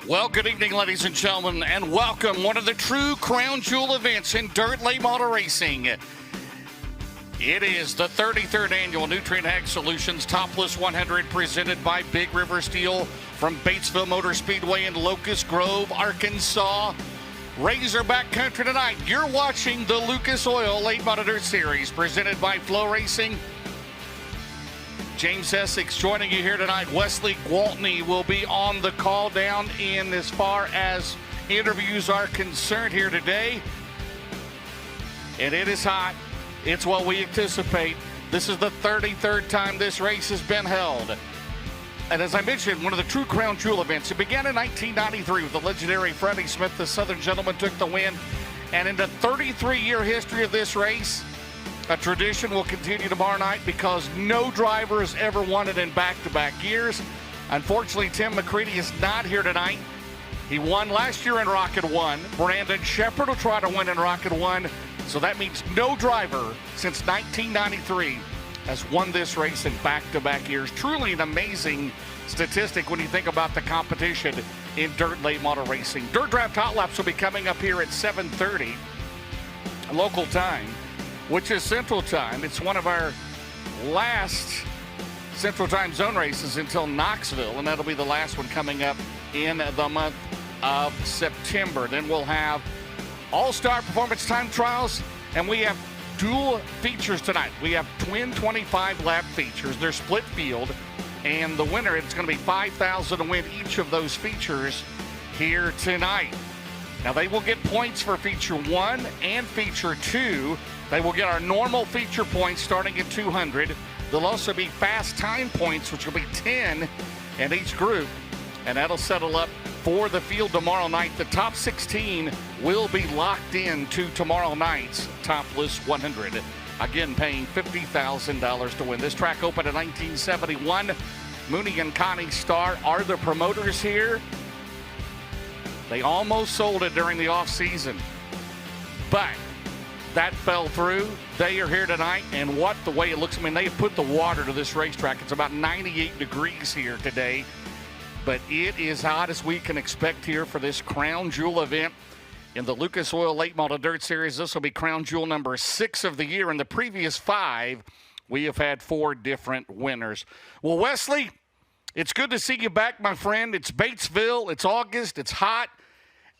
Well, good evening, ladies and gentlemen, and welcome one of the true crown jewel events in dirt late model racing. It is the 33rd annual Nutrient Ag Solutions Topless 100 presented by Big River Steel from Batesville Motor Speedway in Locust Grove, Arkansas. Razorback country tonight. You're watching the Lucas Oil Late Model Dirt Series presented by FloRacing. James Essex joining you here tonight. Wesley Gwaltney will be on the call down in as far as interviews are concerned here today. And it is hot. It's what we anticipate. This is the 33rd time this race has been held. And as I mentioned, one of the true crown jewel events. It began in 1993 with the legendary Freddie Smith. The Southern gentleman took the win. And in the 33-year history of this race, a tradition will continue tomorrow night because no driver has ever won it in back-to-back years. Unfortunately, Tim McCready is not here tonight. He won last year in Rocket 1. Brandon Shepard will try to win in Rocket 1. So that means no driver since 1993 has won this race in back-to-back years. Truly an amazing statistic when you think about the competition in dirt late model racing. Dirt Draft Hot Laps will be coming up here at 7:30 local time, which is Central Time. It's one of our last Central Time Zone races until Knoxville, and that'll be the last one coming up in the month of September. Then we'll have All-Star Performance Time Trials, and we have dual features tonight. We have twin 25-lap features. They're split field, and the winner, it's going to be $5,000 to win each of those features here tonight. Now, they will get points for feature 1 and feature 2. They will get our normal feature points starting at 200. There'll also be fast time points, which will be 10 in each group, and that'll settle up for the field tomorrow night. The top 16 will be locked in to tomorrow night's Topless 100. Again, paying $50,000 to win. This track opened in 1971. Mooney and Connie Starr are the promoters here. They almost sold it during the off-season, but that fell through. They are here tonight, and what the way it looks, I mean, they have put the water to this racetrack. It's about 98 degrees here today, but it is hot as we can expect here for this crown jewel event in the Lucas Oil Late Model Dirt Series. This will be crown jewel number 6 of the year. In the previous 5, we have had 4 different winners. Well, Wesley, it's good to see you back, my friend. It's Batesville. It's August. It's hot.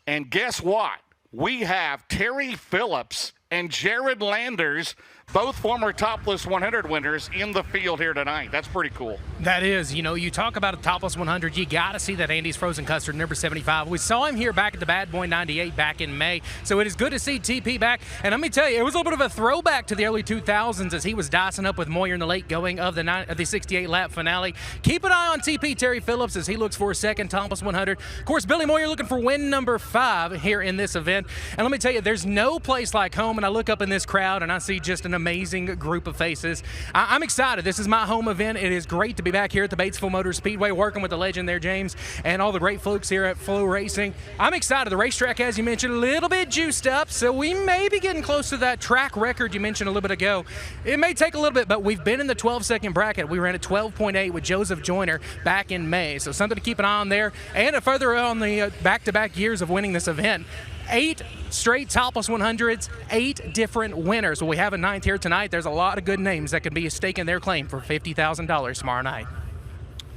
And guess what? We have Terry Phillips and Jared Landers, both former Topless 100 winners, in the field here tonight. That's pretty cool. That is. You know, you talk about a Topless 100, you got to see that Andy's Frozen Custard, number 75. We saw him here back at the Bad Boy 98 back in May, so it is good to see TP back. And let me tell you, it was a little bit of a throwback to the early 2000s as he was dicing up with Moyer in the late going of the 68-lap finale. Keep an eye on TP Terry Phillips as he looks for a second Topless 100. Of course, Billy Moyer looking for win number 5 here in this event. And let me tell you, there's no place like home. And I look up in this crowd and I see just an amazing group of faces. I'm excited. This is my home event. It is great to be back here at the Batesville Motor Speedway working with the legend there, James, and all the great folks here at FloRacing. I'm excited. The racetrack, as you mentioned, a little bit juiced up, so we may be getting close to that track record you mentioned a little bit ago. It may take a little bit, but we've been in the 12-second bracket. We ran at 12.8 with Joseph Joyner back in May, so something to keep an eye on there. And further on the back-to-back years of winning this event, 8 straight Topless 100s, 8 different winners. Well, we have a 9th here tonight. There's a lot of good names that can be staking their claim for $50,000 tomorrow night.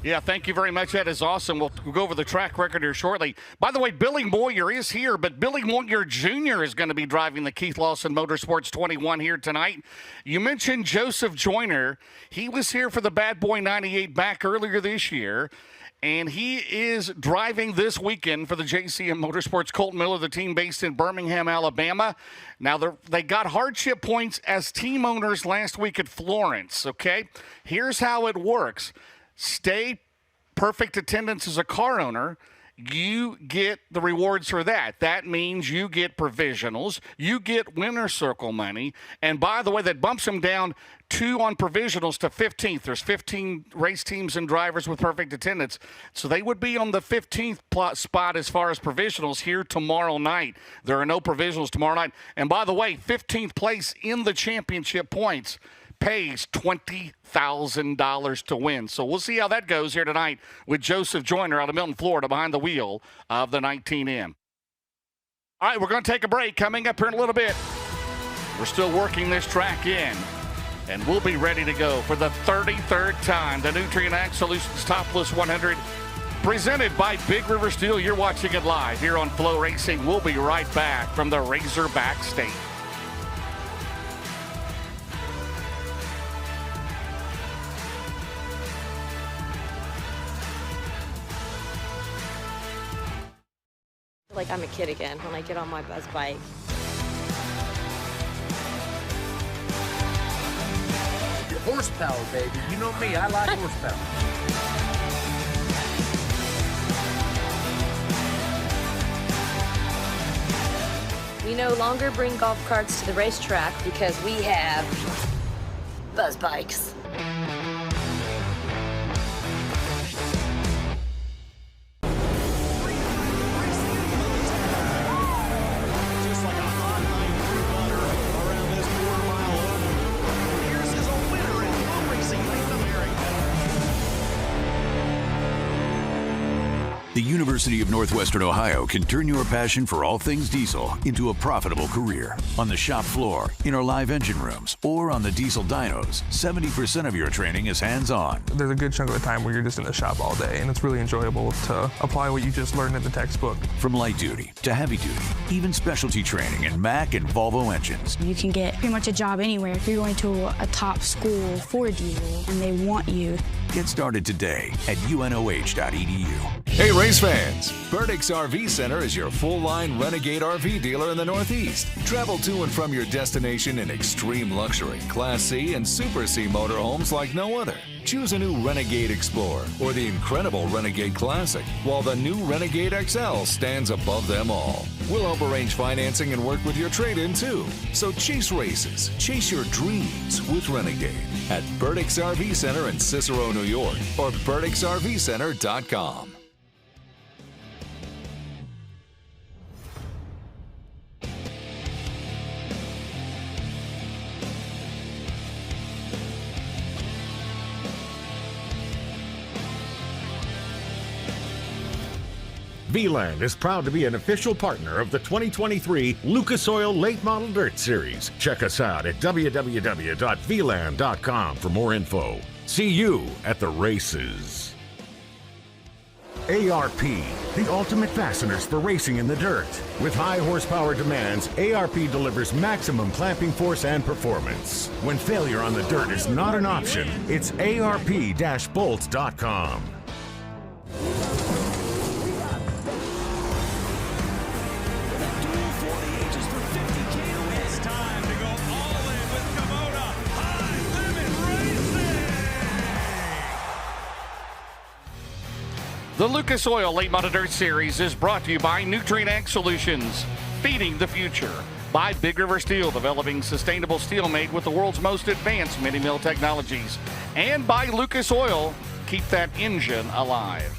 Yeah, thank you very much. That is awesome. We'll go over the track record here shortly. By the way, Billy Moyer is here, but Billy Moyer Jr. is going to be driving the Keith Lawson Motorsports 21 here tonight. You mentioned Joseph Joyner. He was here for the Bad Boy 98 back earlier this year. And he is driving this weekend for the JCM Motorsports. Colton Miller, the team based in Birmingham, Alabama. Now, they got hardship points as team owners last week at Florence, okay? Here's how it works. Stay perfect attendance as a car owner. You get the rewards for that. That means you get provisionals, you get winner circle money, and by the way, that bumps them down 2 on provisionals to 15th. There's 15 race teams and drivers with perfect attendance, so they would be on the 15th spot as far as provisionals here tomorrow night. There are no provisionals tomorrow night, and by the way, 15th place in the championship points pays $20,000 to win. So we'll see how that goes here tonight with Joseph Joyner out of Milton, Florida, behind the wheel of the 19M. All right, we're going to take a break. Coming up here in a little bit, we're still working this track in, and we'll be ready to go for the 33rd time. The Nutrient Ag Solutions Topless 100, presented by Big River Steel. You're watching it live here on FloRacing. We'll be right back from the Razorback State. Like I'm a kid again when I get on my buzz bike. Horsepower, baby. You know me, I like horsepower. We no longer bring golf carts to the racetrack because we have buzz bikes. The University of Northwestern Ohio can turn your passion for all things diesel into a profitable career. On the shop floor, in our live engine rooms, or on the diesel dynos, 70% of your training is hands-on. There's a good chunk of the time where you're just in the shop all day, and it's really enjoyable to apply what you just learned in the textbook. From light duty to heavy duty, even specialty training in Mack and Volvo engines. You can get pretty much a job anywhere if you're going to a top school for diesel and they want you. Get started today at unoh.edu. Hey race fans, Burdick's RV Center is your full-line Renegade RV dealer in the Northeast. Travel to and from your destination in extreme luxury, Class C and Super C motorhomes like no other. Choose a new Renegade Explorer or the incredible Renegade Classic, while the new Renegade XL stands above them all. We'll help arrange financing and work with your trade-in too. So chase races, chase your dreams with Renegade at Burdick's RV Center in Cicero, New York, or burdicksrvcenter.com. V-Land is proud to be an official partner of the 2023 Lucas Oil Late Model Dirt Series. Check us out at www.vland.com for more info. See you at the races. ARP, the ultimate fasteners for racing in the dirt. With high horsepower demands, ARP delivers maximum clamping force and performance. When failure on the dirt is not an option, it's arp-bolts.com. The Lucas Oil Late Model Dirt Series is brought to you by Nutrient Ag Solutions, feeding the future. By Big River Steel, developing sustainable steel made with the world's most advanced mini-mill technologies. And by Lucas Oil, keep that engine alive.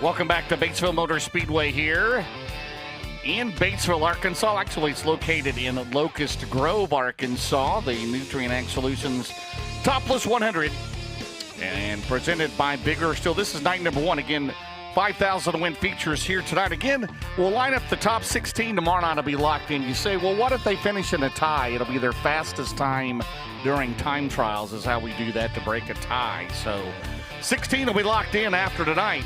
Welcome back to Batesville Motor Speedway here in Batesville, Arkansas. Actually, it's located in Locust Grove, Arkansas. The Nutrient Ag Solutions Topless 100 and presented by Bigger Steel. This is night number one. Again, 5,000 win features here tonight. Again, we'll line up the top 16 tomorrow night to be locked in. You say, well, what if they finish in a tie? It'll be their fastest time during time trials is how we do that to break a tie. So 16 will be locked in after tonight.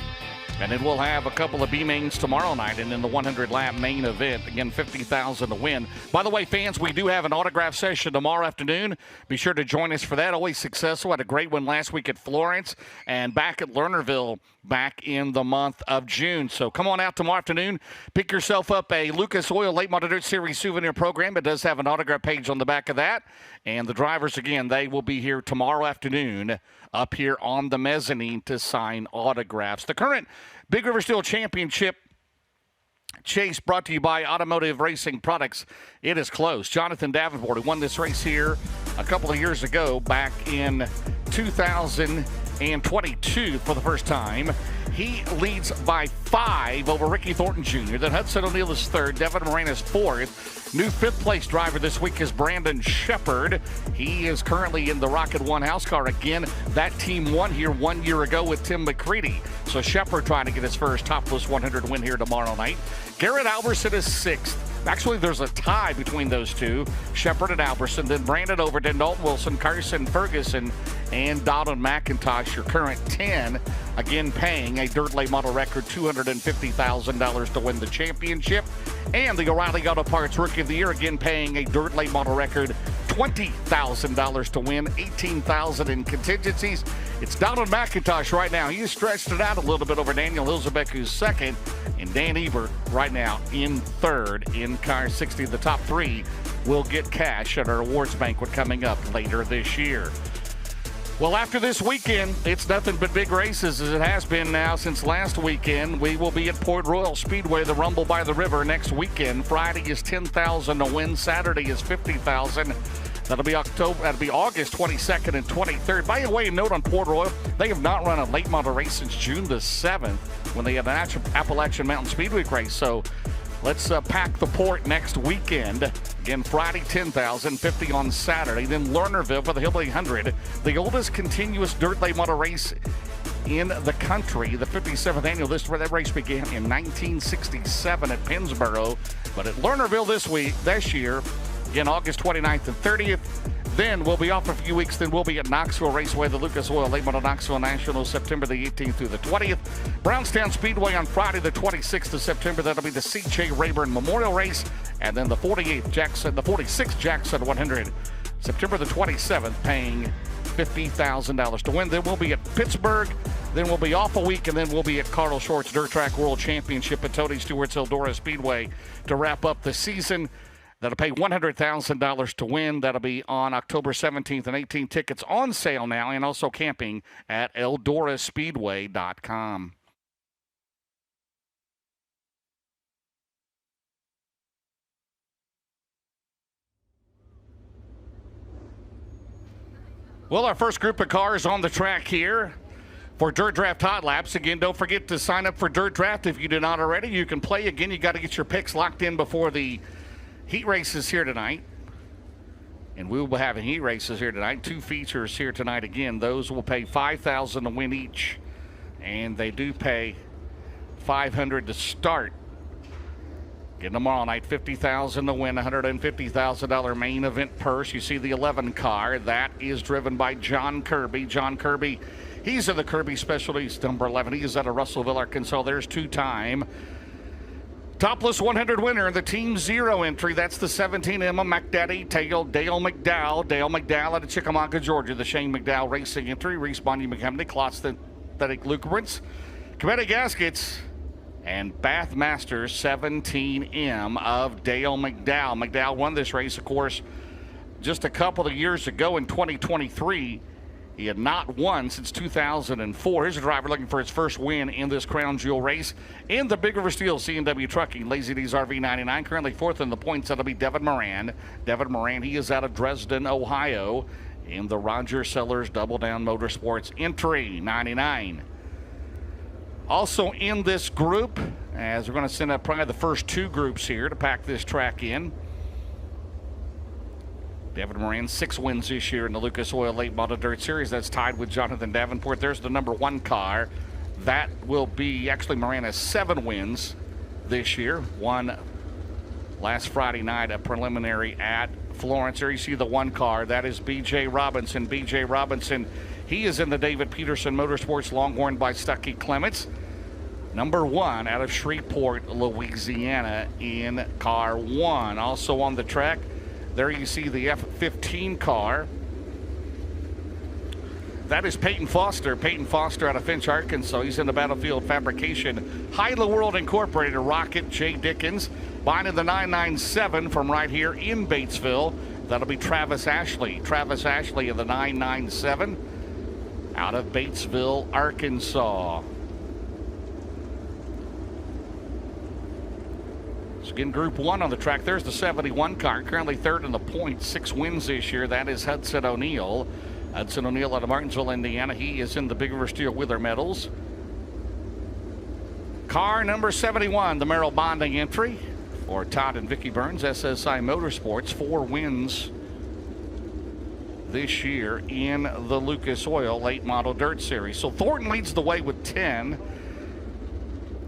And then we'll have a couple of B-mains tomorrow night and then the 100-lap main event. Again, $50,000 to win. By the way, fans, we do have an autograph session tomorrow afternoon. Be sure to join us for that. Always successful. Had a great one last week at Florence and back at Lernerville back in the month of June. So come on out tomorrow afternoon. Pick yourself up a Lucas Oil Late Model Dirt Series souvenir program. It does have an autograph page on the back of that. And the drivers, again, they will be here tomorrow afternoon up here on the mezzanine to sign autographs. The current Big River Steel Championship chase brought to you by Automotive Racing Products. It is close. Jonathan Davenport, who won this race here a couple of years ago back in 2022 for the first time. He leads by 5 over Ricky Thornton Jr. Then Hudson O'Neill is third. Devin Moran is fourth. New fifth-place driver this week is Brandon Shepard. He is currently in the Rocket One house car. Again, that team won here 1 year ago with Tim McCready. So Shepard trying to get his first Topless 100 win here tomorrow night. Garrett Alberson is sixth. Actually, there's a tie between those two, Shepard and Alberson. Then Brandon Overton, Dalton Wilson, Carson Ferguson, and Donald McIntosh, your current 10. Again, paying a dirt late model record $250,000 to win the championship. And the O'Reilly Auto Parts Rookie of the Year, again paying a dirt late model record $20,000 to win, $18,000 in contingencies. It's Donald McIntosh right now. He has stretched it out a little bit over Daniel Hilzebeck, who's second, and Dan Ebert right now in third in car 60. The top three will get cash at our awards banquet coming up later this year. Well, after this weekend, it's nothing but big races as it has been now since last weekend. We will be at Port Royal Speedway, the Rumble by the River, next weekend. Friday is $10,000 to win. Saturday is $50,000. That'll be August 22nd and 23rd. By the way, a note on Port Royal, they have not run a late model race since June the 7th when they had an Appalachian Mountain Speedway race. So let's pack the port next weekend. Again, Friday, $10,000, $50 on Saturday. Then Lernerville for the Hillbilly 100, the oldest continuous dirt late model race in the country. The 57th annual. That race began in 1967 at Pennsboro. But at Lernerville this year, again, August 29th and 30th. Then we'll be off for a few weeks. Then we'll be at Knoxville Raceway, the Lucas Oil Late Model Knoxville National, September the 18th through the 20th. Brownstown Speedway on Friday, the 26th of September. That'll be the C.J. Rayburn Memorial Race. And then the 46th Jackson 100, September the 27th, paying $50,000 to win. Then we'll be at Pittsburgh. Then we'll be off a week, and then we'll be at Carl Short's Dirt Track World Championship at Tony Stewart's Eldora Speedway to wrap up the season. That'll pay $100,000 to win. That'll be on October 17th and 18th. Tickets on sale now and also camping at EldoraSpeedway.com. Well, our first group of cars on the track here for Dirt Draft Hot Laps. Again, don't forget to sign up for Dirt Draft if you did not already. You can play. Again, you got to get your picks locked in before the heat races here tonight. And we will be having heat races here tonight. 2 features here tonight. Again, those will pay $5,000 to win each. And they do pay $500 to start. Again, tomorrow night, $50,000 to win, $150,000 main event purse. You see the 11 car. That is driven by John Kirby. John Kirby, he's in the Kirby Specialties number 11. He is out of Russellville, Arkansas. There's 2-time Topless 100 winner in the Team Zero entry. That's the 17 Emma McDaddy, Dale McDowell. Dale McDowell out of Chickamauga, Georgia. The Shane McDowell Racing entry. Reese Bonnie McHenry, Cloth Synthetic Lubricants, Comedic Gaskets, and Bathmaster 17M of Dale McDowell. McDowell won this race, of course, just a couple of years ago in 2023. He had not won since 2004. Here's a driver looking for his first win in this Crown Jewel race in the Big River Steel C&W Trucking Lazy D's RV 99. Currently fourth in the points. That'll be Devin Moran. Devin Moran, he is out of Dresden, Ohio, in the Roger Sellers Double Down Motorsports entry 99. Also in this group, as we're going to send up probably the first two groups here to pack this track in. Devin Moran, 6 wins this year in the Lucas Oil Late Model Dirt Series. That's tied with Jonathan Davenport. There's the number 1 car. That will be, actually Moran has 7 wins this year. Won last Friday night, a preliminary at Florence. There you see the 1 car. That is B.J. Robinson. B.J. Robinson, he is in the David Peterson Motorsports Longhorn by Stuckey Clements. Number 1 out of Shreveport, Louisiana in car 1. Also on the track, there you see the F-15 car. That is Peyton Foster. Peyton Foster out of Finch, Arkansas. He's in the Battlefield Fabrication. Hyla World Incorporated, Rocket J. Dickens. Buying in the 997 from right here in Batesville. That'll be Travis Ashley. Travis Ashley in the 997 out of Batesville, Arkansas. So again, Group 1 on the track. There's the 71 car, currently 3rd in the points, 6 wins this year. That is Hudson O'Neill. Hudson O'Neill out of Martinsville, Indiana. He is in the Big River Steel Wheeler medals. Car number 71, the Merrill Bonding entry for Todd and Vicki Burns, SSI Motorsports. 4 wins this year in the Lucas Oil Late Model Dirt Series. So Thornton leads the way with 10.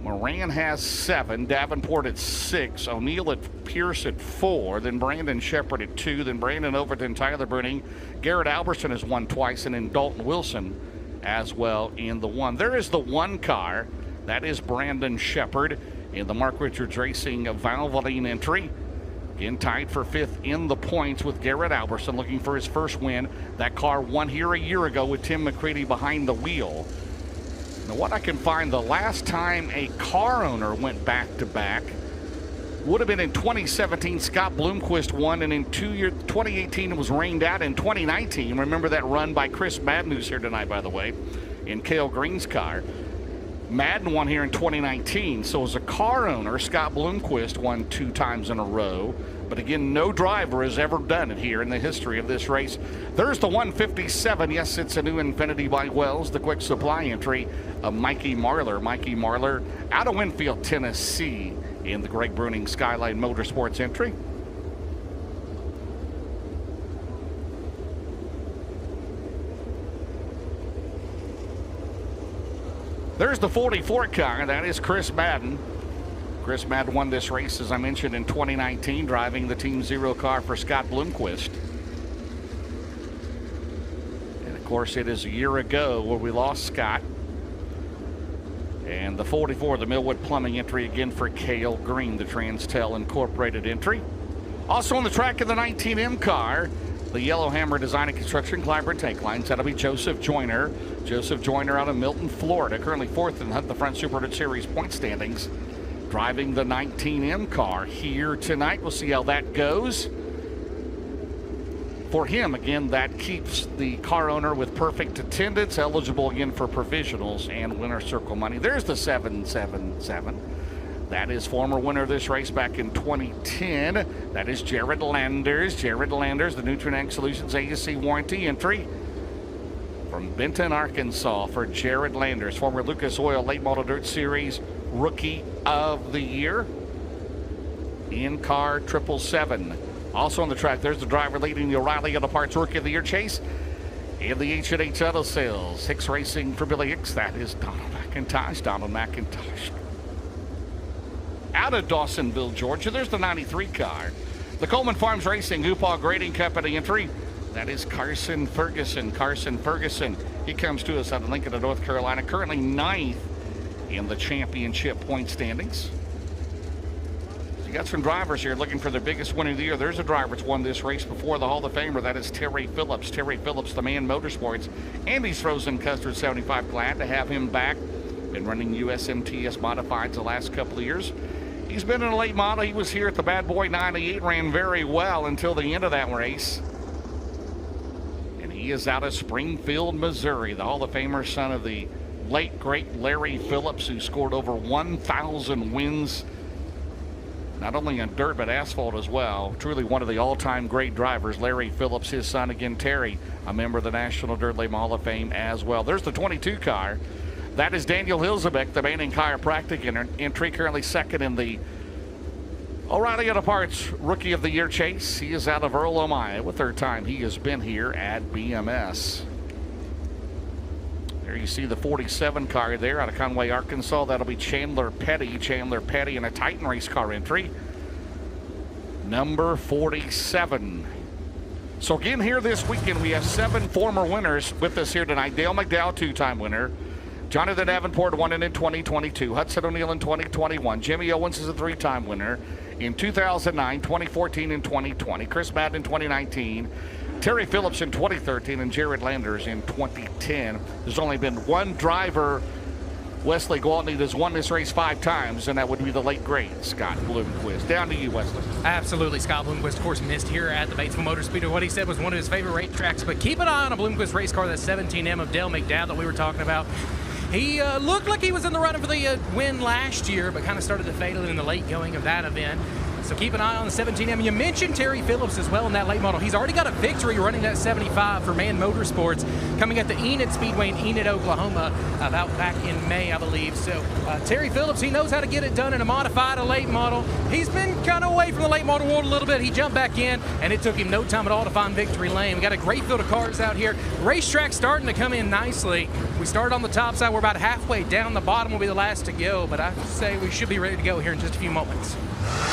Moran has 7, Davenport at 6, O'Neill at Pierce at 4, then Brandon Shepard at 2, then Brandon Overton, Tyler Bruning, Garrett Albertson has won twice, and then Dalton Wilson as well in the 1. There is the 1 car. That is Brandon Shepard in the Mark Richards Racing Valvoline entry. Again, tied for 5th in the points with Garrett Albertson looking for his first win. That car won here a year ago with Tim McCready behind the wheel. Now, what I can find, the last time a car owner went back-to-back would have been in 2017. Scott Bloomquist won, and in 2018 it was rained out. In 2019, remember that run by Chris Madden, who's here tonight, by the way, in Cale Green's car. Madden won here in 2019, so as a car owner, Scott Bloomquist won 2 times in a row. But again, no driver has ever done it here in the history of this race. There's the 157. Yes, it's a new Infinity by Wells, the quick supply entry of Mikey Marlar. Mikey Marlar out of Winfield, Tennessee in the Greg Bruning Skyline Motorsports entry. There's the 44 car. That is Chris Madden. Chris Madden won this race, as I mentioned, in 2019, driving the Team Zero car for Scott Bloomquist. And, of course, it is a year ago where we lost Scott. And the 44, the Millwood Plumbing entry again for Cale Green, the Transtel Incorporated entry. Also on the track in the 19M car, the Yellowhammer Design and Construction Clyburn tank lines. That'll be Joseph Joyner. Joseph Joyner out of Milton, Florida, currently 4th in the Front Super Dirt Series point standings, driving the 19M car here tonight. We'll see how that goes. For him, again, that keeps the car owner with perfect attendance, eligible again for provisionals and winner circle money. There's the 777. That is former winner of this race back in 2010. That is Jared Landers. Jared Landers, the Nutrient Solutions ASC warranty entry from Benton, Arkansas for Jared Landers, former Lucas Oil Late Model Dirt Series Rookie of the Year in car 777. Also on the track, there's the driver leading the O'Reilly Auto Parts Rookie of the Year chase in the H&H Auto Sales. Hicks Racing for Billy Hicks. That is Donald McIntosh. Donald McIntosh out of Dawsonville, Georgia. There's the 93 car. The Coleman Farms Racing Hoopaw Grading Company entry. That is Carson Ferguson. Carson Ferguson. He comes to us out of Lincoln, North Carolina. Currently 9th in the championship point standings. You got some drivers here looking for their biggest win of the year. There's a driver that's won this race before, the Hall of Famer. That is Terry Phillips. Terry Phillips, the man Motorsports. Andy's Frozen Custard 75. Glad to have him back. Been running USMTS Modifieds the last couple of years. He's been in a late model. He was here at the Bad Boy 98. Ran very well until the end of that race. And he is out of Springfield, Missouri. The Hall of Famer, son of the late, great Larry Phillips, who scored over 1,000 wins, not only on dirt but asphalt as well. Truly one of the all-time great drivers. Larry Phillips, his son again, Terry, a member of the National Dirt Late Hall of Fame as well. There's the 22 car. That is Daniel Hilzebeck, the main in chiropractic entry, currently second in the O'Reilly Auto Parts Rookie of the Year chase. He is out of Earl, Ohio. Third time he has been here at BMS. There you see the 47 car there out of Conway, Arkansas. That'll be Chandler Petty. Chandler Petty in a Titan race car entry. Number 47. So again, here this weekend, we have 7 former winners with us here tonight. Dale McDowell, 2-time winner. Jonathan Davenport won it in 2022. Hudson O'Neal in 2021. Jimmy Owens is a 3-time winner in 2009, 2014, and 2020. Chris Madden in 2019. Terry Phillips in 2013, and Jared Landers in 2010. There's only been one driver, Wesley Gwaltney, that's won this race 5 times, and that would be the late great Scott Bloomquist. Down to you, Wesley. Absolutely. Scott Bloomquist, of course, missed here at the Batesville Motor Speedway. What he said was one of his favorite racetracks, but keep an eye on a Bloomquist race car, that 17M of Dale McDowell that we were talking about. He looked like he was in the running for the win last year, but kind of started to fade in the late going of that event. So keep an eye on the 17M. You mentioned Terry Phillips as well in that late model. He's already got a victory running that 75 for Man Motorsports coming at the Enid Speedway in Enid, Oklahoma, about back in May, I believe. So Terry Phillips, he knows how to get it done in a modified, a late model. He's been kind of away from the late model world a little bit. He jumped back in, and it took him no time at all to find victory lane. We got a great field of cars out here. Racetrack starting to come in nicely. We started on the top side. We're about halfway down. The bottom will be the last to go, but I say we should be ready to go here in just a few moments.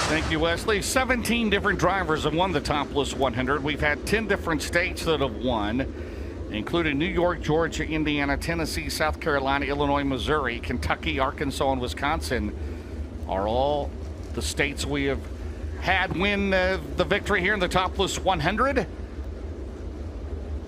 Thank you, Wesley. 17 different drivers have won the Topless 100. We've had 10 different states that have won, including New York, Georgia, Indiana, Tennessee, South Carolina, Illinois, Missouri, Kentucky, Arkansas, and Wisconsin are all the states we have had win the victory here in the Topless 100.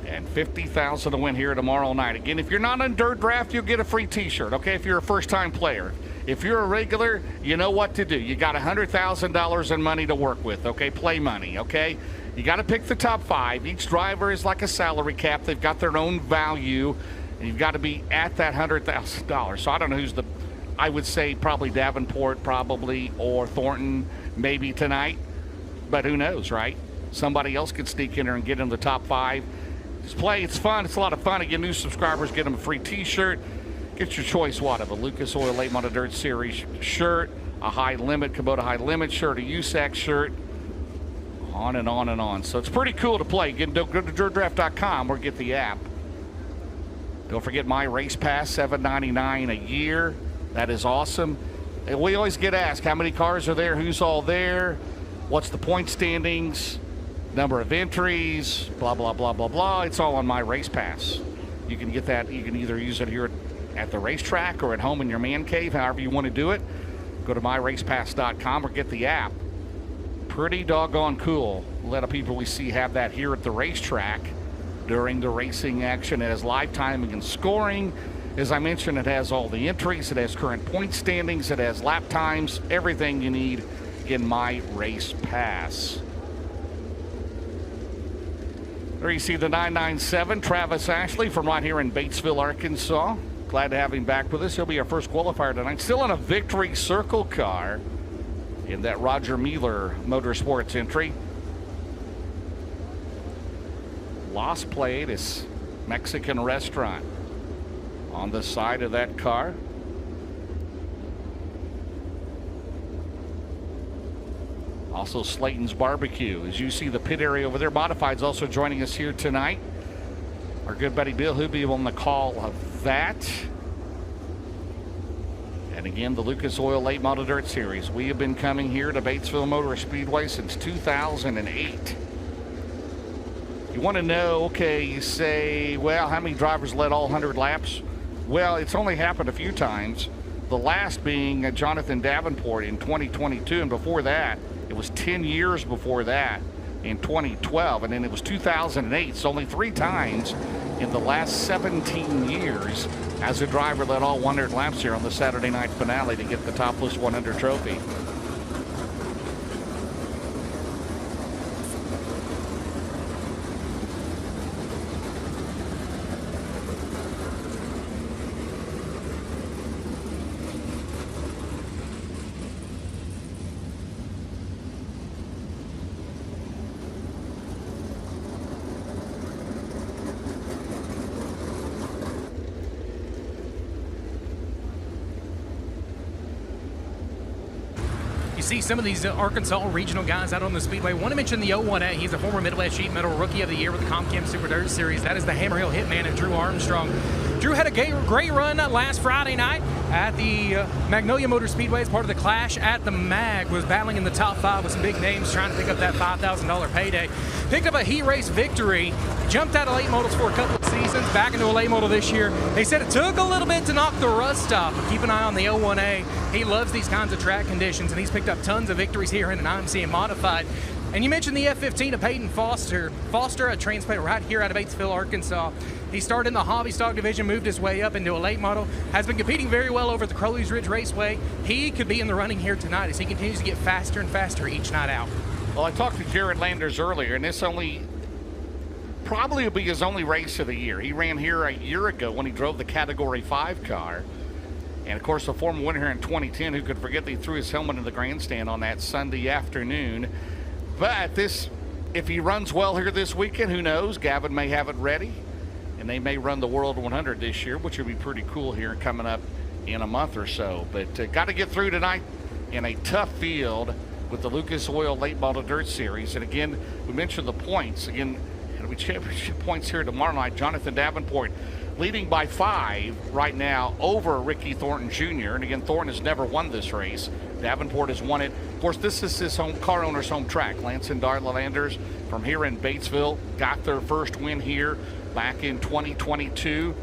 And $50,000 to win here tomorrow night. Again, if you're not on Dirt Draft, you'll get a free t-shirt, okay, if you're a first-time player. If you're a regular, you know what to do. You got $100,000 in money to work with, okay? Play money, okay? You got to pick the top 5. Each driver is like a salary cap. They've got their own value, and you've got to be at that $100,000. So I don't know who's I would say probably Davenport, probably, or Thornton, maybe tonight. But who knows, right? Somebody else could sneak in there and get in the top 5. Just play. It's fun. It's a lot of fun. Again, new subscribers get them a free t-shirt. Get your choice, what, of a Lucas Oil Late Model Dirt Series shirt, a High Limit, Kubota High Limit shirt, a USAC shirt, on and on and on. So it's pretty cool to play. Go to dirtdraft.com or get the app. Don't forget my race pass, $7.99 a year. That is awesome. And we always get asked, how many cars are there? Who's all there? What's the point standings? Number of entries, blah, blah, blah, blah, blah. It's all on my race pass. You can get that. You can either use it here at the racetrack or at home in your man cave, however you want to do it. Go to myracepass.com or get the app. Pretty doggone cool. A lot of people we see have that here at the racetrack during the racing action. It has live timing and scoring. As I mentioned, it has all the entries. It has current point standings. It has lap times. Everything you need in My Race Pass. There you see the 997, Travis Ashley from right here in Batesville, Arkansas. Glad to have him back with us. He'll be our first qualifier tonight. Still in a Victory Circle car in that Roger Mueller Motorsports entry. Las Platas Mexican restaurant on the side of that car. Also Slayton's Barbecue. As you see the pit area over there, Modified's also joining us here tonight. Our good buddy Bill Hubie on the call of that. And again, the Lucas Oil Late Model Dirt Series. We have been coming here to Batesville Motor Speedway since 2008. You want to know, okay, you say, well, how many drivers led all 100 laps? Well, it's only happened a few times. The last being Jonathan Davenport in 2022, and before that, it was 10 years before that in 2012, and then it was 2008. So only 3 times in the last 17 years as a driver led all 100 laps here on the Saturday night finale to get the Topless 100 trophy. see some of these Arkansas regional guys out on the Speedway. I want to mention the 018. He's a former Midwest Sheet Metal Rookie of the Year with the Comcam Super Dirt Series. That is the Hammer Hill Hitman and Drew Armstrong. Drew had a great run last Friday night at the Magnolia Motor Speedway as part of the Clash at the Mag. Was battling in the top 5 with some big names, trying to pick up that $5,000 payday. Picked up a heat race victory. Jumped out of late models for a couple of seasons, back into a late model this year. They said it took a little bit to knock the rust off, but keep an eye on the 01A. He loves these kinds of track conditions, and he's picked up tons of victories here in an IMC and modified. And you mentioned the F-15 of Peyton Foster. Foster, a transplant right here out of Batesville, Arkansas. He started in the hobby stock division, moved his way up into a late model, has been competing very well over at the Crowley's Ridge Raceway. He could be in the running here tonight as he continues to get faster and faster each night out. Well, I talked to Jared Landers earlier, and this probably will be his only race of the year. He ran here a year ago when he drove the Category 5 car. And, of course, the former winner here in 2010, who could forget that he threw his helmet in the grandstand on that Sunday afternoon. But if he runs well here this weekend, who knows? Gavin may have it ready, and they may run the World 100 this year, which would be pretty cool here coming up in a month or so. But got to get through tonight in a tough field with the Lucas Oil Late Model Dirt Series. And, again, we mentioned the points. Again, it'll be championship points here tomorrow night. Jonathan Davenport leading by 5 right now over Ricky Thornton Jr. And, again, Thornton has never won this race. Davenport has won it. Of course, this is his car owner's home track. Lance and Darla Landers from here in Batesville got their first win here back in 2022.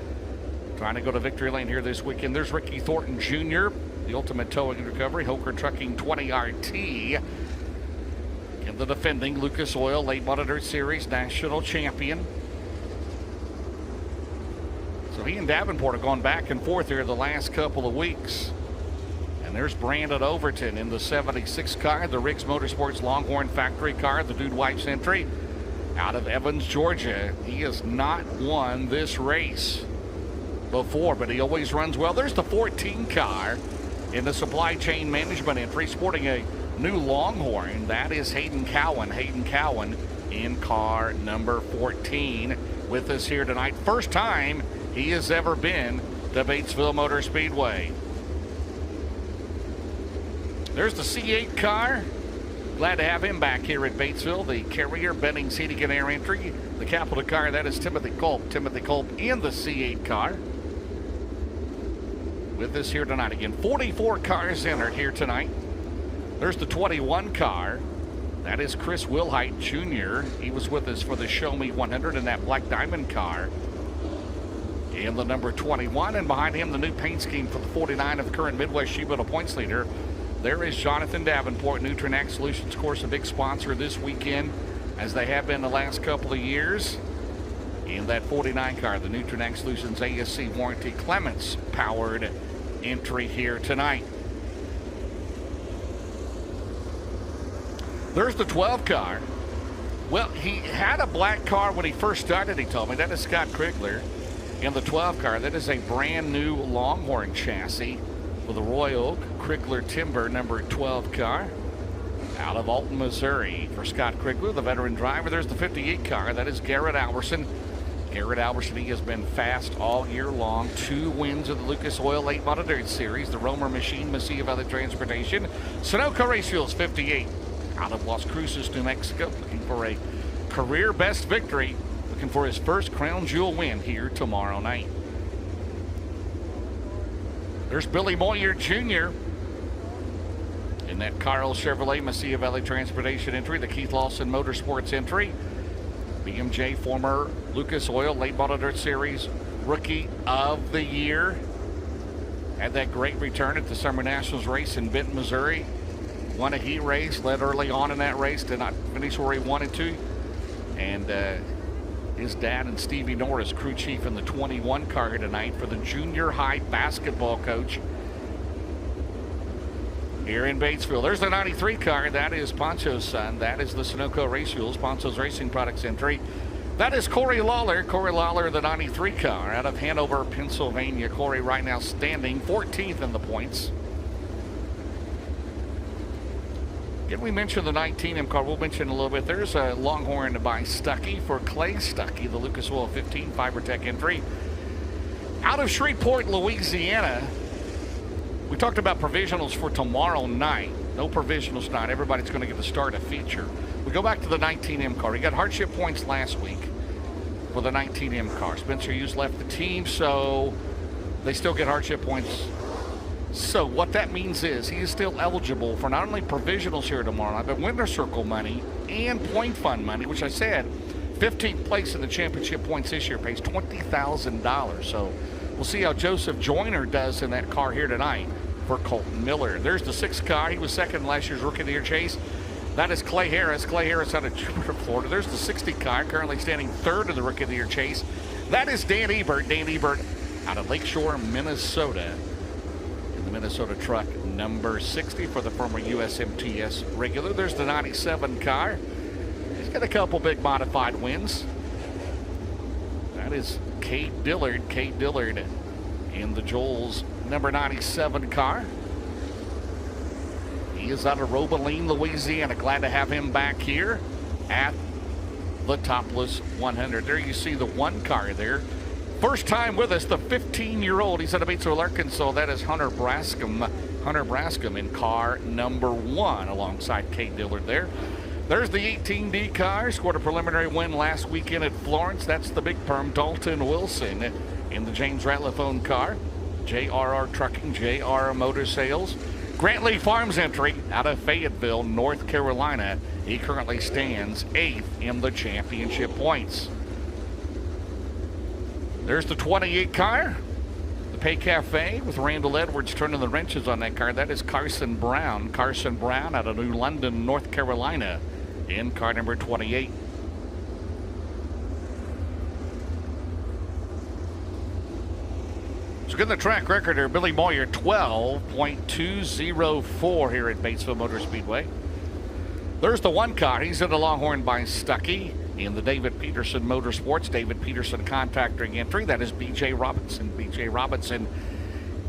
Trying to go to victory lane here this weekend. There's Ricky Thornton Jr., the Ultimate Towing and Recovery, Hoker Trucking 20 RT, and the defending Lucas Oil Late Model Dirt Series national champion. So he and Davenport have gone back and forth here the last couple of weeks. And there's Brandon Overton in the 76 car, the Riggs Motorsports Longhorn Factory car, the Dude Wipes entry out of Evans, Georgia. He has not won this race before, but he always runs well. There's the 14 car in the Supply Chain Management entry, sporting a new Longhorn. That is Hayden Cowan. Hayden Cowan in car number 14 with us here tonight. First time he has ever been to Batesville Motor Speedway. There's the C8 car. Glad to have him back here at Batesville. The Carrier Benning Seating and Air entry. The Capital car, that is Timothy Culp. Timothy Culp in the C8 car with us here tonight. Again, 44 cars entered here tonight. There's the 21 car. That is Chris Wilhite Jr. He was with us for the Show Me 100 in that Black Diamond car. In the number 21, and behind him, the new paint scheme for the 49 of the current Midwest Sheet Metal points leader. There is Jonathan Davenport. Nutranac Solutions, of course, a big sponsor this weekend, as they have been the last couple of years. In that 49 car, the Nutranac Solutions ASC warranty Clements powered entry here tonight. There's the 12 car. Well, he had a black car when he first started, he told me. That is Scott Krigler in the 12 car. That is a brand new Longhorn chassis with a Roy Oak Krigler Timber number 12 car out of Alton, Missouri. For Scott Krigler, the veteran driver, there's the 58 car. That is Garrett Alberson. Garrett Alberson, he has been fast all year long. 2 wins of the Lucas Oil Late Model Dirt Series. The Romer Machine, Mesilla Valley Transportation. Sunoco Race Fuels 58 out of Las Cruces, New Mexico. Looking for a career best victory. Looking for his first Crown Jewel win here tomorrow night. There's Billy Moyer Jr. in that Carl Chevrolet Mesilla Valley Transportation entry, the Keith Lawson Motorsports entry. BMJ, former Lucas Oil Late Model Dirt Series Rookie of the Year. Had that great return at the Summer Nationals race in Benton, Missouri. Won a heat race, led early on in that race, did not finish where he wanted to. And his dad and Stevie Norris, crew chief in the 21 car here tonight for the junior high basketball coach here in Batesville. There's the 93 car. That is Poncho's son. That is the Sunoco Race Fuels, Poncho's Racing Products entry. That is Corey Lawler. Corey Lawler, the 93 car out of Hanover, Pennsylvania. Corey right now standing 14th in the points. Again, we mentioned the 19M car. We'll mention a little bit. There's a Longhorn by Stuckey for Clay Stuckey, the Lucas Oil 15 FiberTech entry. Out of Shreveport, Louisiana, we talked about provisionals for tomorrow night. No provisionals tonight. Everybody's going to get to start a feature. We go back to the 19M car. He got hardship points last week for the 19M car. Spencer Hughes left the team, so they still get hardship points. So what that means is he is still eligible for not only provisionals here tomorrow night, but winner circle money and point fund money, which I said 15th place in the championship points this year pays $20,000. So we'll see how Joseph Joyner does in that car here tonight for Colton Miller. There's the 6th car. He was second in last year's Rookie of the Year chase. That is Clay Harris. Clay Harris out of Jupiter, Florida. There's the 60 car, currently standing third in the Rookie of the Year chase. That is Dan Ebert. Dan Ebert out of Lakeshore, Minnesota. In the Minnesota truck, number 60 for the former USMTS regular. There's the 97 car. He's got a couple big modified wins. That is Cade Dillard. Cade Dillard in the Joel's number 97 car. He is out of Robeline, Louisiana. Glad to have him back here at the Topless 100. There you see the 1 car there. First time with us, the 15-year-old. He's out of Batesville, Arkansas. That is Hunter Brascom. Hunter Brascom in car number 1 alongside Cade Dillard there. There's the 18D car. Scored a preliminary win last weekend at Florence. That's the big perm, Dalton Wilson in the James Ratliff owned car. JRR Trucking, JR Motor Sales. Grant Lee Farms entry out of Fayetteville, North Carolina. He currently stands 8th in the championship points. There's the 28 car, the Pay Cafe with Randall Edwards turning the wrenches on that car. That is Carson Brown. Carson Brown out of New London, North Carolina in car number 28. So getting the track record here, Billy Moyer 12.204 here at Batesville Motor Speedway. There's the 1 car. He's in the Longhorn by Stuckey in the David Peterson Motorsports. David Peterson contracting entry. That is B.J. Robinson. B.J. Robinson,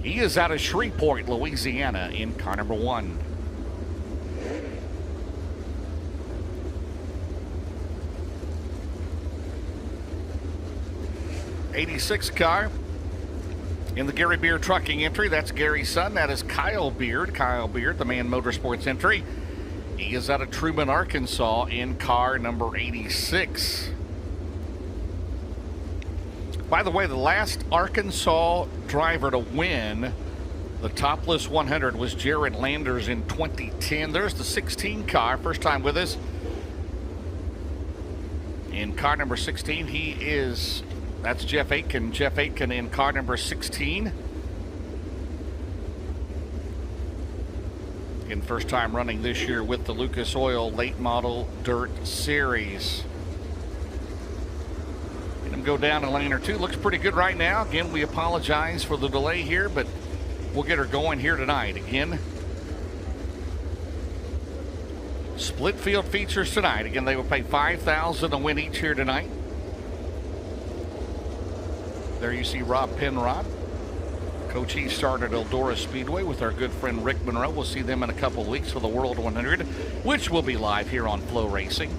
he is out of Shreveport, Louisiana in car number 1. '86 car. In the Gary Beard Trucking entry, that's Gary's son. That is Kyle Beard. Kyle Beard, the Man Motorsports entry. He is out of Truman, Arkansas in car number 86. By the way, the last Arkansas driver to win the Topless 100 was Jared Landers in 2010. There's the 16 car, first time with us. In car number 16, that's Jeff Aitken. Jeff Aitken in car number 16. Again, first time running this year with the Lucas Oil Late Model Dirt Series. Get him go down a lane or two. Looks pretty good right now. Again, we apologize for the delay here, but we'll get her going here tonight. Again, split field features tonight. Again, they will pay $5,000 to win each here tonight. There you see Rob Penrod. Coach, he started Eldora Speedway with our good friend Rick Monroe. We'll see them in a couple of weeks for the World 100, which will be live here on FloRacing.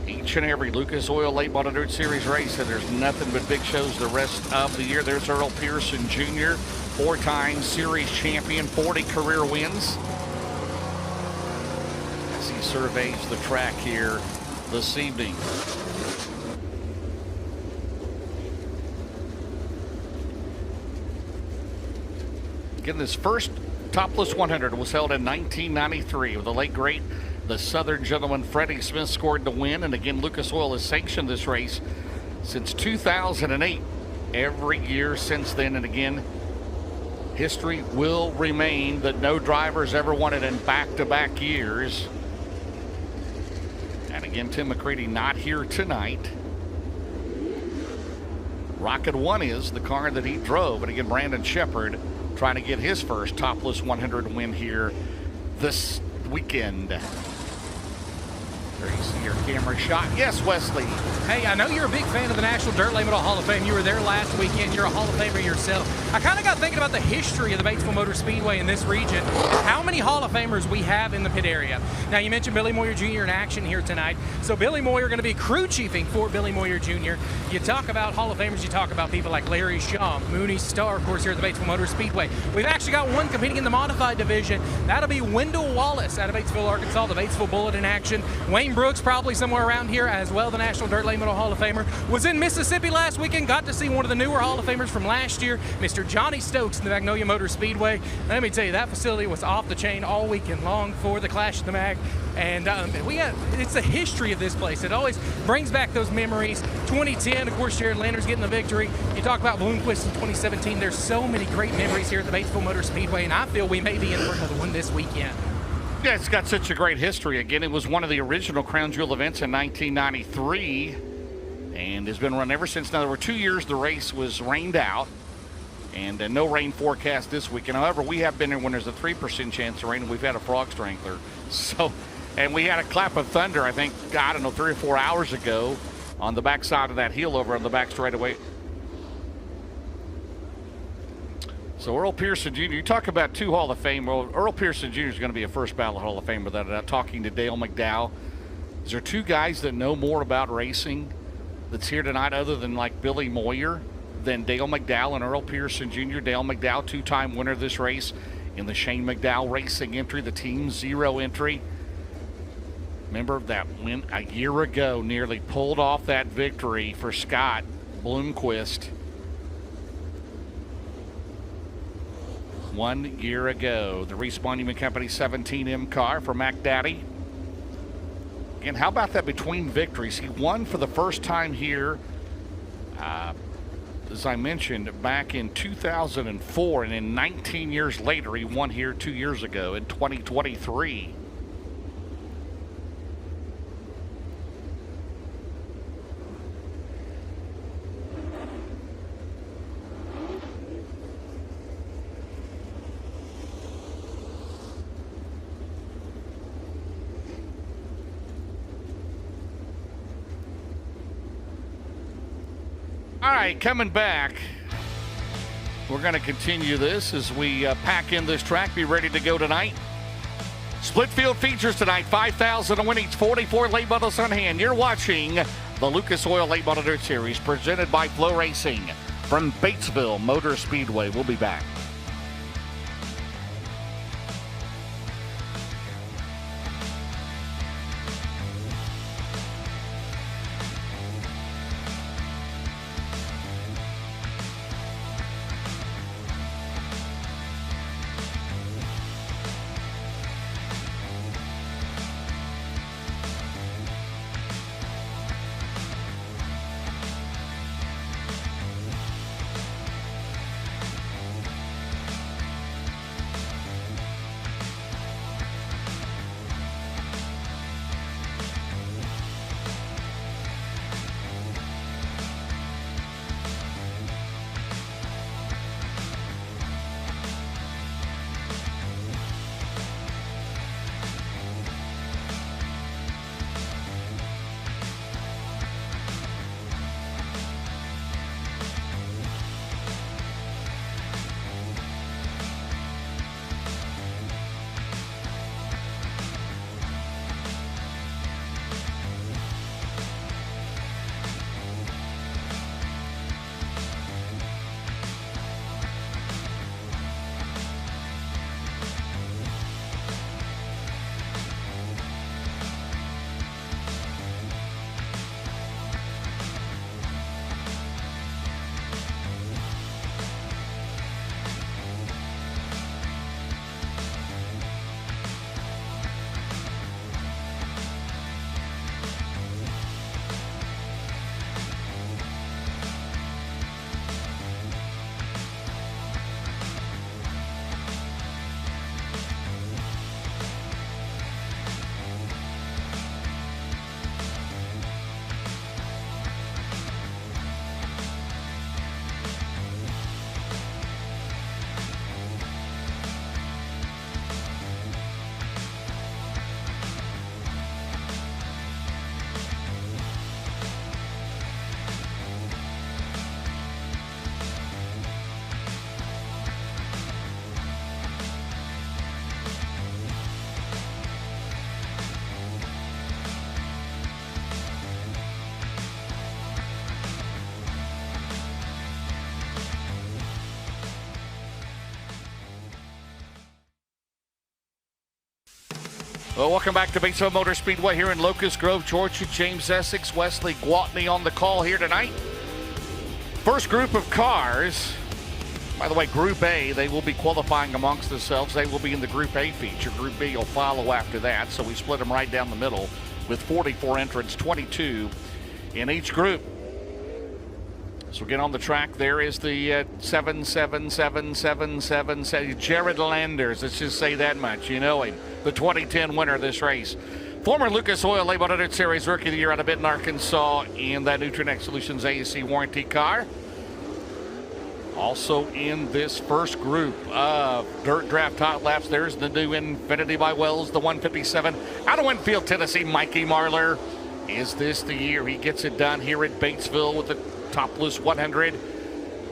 Each and every Lucas Oil Late Model Dirt Series race, and there's nothing but big shows the rest of the year. There's Earl Pearson Jr., 4-time series champion, 40 career wins. As he surveys the track here this evening. Again, this first Topless 100 was held in 1993 with the late great, the Southern gentleman Freddie Smith scored the win. And again, Lucas Oil has sanctioned this race since 2008, every year since then. And again, history will remain that no drivers ever won it in back-to-back years. And again, Tim McCready not here tonight. Rocket 1 is the car that he drove. And again, Brandon Shepard trying to get his first Topless 100 win here this weekend. There you see your camera shot. Yes, Wesley. Hey, I know you're a big fan of the National Dirt Late Model Hall of Fame. You were there last weekend. You're a Hall of Famer yourself. I kind of got thinking about the history of the Batesville Motor Speedway in this region and how many Hall of Famers we have in the pit area. Now, you mentioned Billy Moyer Jr. in action here tonight. So Billy Moyer going to be crew chiefing for Billy Moyer Jr. You talk about Hall of Famers, you talk about people like Larry Shaw, Mooney Starr, of course, here at the Batesville Motor Speedway. We've actually got one competing in the modified division. That'll be Wendell Wallace out of Batesville, Arkansas, the Batesville Bullet in action. Wayne Brooks probably somewhere around here as well, the National Dirt Late Model Hall of Famer. Was in Mississippi last weekend, got to see one of the newer Hall of Famers from last year, Mr. Johnny Stokes in the Magnolia Motor Speedway. Let me tell you, that facility was off the chain all weekend long for the Clash of the Mag. And it's the history of this place. It always brings back those memories. 2010, of course, Jared Landers getting the victory. You talk about Bloomquist in 2017. There's so many great memories here at the Batesville Motor Speedway, and I feel we may be in for another one this weekend. Yeah, it's got such a great history. Again, it was one of the original Crown Jewel events in 1993 and has been run ever since. Now, there were 2 years the race was rained out and no rain forecast this weekend. However, we have been there when there's a 3% chance of rain, and we've had a frog strangler. So, and we had a clap of thunder, I think, I don't know, 3 or 4 hours ago on the backside of that hill over on the back straightaway. So Earl Pearson Jr., you talk about two Hall of Fame. Well, Earl Pearson Jr. is going to be a first ballot Hall of Famer without a doubt. Talking to Dale McDowell. Is there two guys that know more about racing that's here tonight other than like Billy Moyer than Dale McDowell and Earl Pearson Jr.? Dale McDowell, two-time winner of this race in the Shane McDowell Racing entry, the Team Zero entry. Remember that win a year ago, nearly pulled off that victory for Scott Bloomquist. 1 year ago, the Reese Monument Company 17M car for Mac Daddy. And how about that between victories? He won for the first time here, as I mentioned, back in 2004, and then 19 years later, he won here 2 years ago in 2023. All right, coming back, we're going to continue this as we pack in this track, be ready to go tonight. Split field features tonight, 5,000 to win each, 44 late models on hand. You're watching the Lucas Oil Late Model Dirt Series presented by FloRacing from Batesville Motor Speedway. We'll be back. Well, welcome back to Batesville Motor Speedway here in Locust Grove, Georgia. James Essex, Wesley Gwaltney on the call here tonight. First group of cars. By the way, Group A, they will be qualifying amongst themselves. They will be in the Group A feature. Group B will follow after that. So we split them right down the middle with 44 entrants, 22 in each group. So again, on the track, there is the 77777, Jared Landers. Let's just say that much. You know him, the 2010 winner of this race. Former Lucas Oil Late 100 Series Rookie of the Year out of Benton, Arkansas, in that Nutranex Solutions AAC warranty car. Also in this first group of Dirt Draft Hot Laps, there's the new Infinity by Wells, the 157. Out of Winfield, Tennessee, Mikey Marlar. Is this the year he gets it done here at Batesville with the Topless 100?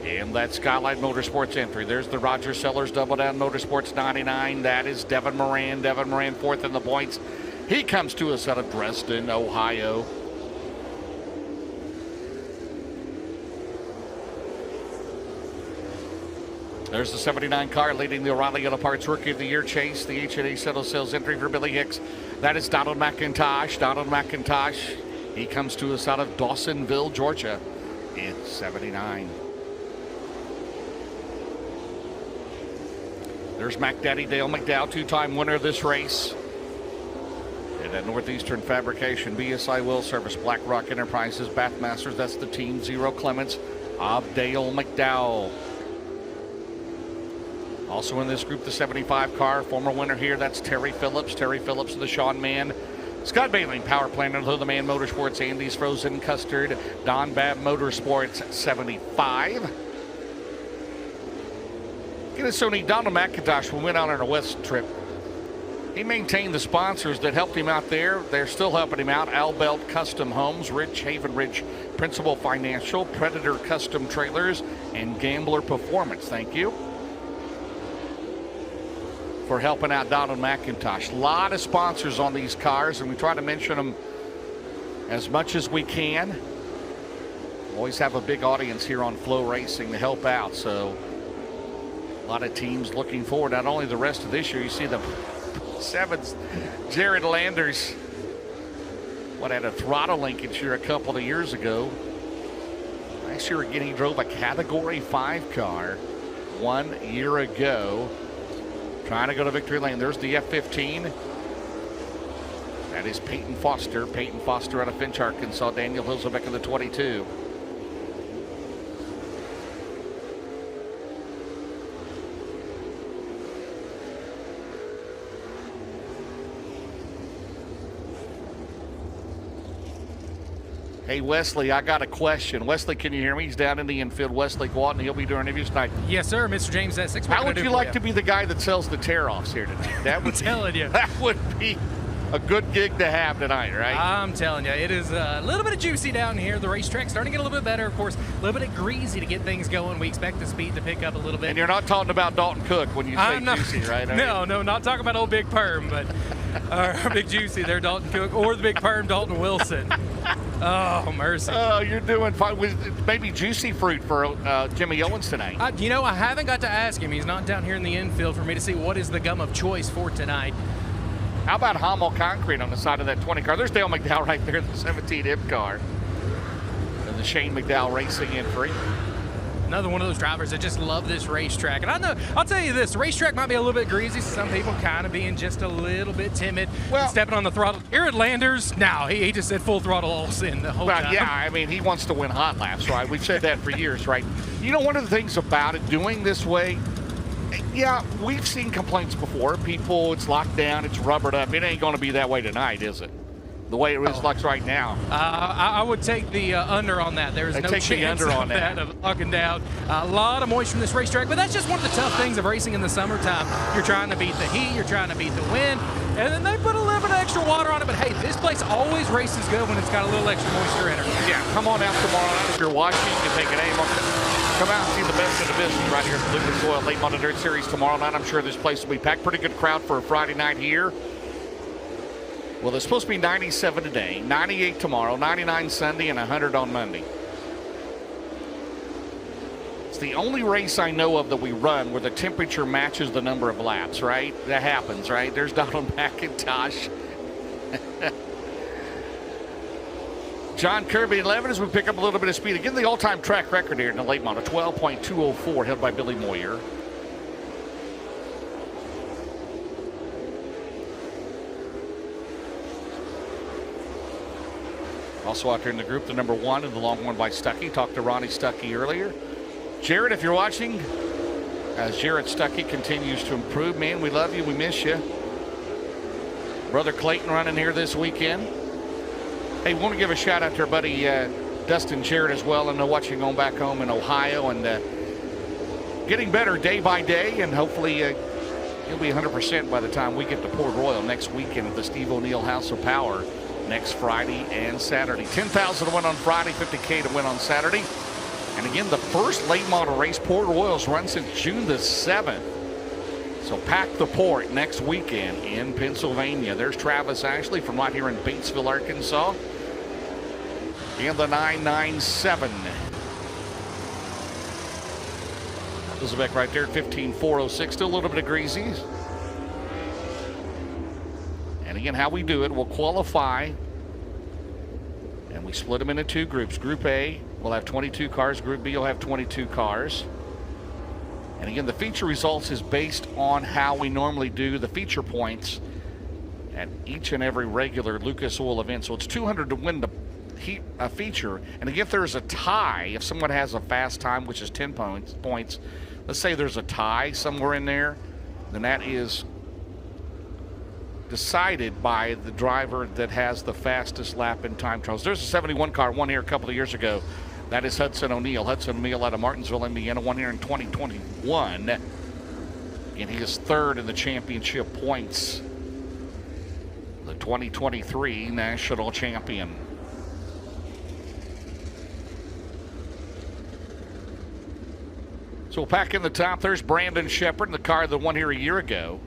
And that Skyline Motorsports entry. There's the Roger Sellers Double Down Motorsports 99. That is Devin Moran. Devin Moran fourth in the points. He comes to us out of Dresden, Ohio. There's the 79 car leading the O'Reilly Auto Parts Rookie of the Year chase. The H&A Settle Sales entry for Billy Hicks. That is Donald McIntosh. Donald McIntosh. He comes to us out of Dawsonville, Georgia. It's 79. There's Mac Daddy Dale McDowell, two-time winner of this race. And at Northeastern Fabrication, BSI Will Service, Black Rock Enterprises, Bathmasters. That's the team. Zero Clements of Dale McDowell. Also in this group, the 75 car, former winner here, that's Terry Phillips. Terry Phillips of the Sean Mann. Scott Bailey, Power Plant, and the Man Motorsports, Andy's Frozen Custard, Don Babb Motorsports 75. Get us Sony Donald McIntosh, we went out on a West trip. He maintained the sponsors that helped him out there. They're still helping him out. Al Belt Custom Homes, Rich Haven Ridge Principal Financial, Predator Custom Trailers, and Gambler Performance. Thank you for helping out Donald McIntosh. A lot of sponsors on these cars, and we try to mention them as much as we can. Always have a big audience here on FloRacing to help out, so a lot of teams looking forward. Not only the rest of this year, you see the sevens, Jared Landers, had a throttle linkage here a couple of years ago. Last year again, he drove a Category 5 car 1 year ago. Trying to go to victory lane. There's the F-15. That is Peyton Foster. Peyton Foster out of Finch, Arkansas. Daniel Hilselbeck in the 22. Hey, Wesley, I got a question. Wesley, can you hear me? He's down in the infield. Wesley Gwaltney, he'll be doing interviews tonight. Yes, sir. Mr. James Essex. How would you like to be the guy that sells the tear-offs here tonight? That would I'm telling you. That would be a good gig to have tonight, right? I'm telling you, it is a little bit of juicy down here. The racetrack's starting to get a little bit better. Of course, a little bit of greasy to get things going. We expect the speed to pick up a little bit. And you're not talking about Dalton Cook when you say juicy, right? No, not talking about old Big Perm, but our Big Juicy there, Dalton Cook, or the Big Perm, Dalton Wilson. Oh, mercy. Oh, you're doing fine. With maybe juicy fruit for Jimmy Owens tonight. I haven't got to ask him. He's not down here in the infield for me to see what is the gum of choice for tonight. How about Hummel Concrete on the side of that 20 car? There's Dale McDowell right there, the 17 M car. And the Shane McDowell Racing entry. Another one of those drivers that just love this racetrack. And I know, I'll tell you this, the racetrack might be a little bit greasy. Some people kind of being just a little bit timid, stepping on the throttle. Jared Landers, no, he just said full throttle all sin the whole time. Yeah, I mean, he wants to win hot laps, right? We've said that for years, right? You know, one of the things about it, doing this way, yeah, we've seen complaints before. People, it's locked down, it's rubbered up. It ain't going to be that way tonight, is it? The way it looks right now. I would take the under on that. There's no chance of that of locking down. A lot of moisture from this racetrack, but that's just one of the tough things of racing in the summertime. You're trying to beat the heat, you're trying to beat the wind, and then they put a little bit of extra water on it. But hey, this place always races good when it's got a little extra moisture in it. Yeah, come on out tomorrow night if you're watching. You can take an aim on it. Come out and see the best in the business right here at the Lucas Oil Late Model Dirt Series tomorrow night. I'm sure this place will be packed. Pretty good crowd for a Friday night here. Well, there's supposed to be 97 today, 98 tomorrow, 99 Sunday, and 100 on Monday. It's the only race I know of that we run where the temperature matches the number of laps, right? That happens, right? There's Donald McIntosh. John Kirby 11 as we pick up a little bit of speed. Again, the all-time track record here in the late model, 12.204, held by Billy Moyer. Also out there in the group, the number 1 in the Longhorn by Stuckey. Talked to Ronnie Stuckey earlier. Jared, if you're watching, as Jared Stuckey continues to improve, man, we love you, we miss you. Brother Clayton running here this weekend. Hey, we want to give a shout out to our buddy Dustin Jarrett as well. I know watching on back home in Ohio and getting better day by day, and hopefully he'll be 100% by the time we get to Port Royal next weekend at the Steve O'Neill House of Power next Friday and Saturday. 10,000 to win on Friday, 50K to win on Saturday. And again, the first late model race Port Royal's run since June the 7th. So pack the port next weekend in Pennsylvania. There's Travis Ashley from right here in Batesville, Arkansas, in the 997. Elizabeth right there at 15.406. Still a little bit of greasy. And again, how we do it, we'll qualify, and we split them into 2 groups. Group A will have 22 cars. Group B will have 22 cars. And again, the feature results is based on how we normally do the feature points at each and every regular Lucas Oil event. So it's 200 to win the feature. And again, if there's a tie, if someone has a fast time, which is 10 points, let's say there's a tie somewhere in there, then that is decided by the driver that has the fastest lap in time trials. There's a 71 car won here a couple of years ago. That is Hudson O'Neill. Hudson O'Neill out of Martinsville, Indiana, won here in 2021. And he is 3rd in the championship points. The 2023 national champion. So we'll pack in the top. There's Brandon Shepard, the car that won here a year ago.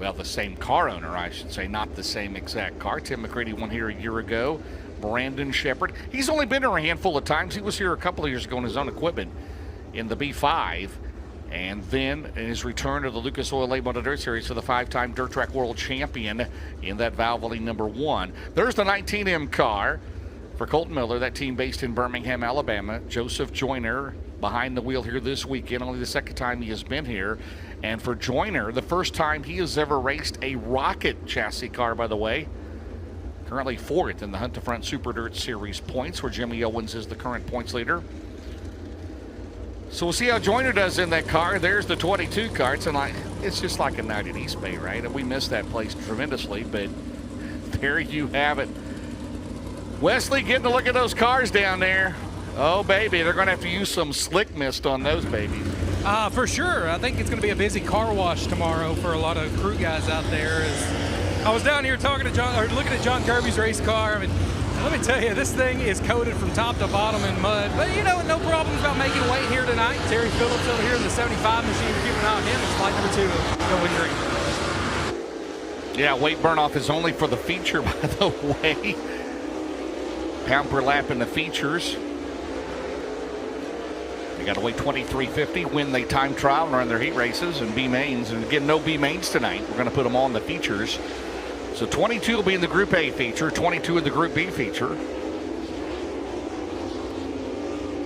Well, the same car owner, I should say, not the same exact car. Tim McCready won here a year ago. Brandon Shepard. He's only been here a handful of times. He was here a couple of years ago in his own equipment in the B5. And then in his return to the Lucas Oil Late Model Dirt Series for the 5-time Dirt Track World Champion in that Valvoline number 1. There's the 19M car for Colton Miller, that team based in Birmingham, Alabama. Joseph Joyner behind the wheel here this weekend. Only the 2nd time he has been here. And for Joyner, the first time he has ever raced a rocket chassis car, by the way. Currently 4th in the Hunt to Front Super Dirt Series points, where Jimmy Owens is the current points leader. So we'll see how Joyner does in that car. There's the 22 car. It's just like a night at East Bay, right? And we miss that place tremendously, but there you have it. Wesley getting to look at those cars down there. Oh, baby, they're going to have to use some slick mist on those babies. For sure. I think it's going to be a busy car wash tomorrow for a lot of crew guys out there. I was down here talking to John, or looking at John Kirby's race car. I mean, let me tell you, this thing is coated from top to bottom in mud. But, you know, no problems about making weight here tonight. Terry Phillips over here in the 75 machine. We're keeping an eye on him. It's flight number 2 of Going Green. Yeah, weight burn-off is only for the feature, by the way. Pound per lap in the features. They got to weigh 2350 when they time trial and run their heat races and B-mains. And again, no B-mains tonight. We're going to put them all in the features. So 22 will be in the Group A feature, 22 in the Group B feature.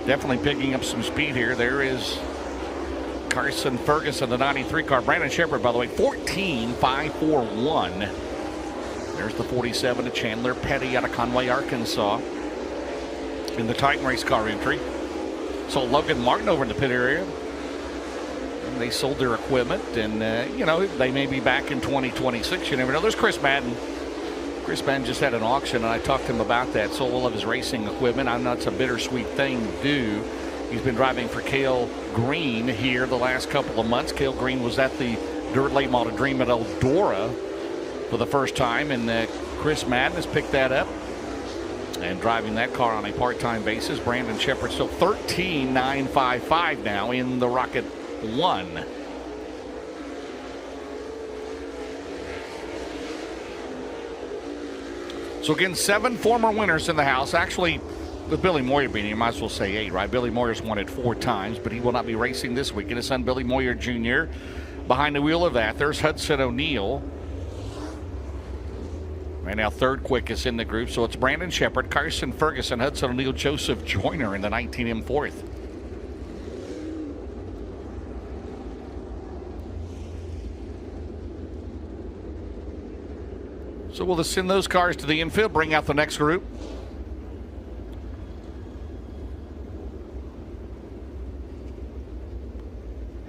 Definitely picking up some speed here. There is Carson Ferguson, the 93 car. Brandon Shepard, by the way, 14.541. There's the 47 to Chandler Petty out of Conway, Arkansas, in the Titan race car entry. Saw Logan Martin over in the pit area. And they sold their equipment, and you know, they may be back in 2026. You never know. There's Chris Madden. Chris Madden just had an auction, and I talked to him about that. Sold all of his racing equipment. I know it's a bittersweet thing to do. He's been driving for Cale Green here the last couple of months. Cale Green was at the Dirt Late Model Dream at Eldora for the first time, and Chris Madden has picked that up and driving that car on a part-time basis. Brandon Shepard still 13.955 now in the Rocket 1. So again, 7 former winners in the house. Actually, with Billy Moyer being here, you might as well say 8, right? Billy Moyer's won it 4 times, but he will not be racing this weekend. His son, Billy Moyer Jr., behind the wheel of that. There's Hudson O'Neill. Right now, third quickest in the group. So it's Brandon Shepard, Carson Ferguson, Hudson O'Neal, Joseph Joyner in the 19M fourth. So we'll send those cars to the infield, bring out the next group.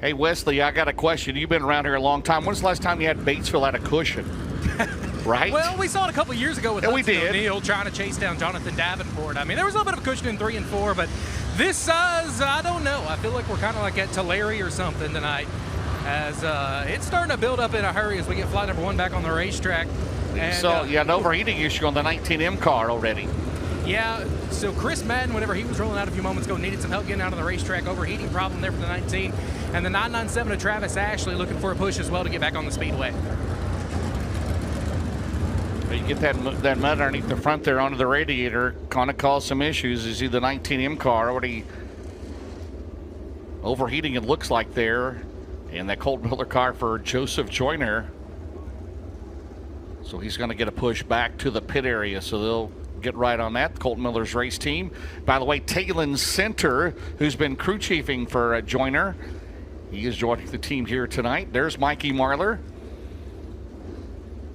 Hey, Wesley, I got a question. You've been around here a long time. When's the last time you had Batesville at a cushion? Right? Well, we saw it a couple years ago with Hudson O'Neal trying to chase down Jonathan Davenport. I mean, there was a little bit of a cushion in 3 and 4, but this size, I don't know. I feel like we're kind of like at Tulare or something tonight, as it's starting to build up in a hurry as we get flight number 1 back on the racetrack. And, so, yeah, an overheating issue on the 19M car already. Yeah, so Chris Madden, whenever he was rolling out a few moments ago, needed some help getting out of the racetrack. Overheating problem there for the 19. And the 997 of Travis Ashley looking for a push as well to get back on the speedway. You get that mud underneath the front there onto the radiator, kind of cause some issues. You see the 19M car already overheating, it looks like there. And that Colt Miller car for Joseph Joyner. So he's going to get a push back to the pit area, so they'll get right on that. Colt Miller's race team. By the way, Talon Center, who's been crew chiefing for Joyner, he is joining the team here tonight. There's Mikey Marlar.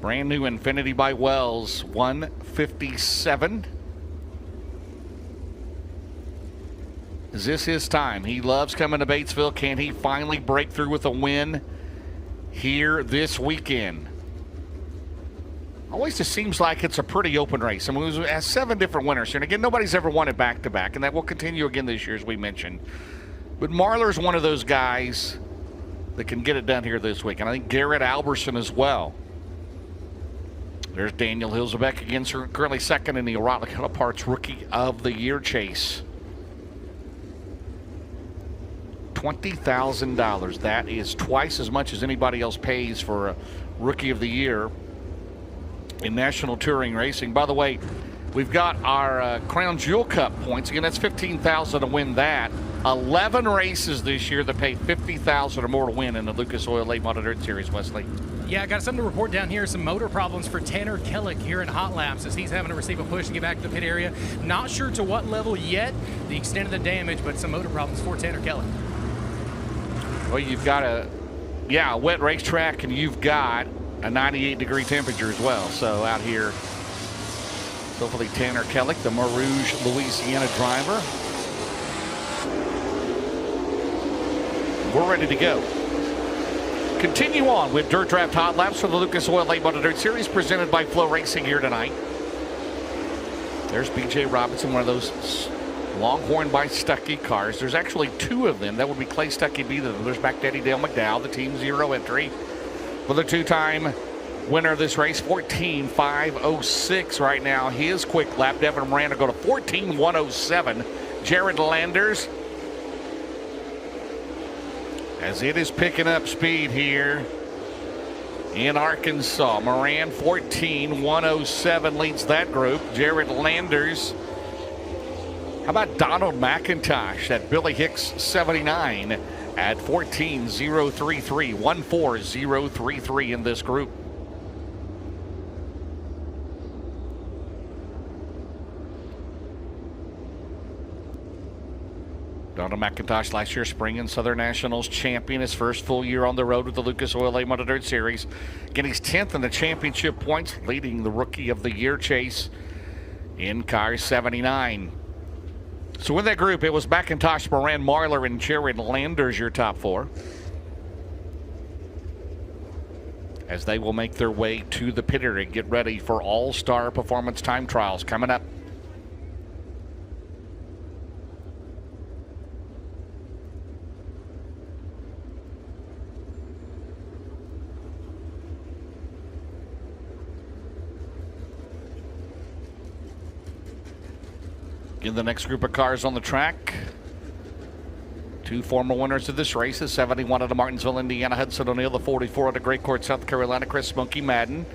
Brand new Infinity by Wells, 157. Is this his time? He loves coming to Batesville. Can he finally break through with a win here this weekend? Always just seems like it's a pretty open race. I mean, it has 7 different winners here. And again, nobody's ever won it back-to-back, and that will continue again this year, as we mentioned. But Marlar's one of those guys that can get it done here this week. And I think Garrett Alberson as well. There's Daniel Hilzebeck again, currently second in the O'Reilly Auto Parts Rookie of the Year chase. $20,000. That is twice as much as anybody else pays for a Rookie of the Year in National Touring Racing. By the way, we've got our Crown Jewel Cup points. Again, that's $15,000 to win that. 11 races this year that pay $50,000 or more to win in the Lucas Oil Late Model Dirt Series, Wesley. Yeah, I got something to report down here. Some motor problems for Tanner Kellick here in Hot Laps as he's having to receive a push to get back to the pit area. Not sure to what level yet, the extent of the damage, but some motor problems for Tanner Kellick. Well, you've got a wet racetrack, and you've got a 98-degree temperature as well. So out here, hopefully Tanner Kellick, the Mer Rouge, Louisiana driver. We're ready to go. Continue on with Dirt Draft Hot Laps for the Lucas Oil Late Model Dirt Series presented by FloRacing here tonight. There's B.J. Robinson, one of those Longhorn by Stuckey cars. There's actually 2 of them. That would be Clay Stuckey B. There's back Daddy Dale McDowell, the Team Zero entry. For the 2-time winner of this race, 14.506 right now. His quick lap. Devin Moran to go to 14.107. Jared Landers, as it is picking up speed here in Arkansas. Moran 14.107 leads that group. Jared Landers. How about Donald McIntosh at Billy Hicks 79 at 14.033, 14033 in this group. Donald McIntosh, last year's Spring and Southern Nationals champion, his first full year on the road with the Lucas Oil Late Model Dirt Series. Again, he's 10th in the championship points, leading the Rookie of the Year chase in car 79. So in that group, it was McIntosh, Moran, Marlar, and Jared Landers, your top 4. As they will make their way to the pit area, get ready for All-Star Performance Time Trials coming up. In the next group of cars on the track, 2 former winners of this race, the 71 out of Martinsville, Indiana, Hudson O'Neal, the 44 out of Great Court, South Carolina, Chris Smokey Madden.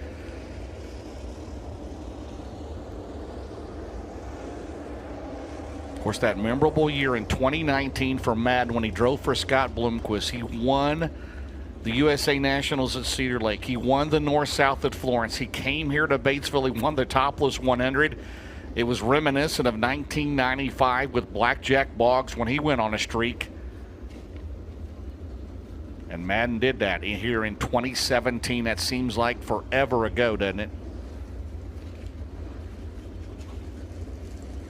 Of course, that memorable year in 2019 for Madden when he drove for Scott Bloomquist. He won the USA Nationals at Cedar Lake. He won the North-South at Florence. He came here to Batesville. He won the Topless 100. It was reminiscent of 1995 with Blackjack Boggs when he went on a streak. And Madden did that here in 2017. That seems like forever ago, doesn't it?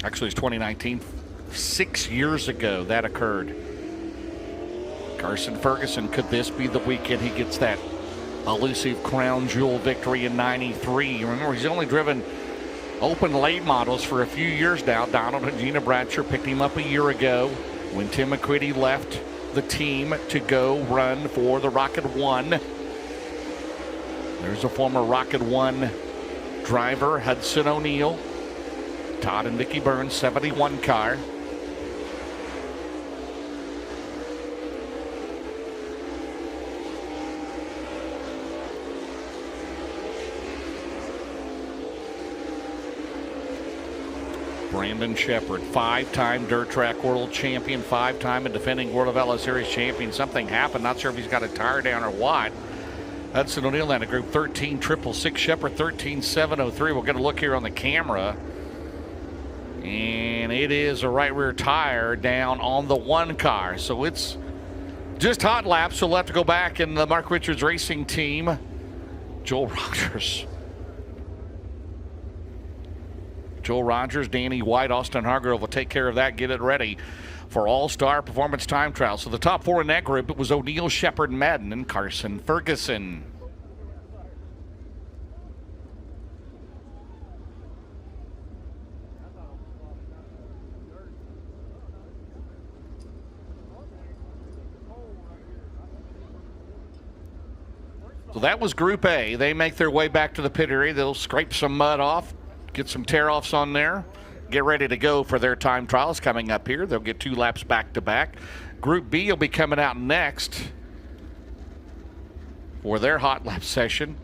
Actually, it's 2019. 6 years ago that occurred. Carson Ferguson, could this be the weekend he gets that elusive crown jewel victory in 93? Remember, he's only driven open late models for a few years now. Donald and Gina Bradshaw picked him up a year ago when Tim McCready left the team to go run for the Rocket One. There's a former Rocket One driver, Hudson O'Neal. Todd and Vicki Burns, 71 car. Brandon Shepard, 5-time dirt track world champion, 5-time and defending World of LS Series champion. Something happened. Not sure if he's got a tire down or what. Hudson O'Neal in a group 13-666. Shepard 13-703. We'll get a look here on the camera. And it is a right rear tire down on the one car. So it's just hot laps. So we'll have to go back in the Mark Richards Racing team. Joel Rogers, Danny White, Austin Hargrove will take care of that, get it ready for All-Star Performance Time Trial. So the top four in that group, it was O'Neal, Shepard, Madden, and Carson Ferguson. So that was Group A. They make their way back to the pit area. They'll scrape some mud off, get some tear-offs on there, get ready to go for their time trials coming up here. They'll get 2 laps back-to-back. Group B will be coming out next for their hot lap session.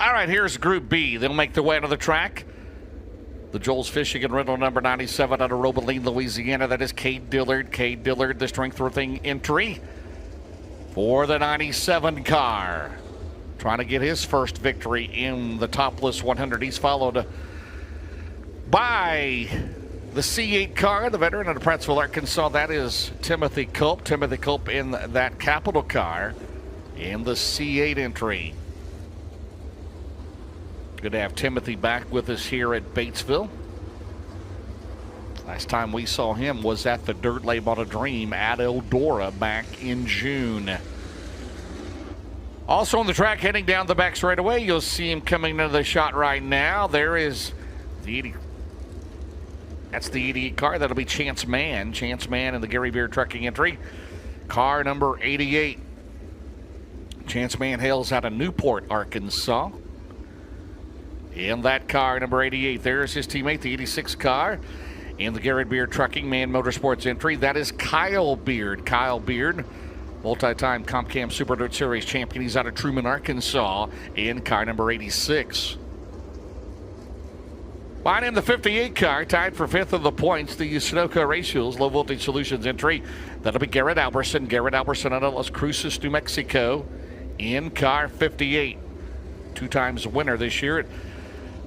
All right, here's Group B. They'll make their way to the track. The Joel's Fishing and Rental number 97 out of Robeline, Louisiana. That is Cade Dillard. Cade Dillard, the strength-worthing entry for the 97 car. Trying to get his first victory in the Topless 100. He's followed by the C8 car, the veteran out of Prattsville, Arkansas. That is Timothy Culp. Timothy Culp in that Capital car in the C8 entry. Good to have Timothy back with us here at Batesville. Last time we saw him was at the Dirt Lab on a Dream at Eldora back in June. Also on the track, heading down the back straightaway, you'll see him coming into the shot right now. There is the 80. That's the 88 car. That'll be Chance Mann. Chance Mann in the Gary Beard Trucking entry. Car number 88. Chance Mann hails out of Newport, Arkansas. In that car, number 88, there's his teammate, the 86 car. In the Garrett Beard Trucking Man Motorsports entry, that is Kyle Beard. Kyle Beard, multi-time Comp Cam Super Dirt Series champion. He's out of Truman, Arkansas, in car number 86. Behind him, the 58 car, tied for 5th of the points, the Sunoco Racewheels Low Voltage Solutions entry. That'll be Garrett Alberson. Garrett Alberson out of Las Cruces, New Mexico, in car 58. 2 times winner this year at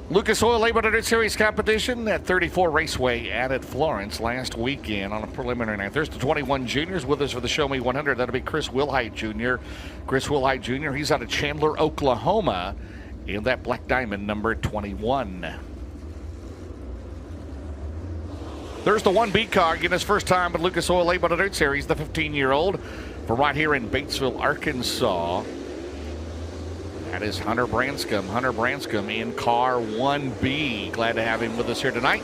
Lucas Oil Labor Dirt Series competition at 34 Raceway at Florence last weekend on a preliminary night. There's the 21 juniors with us for the Show Me 100. That'll be Chris Wilhite Jr. Chris Wilhite Jr., he's out of Chandler, Oklahoma, in that Black Diamond number 21. There's the 1B car getting his first time at Lucas Oil Labor Dirt Series, the 15-year-old from right here in Batesville, Arkansas. That is Hunter Branscombe. Hunter Branscombe in car 1B. Glad to have him with us here tonight.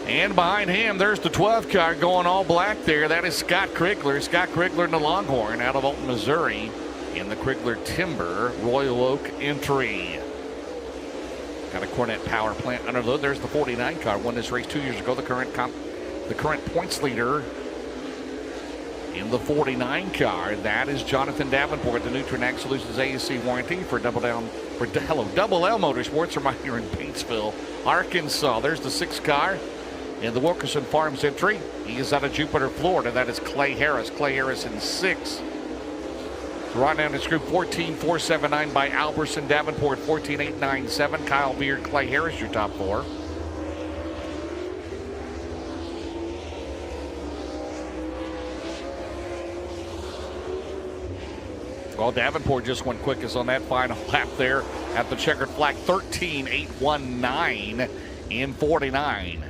And behind him, there's the 12 car going all black there. That is Scott Krigler. Scott Krigler in the Longhorn out of Alton, Missouri. in the Krigler Timber Royal Oak entry. Got a Cornet power plant under load. There's the 49 car. Won this race 2 years ago. The current points leader in the 49 car. That is Jonathan Davenport, the Nutrien Solutions ASC warranty for Double L Motorsports from here in Batesville, Arkansas. There's the 6 car in the Wilkerson Farms entry. He is out of Jupiter, Florida. That is Clay Harris. Clay Harris in 6. Right now it's group 14,479 by Alberson Davenport, 14,897. Kyle Beard, Clay Harris, your top 4. Well, Davenport just went quickest on that final lap there at the checkered flag, 13,819 in 49.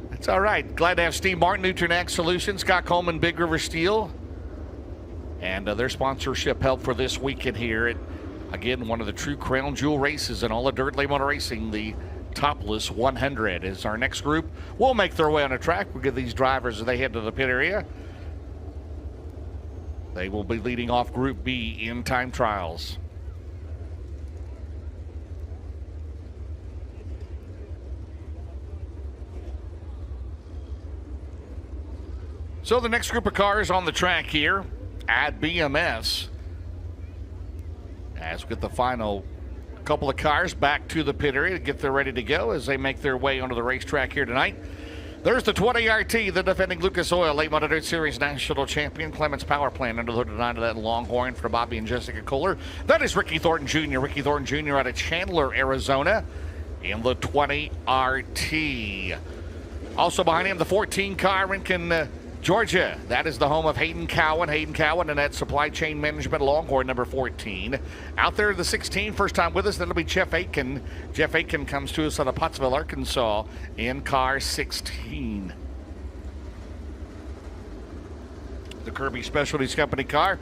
That's all right. Glad to have Steve Martin, Nutrien Solutions, Scott Coleman, Big River Steel, and their sponsorship help for this weekend here at, again, one of the true crown jewel races in all of dirt late model racing. The Topless 100 is our next group. We'll make their way on the track. We'll give these drivers as they head to the pit area. They will be leading off Group B in time trials. So the next group of cars on the track here at BMS, as we get the final couple of cars back to the pit area to get them ready to go as they make their way onto the racetrack here tonight. There's the 20RT, the defending Lucas Oil Late Model Dirt Series national champion, Clements Power Plant under the hood of that Longhorn for Bobby and Jessica Kohler. That is Ricky Thornton Jr. Ricky Thornton Jr. out of Chandler, Arizona in the 20RT. Also behind him, the 14 car, Rincon, Georgia. That is the home of Hayden Cowan. Hayden Cowan and that Supply Chain Management Longhorn number 14. Out there, the 16, first time with us, that'll be Jeff Aiken. Jeff Aiken comes to us out of Pottsville, Arkansas in car 16. The Kirby Specialties Company car.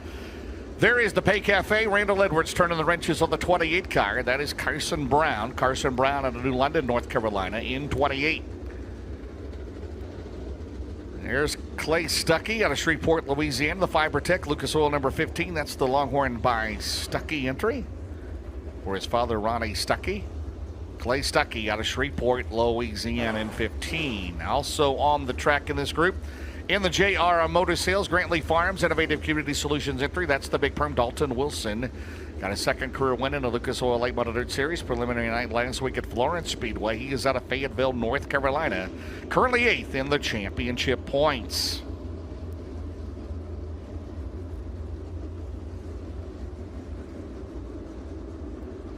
There is the Pay Cafe. Randall Edwards turning the wrenches on the 28 car. That is Carson Brown. Carson Brown out of New London, North Carolina in 28. There's Clay Stuckey out of Shreveport, Louisiana, the FiberTech Lucas Oil number 15. That's the Longhorn by Stuckey entry for his father, Ronnie Stuckey. Clay Stuckey out of Shreveport, Louisiana in 15. Also on the track in this group, in the JR Motor Sales, Grantley Farms Innovative Community Solutions entry. That's the big perm, Dalton Wilson. Got a second career win in the Lucas Oil Late Model Dirt Series preliminary night last week at Florence Speedway. He is out of Fayetteville, North Carolina. Currently 8th in the championship points.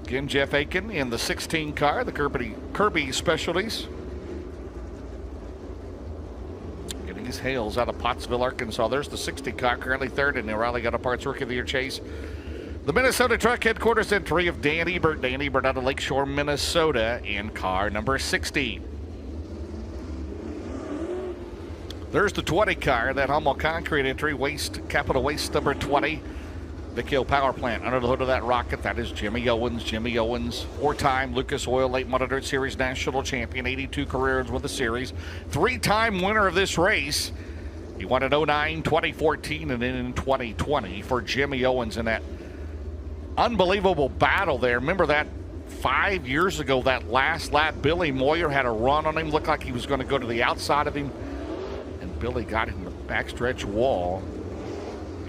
Again, Jeff Aiken in the 16 car, the Kirby Specialties. Getting his hails out of Pottsville, Arkansas. There's the 60 car, currently 3rd in the O'Reilly Auto Parts Rookie of the Year chase. The Minnesota Truck Headquarters entry of Dan Ebert. Dan Ebert out of Lakeshore, Minnesota in car number 60. There's the 20 car, that Hummel Concrete entry, Capital Waste number 20. Vic Hill Power Plant under the hood of that rocket. That is Jimmy Owens. Jimmy Owens, 4-time Lucas Oil Late Model Dirt Series national champion, 82 careers with the series. 3-time winner of this race. He won in 09, 2014, and then in 2020 for Jimmy Owens in that unbelievable battle there. Remember that 5 years ago, that last lap, Billy Moyer had a run on him. Looked like he was going to go to the outside of him. And Billy got him the backstretch wall.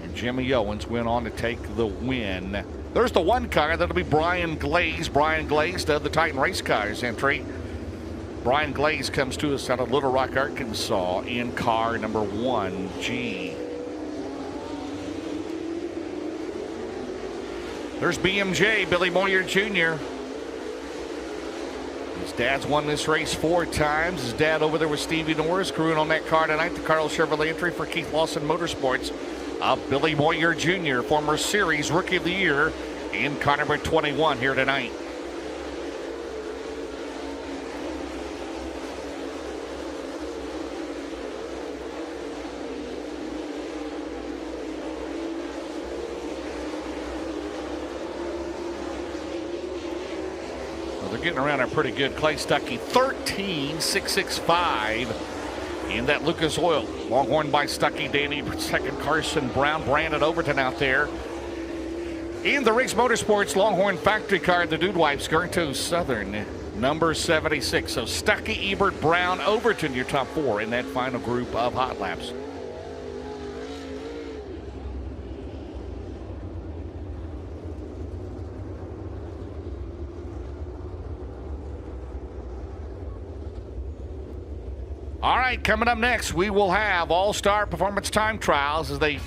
And Jimmy Owens went on to take the win. There's the 1 car. That'll be Brian Glaze. Brian Glaze, the Titan Race Cars entry. Brian Glaze comes to us out of Little Rock, Arkansas in car number 1G. There's BMJ, Billy Moyer Jr. His dad's won this race 4 times. His dad over there with Stevie Norris crewing on that car tonight. The Carl Chevrolet entry for Keith Lawson Motorsports. Billy Moyer Jr., former series Rookie of the Year in car number 21 here tonight. They're getting around a pretty good. Clay Stuckey, 13,665 in that Lucas Oil. Longhorn by Stuckey, Danny, second Carson Brown, Brandon Overton out there. In the Race Motorsports Longhorn factory car, the Dude Wipes, Gurto Southern, number 76. So Stuckey, Ebert, Brown, Overton, your top 4 in that final group of hot laps. All right, coming up next, we will have All-Star Performance Time Trials as they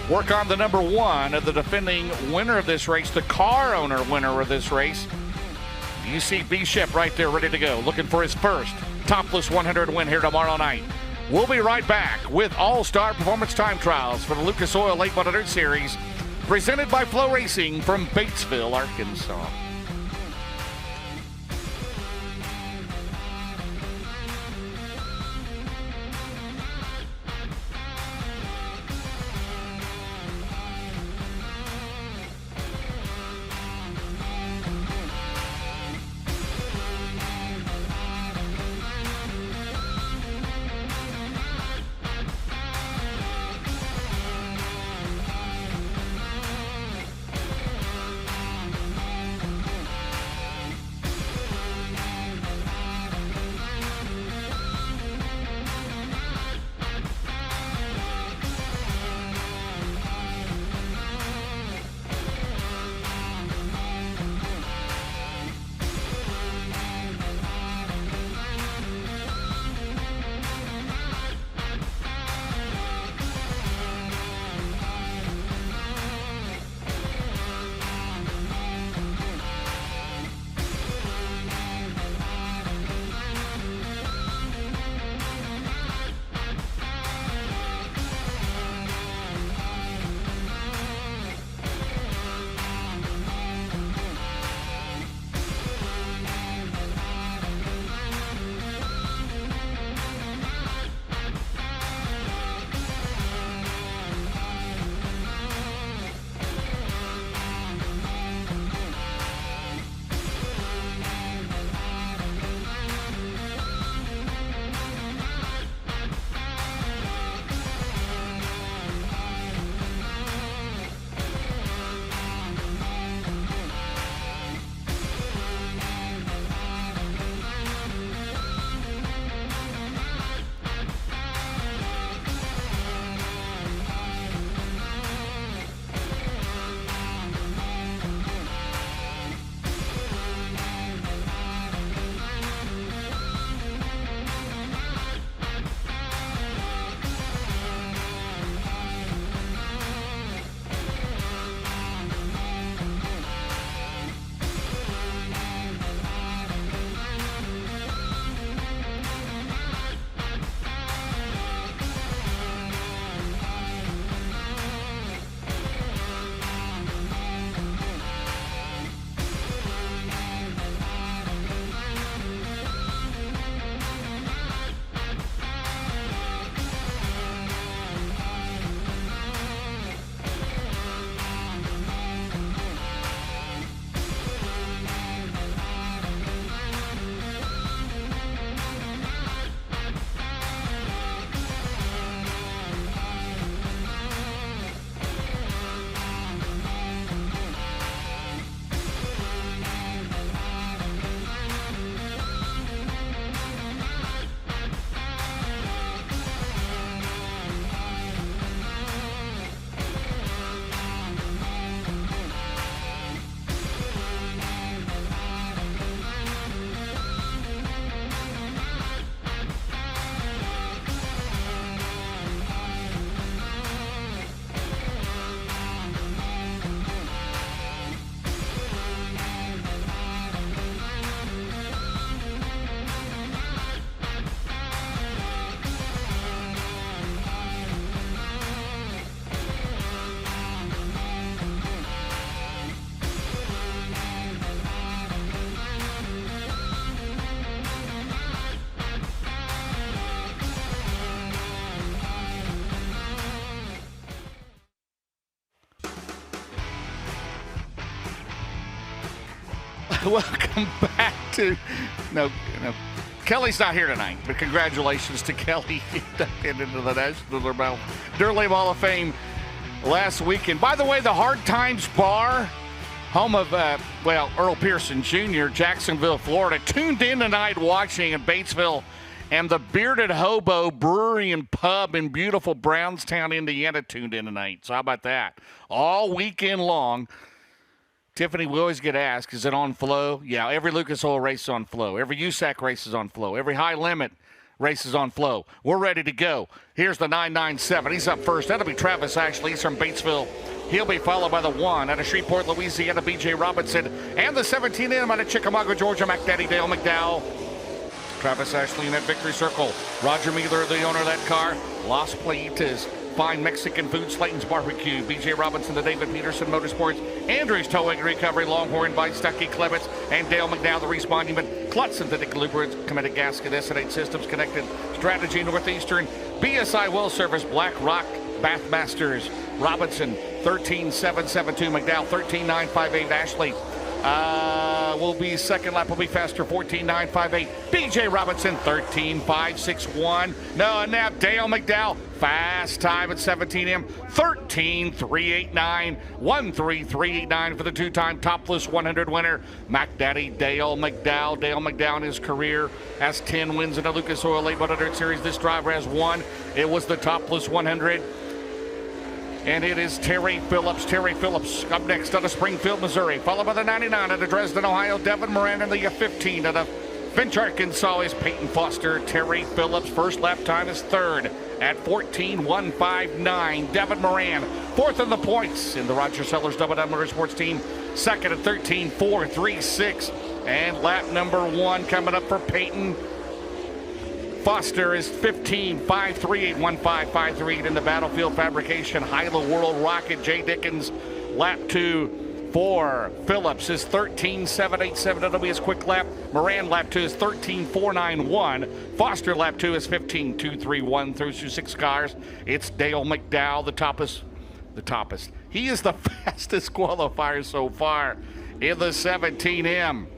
work on the number 1 of the defending winner of this race, the car owner winner of this race. You see B-Shep right there ready to go, looking for his first Topless 100 win here tomorrow night. We'll be right back with All-Star Performance Time Trials for the Lucas Oil Late 100 Series, presented by FloRacing from Batesville, Arkansas. Welcome back to Kelly's not here tonight, but congratulations to Kelly into the National Durley Hall of Fame last weekend. By the way, the Hard Times Bar, home of, Earl Pearson Jr., Jacksonville, Florida, tuned in tonight watching in Batesville, and the Bearded Hobo Brewery and Pub in beautiful Brownstown, Indiana, tuned in tonight. So how about that? All weekend long. Tiffany, we always get asked, is it on flow? Yeah, every Lucas Oil race is on flow. Every USAC race is on flow. Every high limit race is on flow. We're ready to go. Here's the 997. He's up first. That'll be Travis Ashley. He's from Batesville. He'll be followed by the 1 out of Shreveport, Louisiana, B.J. Robinson. And the 17M out of Chickamauga, Georgia, McDaddy Dale McDowell. Travis Ashley in that victory circle. Roger Mueller, the owner of that car. Las Playitas. Fine Mexican food, Slayton's Barbecue, B.J. Robinson, the David Peterson Motorsports, Andrews Towing and Recovery, Longhorn by Stuckey Clements, and Dale McDowell, the Reese Monument, Klutz Synthetic Lubricants, Committed Gasket, S&H Systems, Connected Strategy, Northeastern, BSI Well Service, Black Rock, Bathmasters, Robinson, 13772, McDowell, 13958, Ashley. Will be second lap, will be faster, 14.958. B.J. Robinson, 13.561. No, now Dale McDowell, fast time at 17M, 13.389. 13.389 for the two-time Topless 100 winner, McDaddy Dale McDowell. Dale McDowell in his career has 10 wins in the Lucas Oil 800 Series. This driver has 1. It was the Topless 100. And it is Terry Phillips. Terry Phillips up next out of Springfield, Missouri. Followed by the 99 out of Dresden, Ohio, Devin Moran. And the 15 out of Finch, Arkansas is Peyton Foster. Terry Phillips, first lap time is third at 14.159. Devin Moran, fourth in the points in the Roger Sellers Double M Motorsports team. Second at 13.436. And lap number 1 coming up for Peyton Foster is 15.538, 15.538 in the Battlefield Fabrication Hyla World Rocket. Jay Dickens, lap 2 for Phillips is 13.787. That'll be his quick lap. Moran, lap 2 is 13.491. Foster, lap 2 is 15.231. Through 6 cars. It's Dale McDowell, the toppest. He is the fastest qualifier so far in the 17M.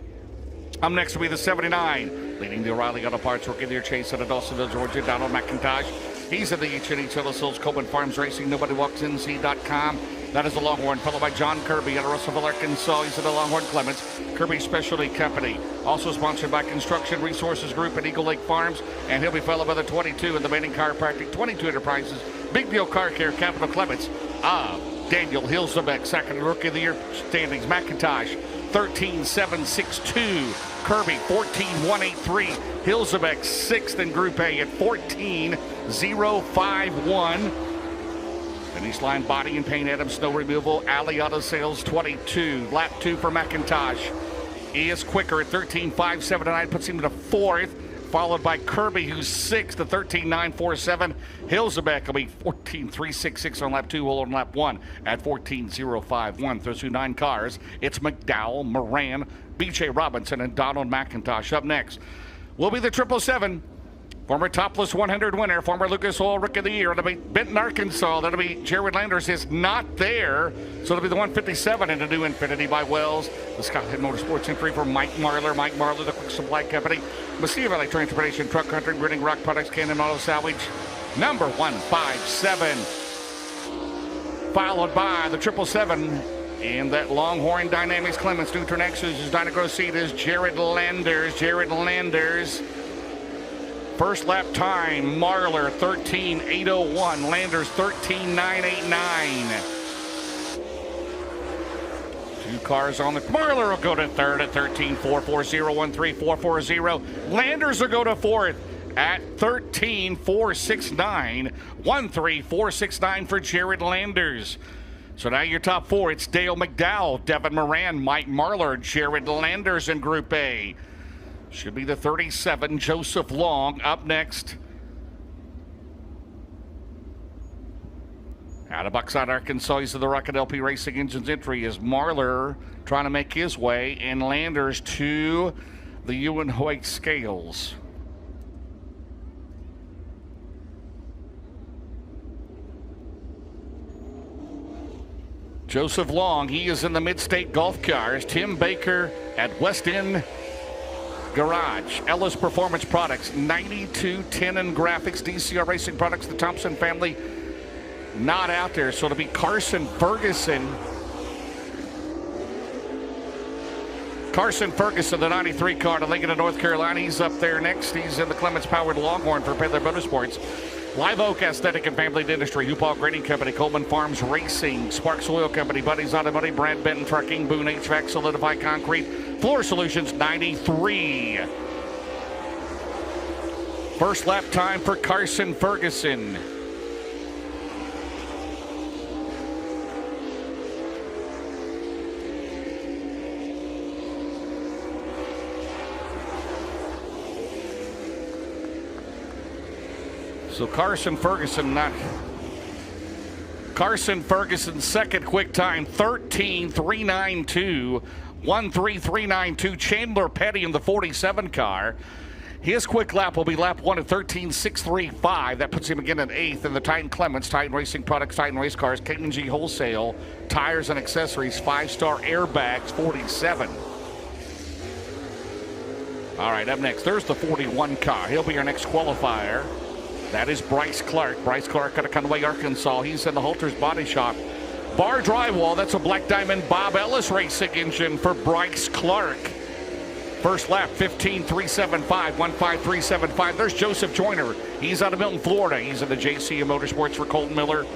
Up next will be the 79, leading the O'Reilly Auto Parts Rookie of the Year chase out of Dawsonville, Georgia, Donald McIntosh. He's at the H&H Hills, Coleman Farms Racing, NobodyWalksNC.com. That is the Longhorn, followed by John Kirby out of Russellville, Arkansas. He's at the Longhorn Clements, Kirby Specialty Company. Also sponsored by Construction Resources Group at Eagle Lake Farms. And he'll be followed by the 22 in the Manning Chiropractic, 22 Enterprises, Big Deal Car Care, Capital Clements. Daniel Hilzebeck, second Rookie of the Year standings. McIntosh, 13.762. Kirby, 14.183. Hilzebeck, 6th in Group A at 14.051. Finish line body and paint, Adam Snow Removal, Alley Auto Sales, 22. Lap 2 for McIntosh. He is quicker at 13.579, puts him to 4th. Followed by Kirby, who's 6th at 13.947. Hilzebeck will be 14.366 on lap 2, on lap 1 at 14.051. Through 9 cars, it's McDowell, Moran, B.J. Robinson, and Donald McIntosh. Up next will be the 777. Former Topless 100 winner, former Lucas Oil Rookie of the Year. It'll be Benton, Arkansas. That'll be Jared Landers is not there. So it'll be the 157 in the new Infinity by Wells. The Scothead Motorsports entry for Mike Marlar. Mike Marlar, the Quick Supply Company. Messiah Valley Transportation, Truck Country, Gritting Rock Products, Cannon Auto Salvage. Number 157. Followed by the 777. In that Longhorn Dynamics Clements, Neutron X's, Dynagro Seat is Jared Landers. Jared Landers. First lap time, Marlar 13.801, Landers 13.989. 2 cars on the, Marlar will go to 3rd at 13.440, 13.440. Landers will go to 4th at 13.469, 13.469 for Jared Landers. So now your top 4, it's Dale McDowell, Devin Moran, Mike Marlar, Jared Landers in Group A. Should be the 37, Joseph Long, up next. Out of Buckside, Arkansas, he's of the Rocket LP Racing Engines entry is Marlar trying to make his way, and Landers to the Ewan Hoyt Scales. Joseph Long, he is in the Mid-State Golf Cars. Tim Baker at West End Garage, Ellis Performance Products, 9210 and Graphics, DCR Racing Products, the Thompson family not out there. So it'll be Carson Ferguson. Carson Ferguson, the 93 car to Lincoln, North Carolina. He's up there next. He's in the Clements-powered Longhorn for Peddler Motorsports. Live Oak Aesthetic and Family Dentistry, Hupal Grading Company, Coleman Farms Racing, Sparks Oil Company, Buddy's Automotive, Brad Benton Trucking, Boone HVAC, Solidify Concrete, Floor Solutions 93. First lap time for Carson Ferguson. So Carson Ferguson's second quick time, 13.392, 13392. Chandler Petty in the 47 car. His quick lap will be lap 1 at 13.635. That puts him again in 8th in the Titan Clements, Titan Racing Products, Titan Race Cars, K&G Wholesale, Tires and Accessories, 5-star airbags, 47. All right, up next, there's the 41 car. He'll be our next qualifier. That is Bryce Clark. Bryce Clark out of Conway, Arkansas. He's in the Halter's Body Shop. Bar Drywall, that's a Black Diamond Bob Ellis Racing engine for Bryce Clark. First lap, 15.375, 15375. There's Joseph Joyner. He's out of Milton, Florida. He's in the JCM Motorsports for Colton Miller.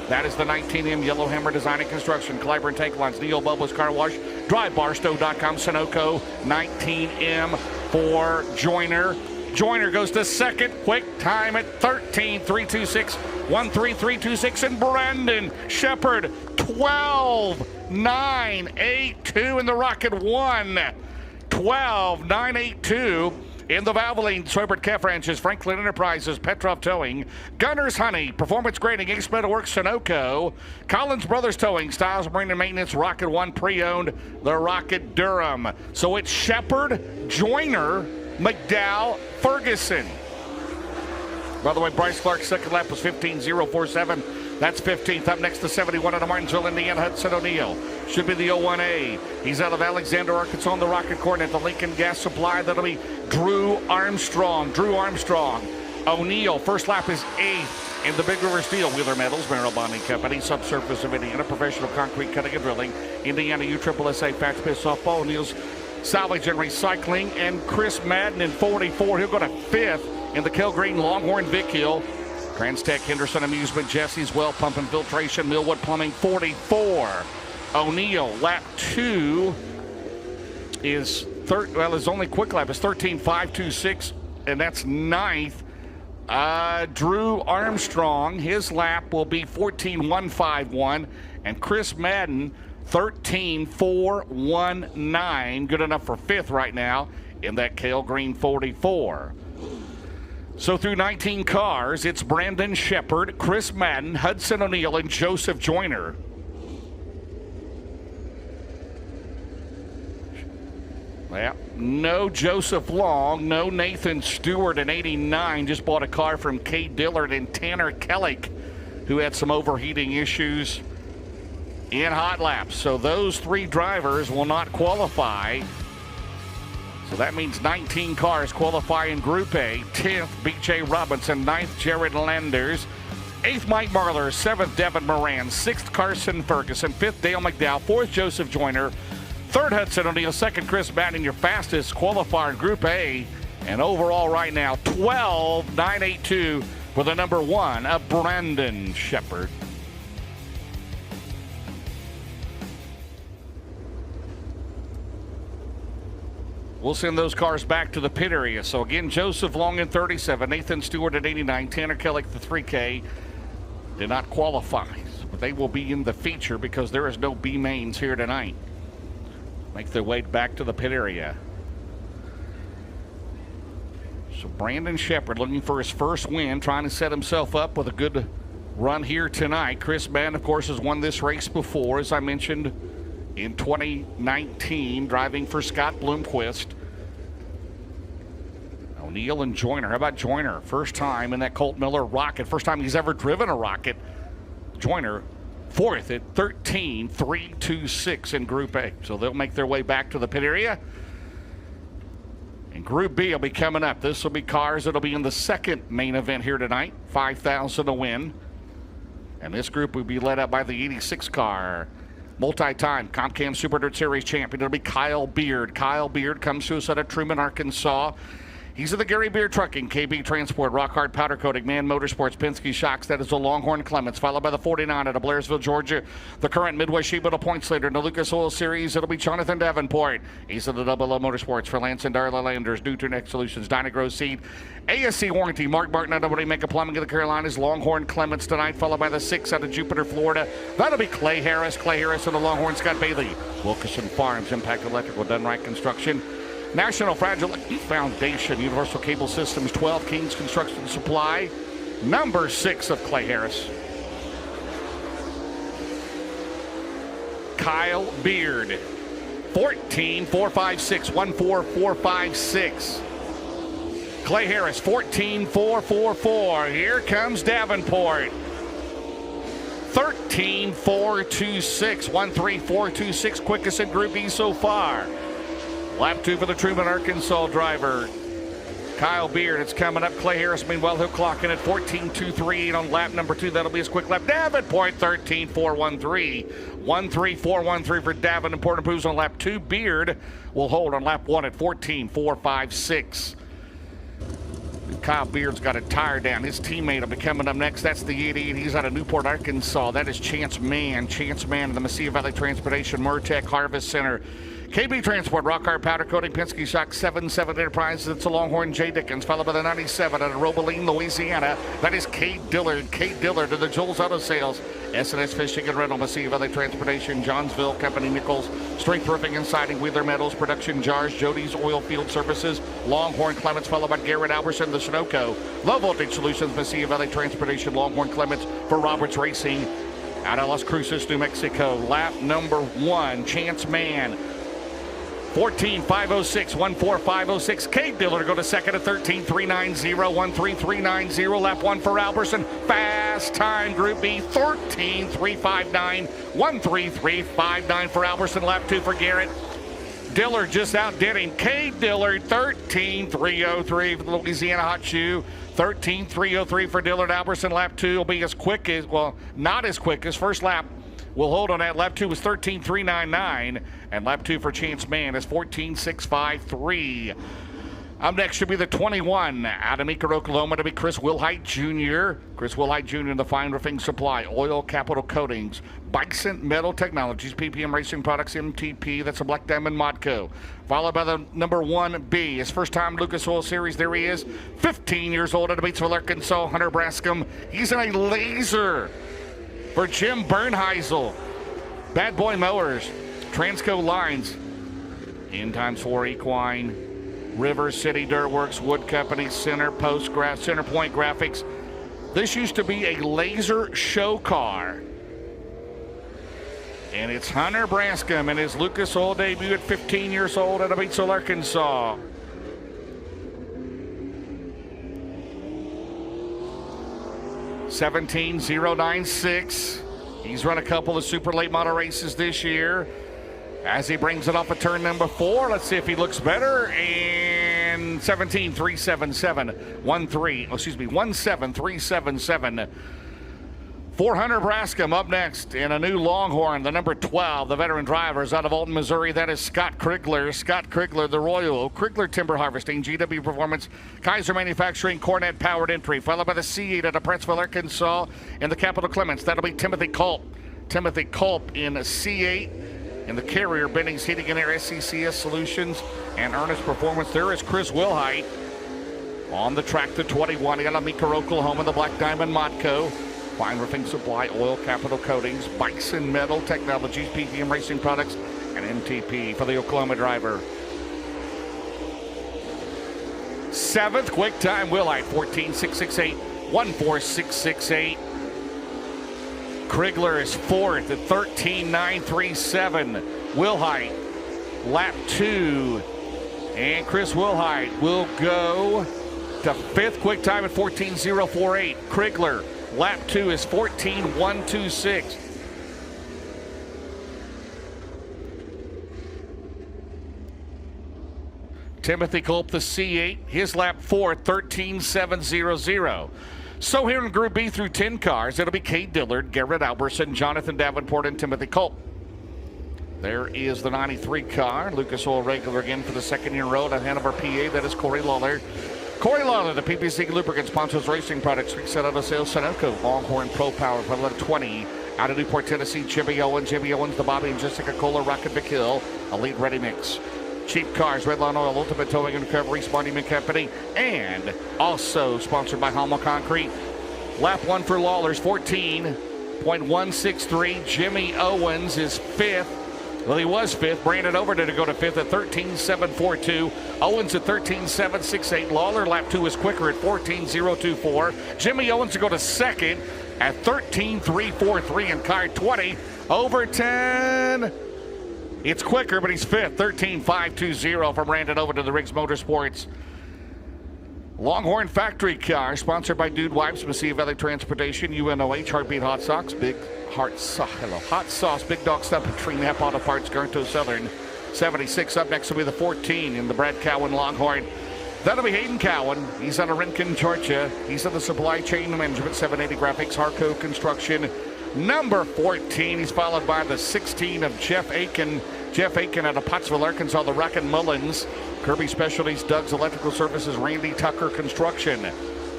That is the 19M Yellowhammer Design and Construction, Clyburn Tank Lines, Neo Bubbles Car Wash, DriveBarstow.com, Sunoco, 19M for Joyner. Joyner goes to second, quick time at 13.326, 13326, and Brandon Shepard, 12.982 in the Rocket 1, 12.982 in the Valvoline, Soybert Calf Ranches, Franklin Enterprises, Petrov Towing, Gunner's Honey, Performance Grading, Ace Metal Works, Sunoco, Collins Brothers Towing, Styles Marine and Maintenance, Rocket 1 pre-owned, the Rocket Durham. So it's Shepard, Joyner, McDowell, Ferguson. By the way, Bryce Clark's second lap was 15.047. That's 15th. Up next to 71 out of Martinsville, Indiana, Hudson O'Neill. Should be the 01A. He's out of Alexander, Arkansas on the Rocket Court at the Lincoln Gas Supply. That'll be Drew Armstrong. O'Neill, first lap is 8th in the Big River Steel, Wheeler Metals, Merrill Bonding Company, Subsurface of Indiana, Professional Concrete Cutting and Drilling, Indiana USSSA, Fast Pitch Softball, O'Neill's Salvage and Recycling, and Chris Madden in 44. He'll go to 5th in the Kell Green Longhorn Vic Hill. Trans-Tech, Henderson Amusement, Jesse's Well Pump and Filtration, Millwood Plumbing, 44. O'Neill, lap 2 is his only quick lap is 13.526, and that's 9th. Drew Armstrong, his lap will be 14.151, and Chris Madden, 13.419, good enough for 5th right now in that Kell Green 44. So through 19 cars, it's Brandon Shepard, Chris Madden, Hudson O'Neill, and Joseph Joyner. Well, no Joseph Long, no Nathan Stewart in 89, just bought a car from Cade Dillard, and Tanner Kellick, who had some overheating issues in hot laps. So those 3 drivers will not qualify. So that means 19 cars qualify in Group A. 10th, B.J. Robinson. 9th, Jared Landers. 8th, Mike Marlar. 7th, Devin Moran. 6th, Carson Ferguson. 5th, Dale McDowell. 4th, Joseph Joyner. 3rd, Hudson O'Neill. 2nd, Chris Madden, your fastest qualifier in Group A. And overall right now, 12.982 for the number 1 of Brandon Shepard. We'll send those cars back to the pit area. So again, Joseph Long in 37, Nathan Stewart at 89, Tanner Kellick, the 3K, did not qualify. But they will be in the feature because there is no B mains here tonight. Make their way back to the pit area. So Brandon Shepard looking for his first win, trying to set himself up with a good run here tonight. Chris Madden, of course, has won this race before, as I mentioned, in 2019, driving for Scott Bloomquist. O'Neill and Joyner. How about Joyner? First time in that Colt Miller Rocket. First time he's ever driven a Rocket. Joyner, 4th at 13.326 in Group A. So they'll make their way back to the pit area. And Group B will be coming up. This will be cars. It'll be in the second main event here tonight. $5,000 to win. And this group will be led up by the 86 car. Multi-time Comcam Super Dirt Series champion. It'll be Kyle Beard. Kyle Beard comes to us out of Truman, Arkansas. He's at the Gary Beard Trucking, KB Transport, Rock Hard Powder Coating, Man Motorsports, Penske Shocks. That is the Longhorn Clements, followed by the 49 out of Blairsville, Georgia. The current Midway Sheet Metal points leader in the Lucas Oil Series. It'll be Jonathan Davenport. He's at the Double O Motorsports for Lance and Darla Landers, Newton Solutions, Dynagrow Seed, ASC Warranty, Mark Martin out of Make Plumbing of the Carolinas, Longhorn Clements tonight, followed by the 6 out of Jupiter, Florida. That'll be Clay Harris. Clay Harris and the Longhorn, Scott Bailey. Wilkerson Farms, Impact Electrical, Done Right Construction. National Fragile Foundation, Universal Cable Systems, 12 Kings Construction Supply, number 6 of Clay Harris. Kyle Beard, 14-456, 14456. Clay Harris, 14-444. Here comes Davenport. 13-426, 13426, quickest in Group B so far. Lap 2 for the Truman, Arkansas driver, Kyle Beard. It's coming up. Clay Harris, meanwhile, he'll clock in at 14.238 on lap number 2. That'll be his quick lap. Davenport, 13.413. 13413 for Davenport. Improves on lap 2. Beard will hold on lap 1 at 14.456. Kyle Beard's got a tire down. His teammate will be coming up next. That's the 88. He's out of Newport, Arkansas. That is Chance Man. Chance Man in the Mesilla Valley Transportation, Mertech Harvest Center. KB Transport, Rock Hard Powder Coating, Penske Shock, 77 Enterprises. It's a Longhorn, J. Dickens, followed by the 97 out of Robeline, Louisiana. That is Kate Dillard. Kate Dillard to the Joel's Auto Sales. S&S Fishing and Rental, Mesilla Valley Transportation, Johnsville Company, Nichols, Strength Roofing and Siding, Wheeler Metals, Production Jars, Jody's Oil Field Services, Longhorn Clements, followed by Garrett Alberson, the Sunoco, Low Voltage Solutions, Mesilla Valley Transportation, Longhorn Clements for Roberts Racing, out of Las Cruces, New Mexico. Lap number 1, Chance Man. 14.506, 14506. Kate Dillard to go to second at 13.390, 13390. Lap 1 for Alberson. Fast time, Group B, 13.359, 13359 for Alberson. Lap 2 for Garrett. Dillard just outdid him. Kate Dillard, 13.303 for the Louisiana Hot Shoe. 13.303 for Dillard. Alberson. Lap 2 will be as quick as, well, not as quick as first lap. We'll hold on that. Lap 2 was 13.399, and lap 2 for Chance Man is 14.653. Up next should be the 21 out of Meeker, Oklahoma, to be Chris Wilhite Jr. Chris Wilhite Jr. in the Fine Roofing Supply, Oil Capital Coatings, Bison Metal Technologies, PPM Racing Products, MTP. That's a Black Diamond Modco. Followed by the number 1B. His first time Lucas Oil Series. There he is, 15 years old out of Batesville, Arkansas, Hunter Brascom. He's in a laser for Jim Bernheisel. Bad Boy Mowers, Transco Lines, N times 4 Equine, River City Dirtworks, Wood Company, Center Point Graphics. This used to be a laser show car. And it's Hunter Brascom in his Lucas Oil debut at 15 years old out of Batesville, Arkansas. $17,096. He's run a couple of super late model races this year. As he brings it off of turn number 4, let's see if he looks better. And 17377 400 Brascom up next in a new Longhorn, the number 12, the veteran drivers out of Alton, Missouri. That is Scott Krigler. Scott Krigler, the Royal Krigler Timber Harvesting, GW Performance, Kaiser Manufacturing, Cornet Powered Entry, followed by the C8 out of Princeville, Arkansas, in the Capital Clements. That'll be Timothy Culp. Timothy Culp in C8 in the Carrier, Bennings Heating and Air, SCCS Solutions, and Ernest Performance. There is Chris Wilhite on the track, the 21 out of Meeker, Oklahoma, the Black Diamond Modco. Fine Roofing Supply, Oil Capital Coatings, Bison Metal Technologies, PPM Racing Products, and MTP for the Oklahoma driver. 7th quick time, Wilhite, 14.668, 14668. Krigler is 4th at 13.937. Wilhite, lap 2. And Chris Wilhite will go to 5th quick time at 14.048. Krigler, lap 2 is 14.126. Timothy Culp, the C8, his lap 4, 13.700. So here in Group B through 10 cars, it'll be Cade Dillard, Garrett Alberson, Jonathan Davenport, and Timothy Culp. There is the 93 car. Lucas Oil regular again for the second year in a row. At Hanover, PA, that is Corey Lawler. Corey Lawler, the PPC Lubricant sponsors racing products. Set out of sales, Sunoco, Longhorn Pro Power, for 1120. Out of Newport, Tennessee, Jimmy Owens, the Bobby and Jessica Kohler, Rocket McHill, Elite Ready Mix. Cheap Cars, Redline Oil, Ultimate Towing and Recovery, Monument Company, and also sponsored by Halma Concrete. Lap 1 for Lawler's 14.163. Jimmy Owens is 5th. Well, he was 5th. Brandon Overton to go to 5th at 13.742. Owens at 13.768. Lawler lap 2 is quicker at 14.024. Jimmy Owens to go to 2nd at 13.343 in car 20. Overton, it's quicker, but he's 5th. 13.520 from Brandon Overton to the Riggs Motorsports. Longhorn Factory Car, sponsored by Dude Wipes, Mesilla Valley Transportation, UNOH, Heartbeat Hot Sauce, Hot Sauce, Big Dog Stuff, and Tree Nap Auto Parts, Garnto Southern. 76 up next will be the 14 in the Brad Cowan Longhorn. That'll be Hayden Cowan. He's out of Rincon, Georgia. He's in the Supply Chain Management, 780 Graphics, Harco Construction. Number 14, he's followed by the 16 of Jeff Aiken. Jeff Aiken out of Pottsville, Arkansas, the Rockin' Mullins. Kirby Specialties, Doug's Electrical Services, Randy Tucker Construction.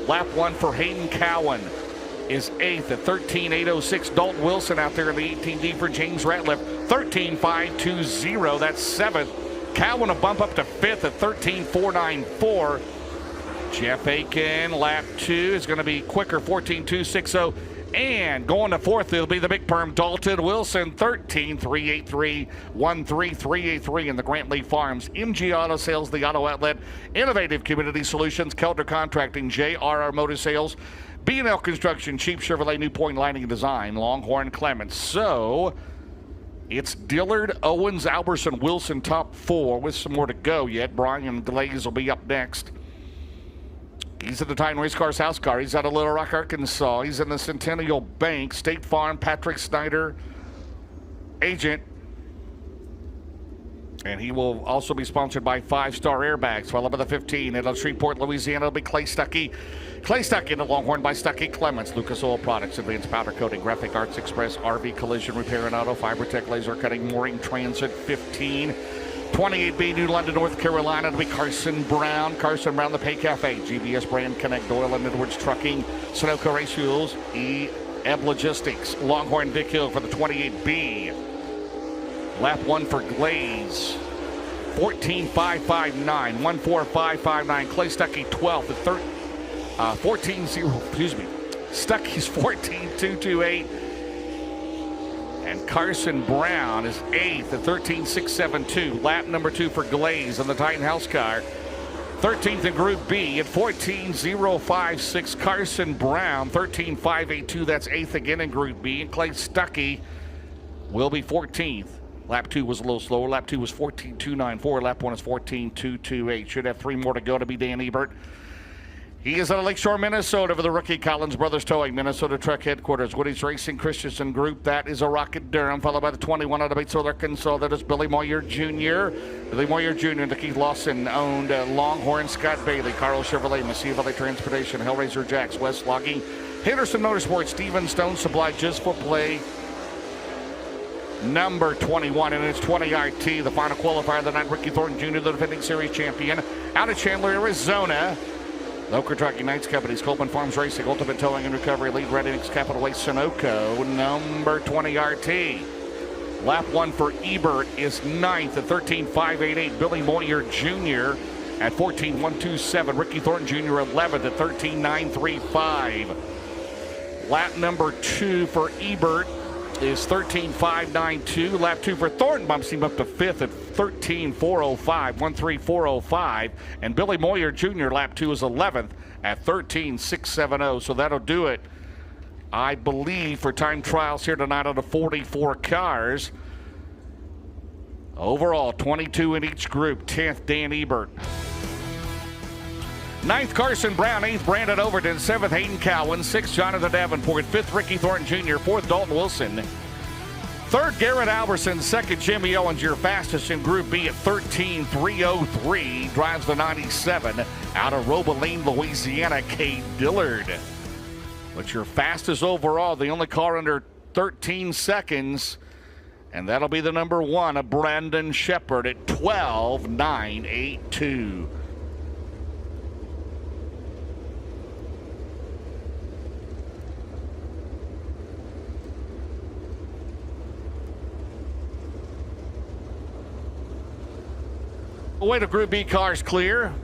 Lap 1 for Hayden Cowan is 8th at 13.806. Dalton Wilson out there in the 18D for James Ratliff, 13.520. That's 7th. Cowan a bump up to 5th at 13.494. Jeff Aiken, lap 2 is going to be quicker, 14.260. And going to 4th, it'll be the big perm, Dalton Wilson, 13.383, 13.383 in the Grant Lee Farms. MG Auto Sales, the Auto Outlet, Innovative Community Solutions, Kelder Contracting, JRR Motor Sales, B&L Construction, Cheap Chevrolet, New Point Lighting and Design, Longhorn Clements. So it's Dillard, Owens, Alberson, Wilson, top 4 with some more to go yet. Brian Glaze will be up next. He's at the Titan Race Cars House Car. He's out of Little Rock, Arkansas. He's in the Centennial Bank, State Farm, Patrick Snyder, agent. And he will also be sponsored by 5-Star Airbags. Followed by the 15 at Shreveport, Louisiana. It'll be Clay Stuckey. Clay Stuckey in the Longhorn by Stuckey Clements. Lucas Oil Products, Advanced Powder Coating, Graphic Arts Express, RV Collision Repair and Auto, Fibertech Laser Cutting, Mooring Transit 15. 28B, New London, North Carolina, to be Carson Brown, the Pay Cafe, GBS Brand Connect, Doyle and Edwards Trucking, Sunoco Race Fuels, Ebb Logistics, Longhorn Vic Hill for the 28B. Lap 1 for Glaze, 14.559, 14.559. Clay Stuckey 12th at 14.0, Stuckey's 14.228. And Carson Brown is 8th at 13.672. Lap number 2 for Glaze on the Titan House Car. 13th in Group B at 14.056. Carson Brown, 13.582. That's 8th again in Group B. And Clay Stuckey will be 14th. Lap 2 was a little slower. Lap 2 was 14.294. Lap 1 is 14.228. Should have 3 more to go to be Dan Ebert. He is out of Lakeshore, Minnesota for the rookie Collins Brothers Towing, Minnesota Truck Headquarters. Woody's Racing Christensen Group, that is a Rocket Durham, followed by the 21 out of Batesville, Arkansas. That is Billy Moyer Jr. Billy Moyer Jr. The Keith Lawson owned Longhorn, Scott Bailey, Carl Chevrolet, Mesilla Valley Transportation, Hellraiser Jacks, West Logging, Henderson Motorsports, Steven Stone Supply, Just for Play. Number 21, and it's 20 RT, the final qualifier of the night. Ricky Thornton Jr., the defending series champion, out of Chandler, Arizona. Local Truck Unites Companies, Coleman Farms Racing, Ultimate Towing and Recovery, Lead Ready Mix, Capital Waste, Sunoco, number 20 RT. Lap 1 for Ebert is 9th at 13.588. Billy Moyer Jr. at 14.127. Ricky Thornton Jr. 11th at 13.935. Lap number 2 for Ebert is 13.592. Lap 2 for Thornton bumps him up to 5th at 13.405, 13.405. And Billy Moyer Jr. lap 2 is 11th at 13.670. So that'll do it, I believe, for time trials here tonight out of 44 cars. Overall, 22 in each group. 10th, Dan Ebert. 9th, Carson Brown. 8th, Brandon Overton. 7th, Hayden Cowan. 6th, Jonathan Davenport. 5th, Ricky Thornton Jr. 4th, Dalton Wilson. Third, Garrett Alberson. Second, Jimmy Owens, your fastest in Group B at 13.303. Drives the 97 out of Robolene, Louisiana, Cade Dillard. But your fastest overall, the only car under 13 seconds, and that'll be the number 1, a Brandon Shepard at 12.982. Away to Group B cars clear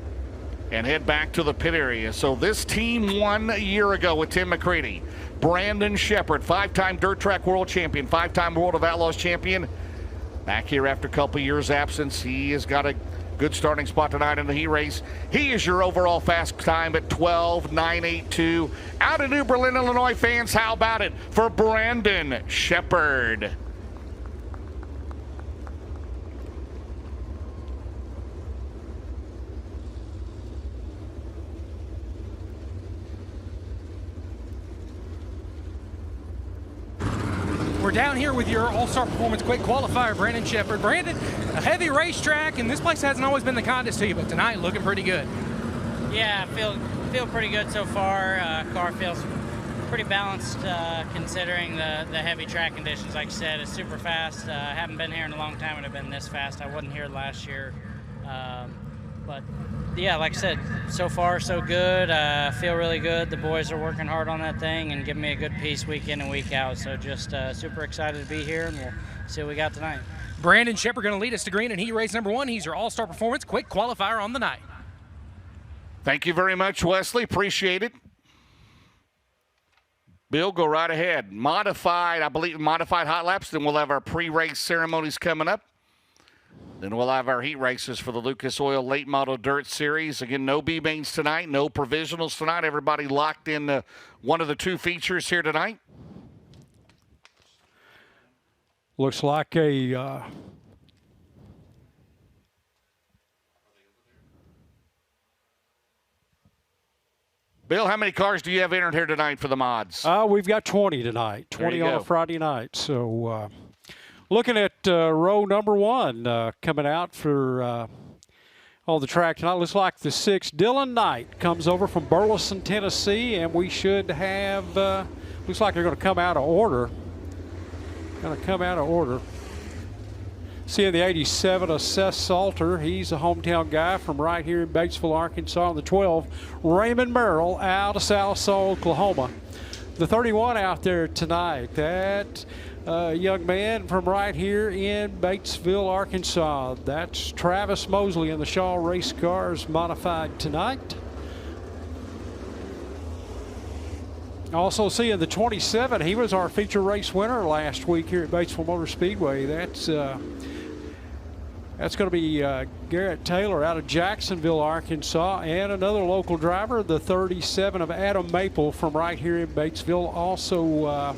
and head back to the pit area. So this team won a year ago with Tim McCready. Brandon Shepard, 5-time dirt track world champion, 5-time World of Outlaws champion. Back here after a couple years absence. He has got a good starting spot tonight in the heat race. He is your overall fast time at 12.982. Out of New Berlin, Illinois, fans, how about it for Brandon Shepard? We're down here with your All-Star Performance Quick Qualifier, Brandon Shepard. Brandon, a heavy racetrack, and this place hasn't always been the kindest to you, but tonight looking pretty good. Yeah, feel pretty good so far. Car feels pretty balanced considering the heavy track conditions. Like I said, it's super fast. I haven't been here in a long time and I've been this fast. I wasn't here last year. But yeah, like I said, so far so good. Feel really good. The boys are working hard on that thing and giving me a good piece week in and week out. So just super excited to be here, and we'll see what we got tonight. Brandon Shepard going to lead us to green in heat race number 1. He's your All-Star Performance Quick Qualifier on the night. Thank you very much, Wesley. Appreciate it. Bill, go right ahead. Modified hot laps. Then we'll have our pre-race ceremonies coming up. Then we'll have our heat races for the Lucas Oil Late Model Dirt Series. Again, no B-mains tonight, no provisionals tonight. Everybody locked in one of the 2 features here tonight. Looks like a Bill, how many cars do you have entered here tonight for the mods? We've got 20 tonight, 20 on a Friday night. So looking at row number 1 coming out for on the track tonight. Looks like the 6, Dylan Knight, comes over from Burleson, Tennessee, and we should have, looks like they're going to come out of order. Seeing the 87 of Seth Salter. He's a hometown guy from right here in Batesville, Arkansas. On the 12, Raymond Merrill out of Salsa, Oklahoma. The 31 out there tonight, that young man from right here in Batesville, Arkansas. That's Travis Mosley in the Shaw Race Cars Modified tonight. Also seeing the 27, he was our feature race winner last week here at Batesville Motor Speedway. That's going to be Garrett Taylor out of Jacksonville, Arkansas, and another local driver, the 37 of Adam Maple from right here in Batesville. Also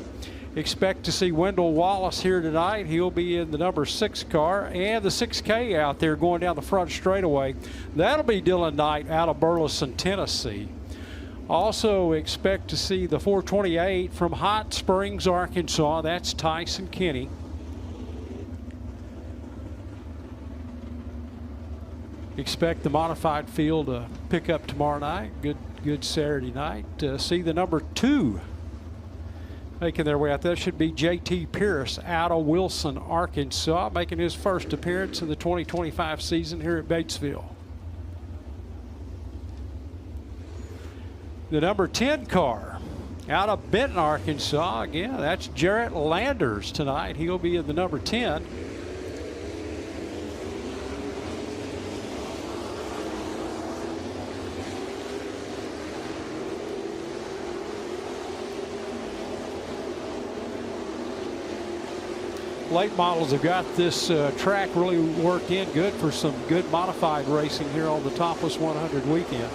expect to see Wendell Wallace here tonight. He'll be in the number 6 car, and the 6K out there going down the front straightaway. That'll be Dylan Knight out of Burleson, Tennessee. Also expect to see the 428 from Hot Springs, Arkansas. That's Tyson Kinney. Expect the modified field to pick up tomorrow night. Good Saturday night. See the number 2 making their way out there. Should be JT Pierce out of Wilson, Arkansas, making his first appearance in the 2025 season here at Batesville. The number 10 car out of Benton, Arkansas. Again, that's Jarrett Landers tonight. He'll be in the number 10. Late models have got this track really worked in good for some good modified racing here on the Topless 100 weekend.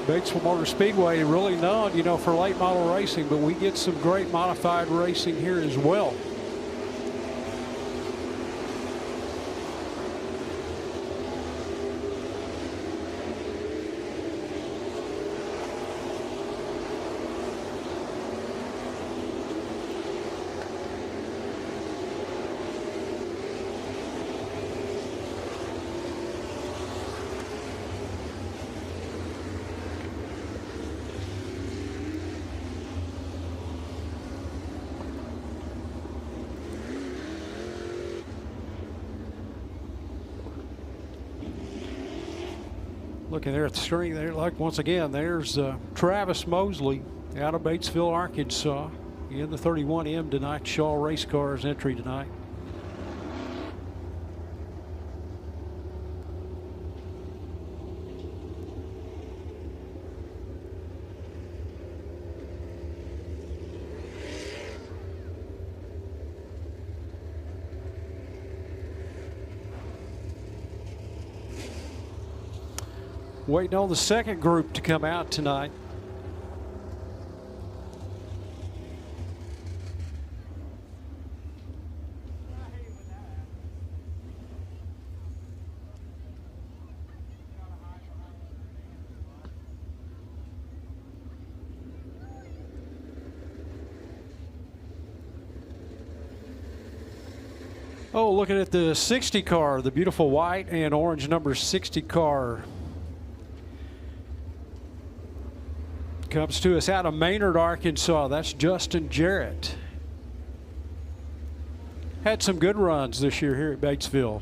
Batesville Motor Speedway, really known, you know, for late model racing, but we get some great modified racing here as well. Looking there at the string there, like once again, there's Travis Mosley out of Batesville, Arkansas, in the 31M tonight. Shaw Race Cars entry tonight. Waiting on the second group to come out tonight. Oh, looking at the 60 car, the beautiful white and orange number 60 car. Comes to us out of Maynard, Arkansas. That's Justin Jarrett. Had some good runs this year here at Batesville.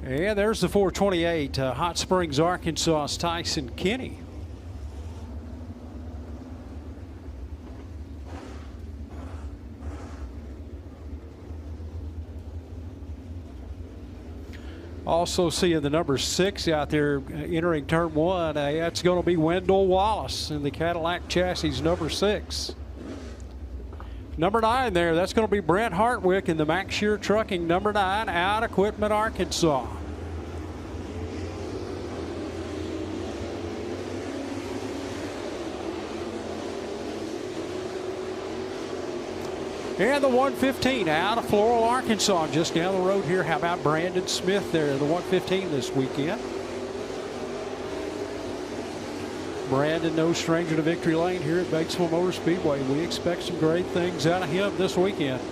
And there's the 428, Hot Springs, Arkansas's Tyson Kinney. Also seeing the number 6 out there entering turn 1. That's going to be Wendell Wallace in the Cadillac chassis, number 6. Number 9 there, that's going to be Brent Hartwick in the Max Shear Trucking, number 9, out of Quitman, Arkansas. And the 115 out of Floral, Arkansas, just down the road here. How about Brandon Smith there, the 115 this weekend? Brandon, no stranger to victory lane here at Batesville Motor Speedway. We expect some great things out of him this weekend.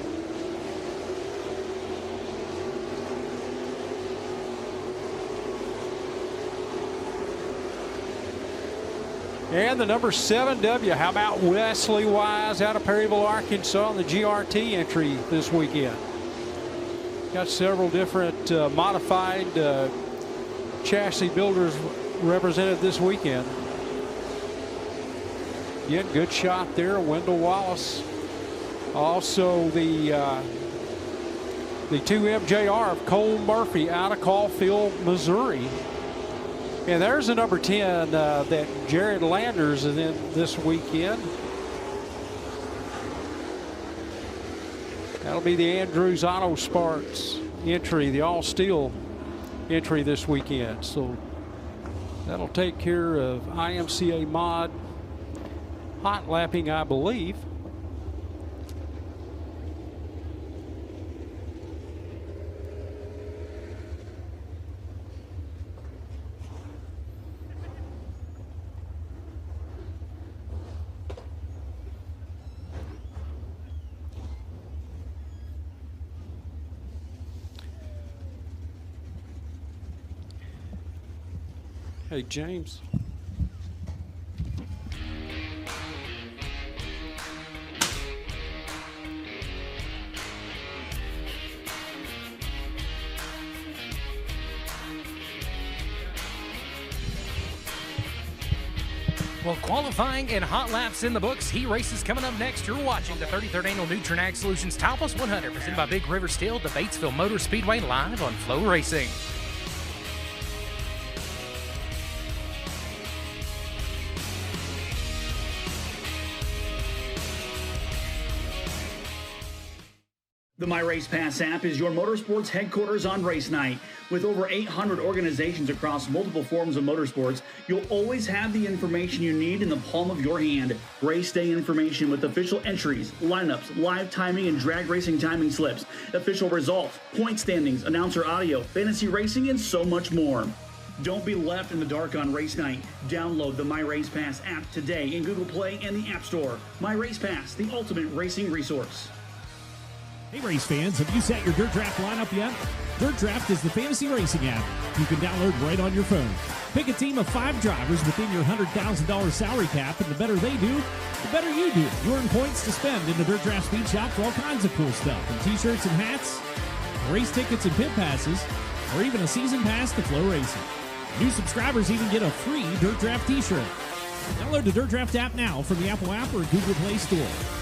And the number 7W, how about Wesley Wise out of Perryville, Arkansas, in the GRT entry this weekend. Got several different modified chassis builders represented this weekend. Again, good shot there, Wendell Wallace. Also the 2MJR of Cole Murphy out of Caulfield, Missouri. And there's the number 10 that Jared Landers is in this weekend. That'll be the Andrews Auto Sparks entry, the all-steel entry this weekend. So that'll take care of IMCA mod hot lapping, I believe. Hey, James. Well, qualifying and hot laps in the books. Heat races coming up next. You're watching the 33rd Annual Neutron Ag Solutions Topless 100 presented by Big River Steel, the Batesville Motor Speedway, live on FloRacing. The My Race Pass app is your motorsports headquarters on race night. With over 800 organizations across multiple forms of motorsports, you'll always have the information you need in the palm of your hand. Race day information with official entries, lineups, live timing and drag racing timing slips, official results, point standings, announcer audio, fantasy racing, and so much more. Don't be left in the dark on race night. Download the My Race Pass app today in Google Play and the App Store. My Race Pass, the ultimate racing resource. Hey race fans, have you set your Dirt Draft lineup yet? Dirt Draft is the fantasy racing app you can download right on your phone. Pick a team of 5 drivers within your $100,000 salary cap, and the better they do, the better you do. You earn points to spend in the Dirt Draft Speed Shop for all kinds of cool stuff, from t-shirts and hats, race tickets and pit passes, or even a season pass to FloRacing. New subscribers even get a free Dirt Draft t-shirt. Download the Dirt Draft app now from the Apple app or Google Play Store.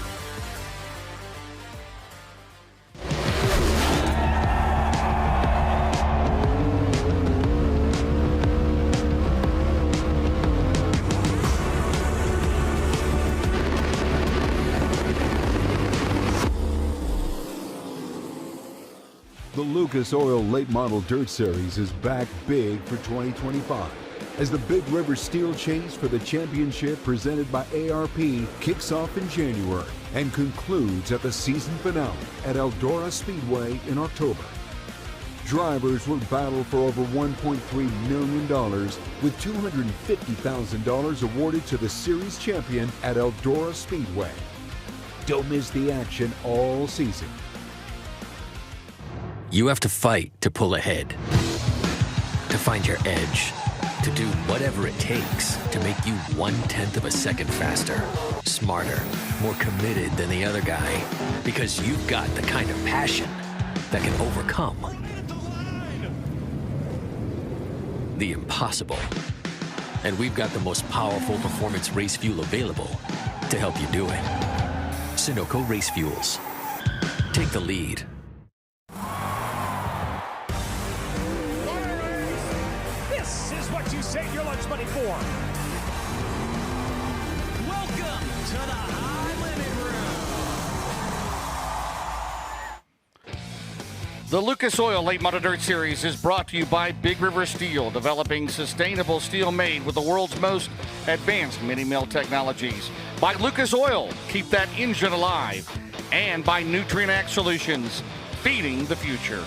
The Lucas Oil Late Model Dirt Series is back big for 2025 as the Big River Steel Chase for the championship presented by ARP kicks off in January and concludes at the season finale at Eldora Speedway in October. Drivers will battle for over $1.3 million with $250,000 awarded to the series champion at Eldora Speedway. Don't miss the action all season. You have to fight to pull ahead, to find your edge, to do whatever it takes to make you 1/10 of a second faster, smarter, more committed than the other guy, because you've got the kind of passion that can overcome the impossible. And we've got the most powerful performance race fuel available to help you do it. Sunoco Race Fuels. Take the lead. You save your lunch money for. Welcome to the High Limit Room. The Lucas Oil Late Model Dirt Series is brought to you by Big River Steel, developing sustainable steel made with the world's most advanced mini-mill technologies. By Lucas Oil, keep that engine alive. And by Nutrient Act Solutions, feeding the future.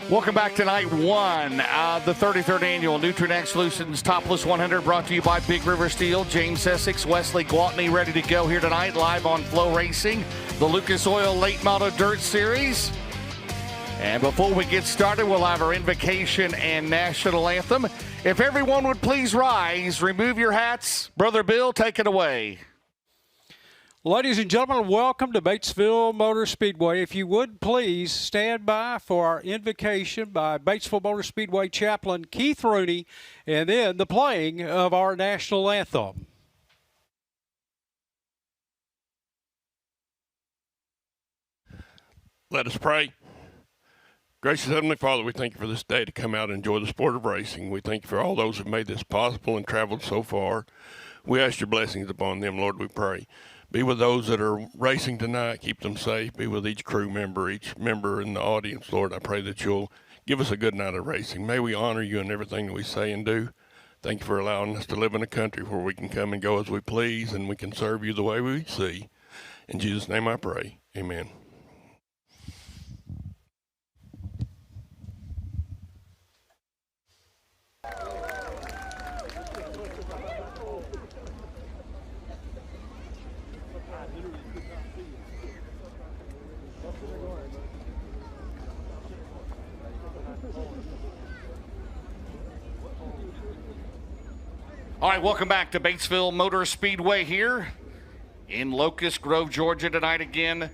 Welcome back to night one, the 33rd annual Nutrien Solutions Topless 100, brought to you by Big River Steel. James Essex, Wesley Gwaltney ready to go here tonight, live on FloRacing, the Lucas Oil Late Model Dirt Series. And before we get started, we'll have our invocation and national anthem. If everyone would please rise, remove your hats. Brother Bill, take it away. Ladies and gentlemen, welcome to Batesville Motor Speedway. If you would please stand by for our invocation by Batesville Motor Speedway chaplain Keith Rooney, and then the playing of our national anthem. Let us pray. Gracious Heavenly Father, we thank you for this day to come out and enjoy the sport of racing. We thank you for all those who made this possible and traveled so far. We ask your blessings upon them, Lord, we pray. Be with those that are racing tonight. Keep them safe. Be with each crew member, each member in the audience, Lord. I pray that you'll give us a good night of racing. May we honor you in everything that we say and do. Thank you for allowing us to live in a country where we can come and go as we please and we can serve you the way we see. In Jesus' name I pray. Amen. All right, welcome back to Batesville Motor Speedway here in Locust Grove, Georgia tonight again.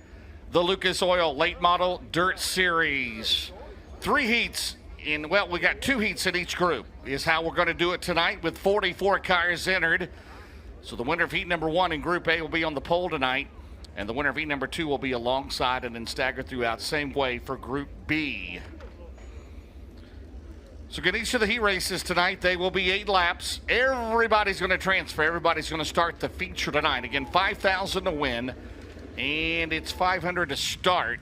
The Lucas Oil Late Model Dirt Series. 3 heats in, well, we got 2 heats in each group is how we're going to do it tonight with 44 cars entered. So the winner of heat number 1 in Group A will be on the pole tonight, and the winner of heat number 2 will be alongside and then staggered throughout. Same way for Group B. So get each of the heat races tonight. They will be 8 laps. Everybody's going to transfer. Everybody's going to start the feature tonight. Again, $5,000 to win, and it's $500 to start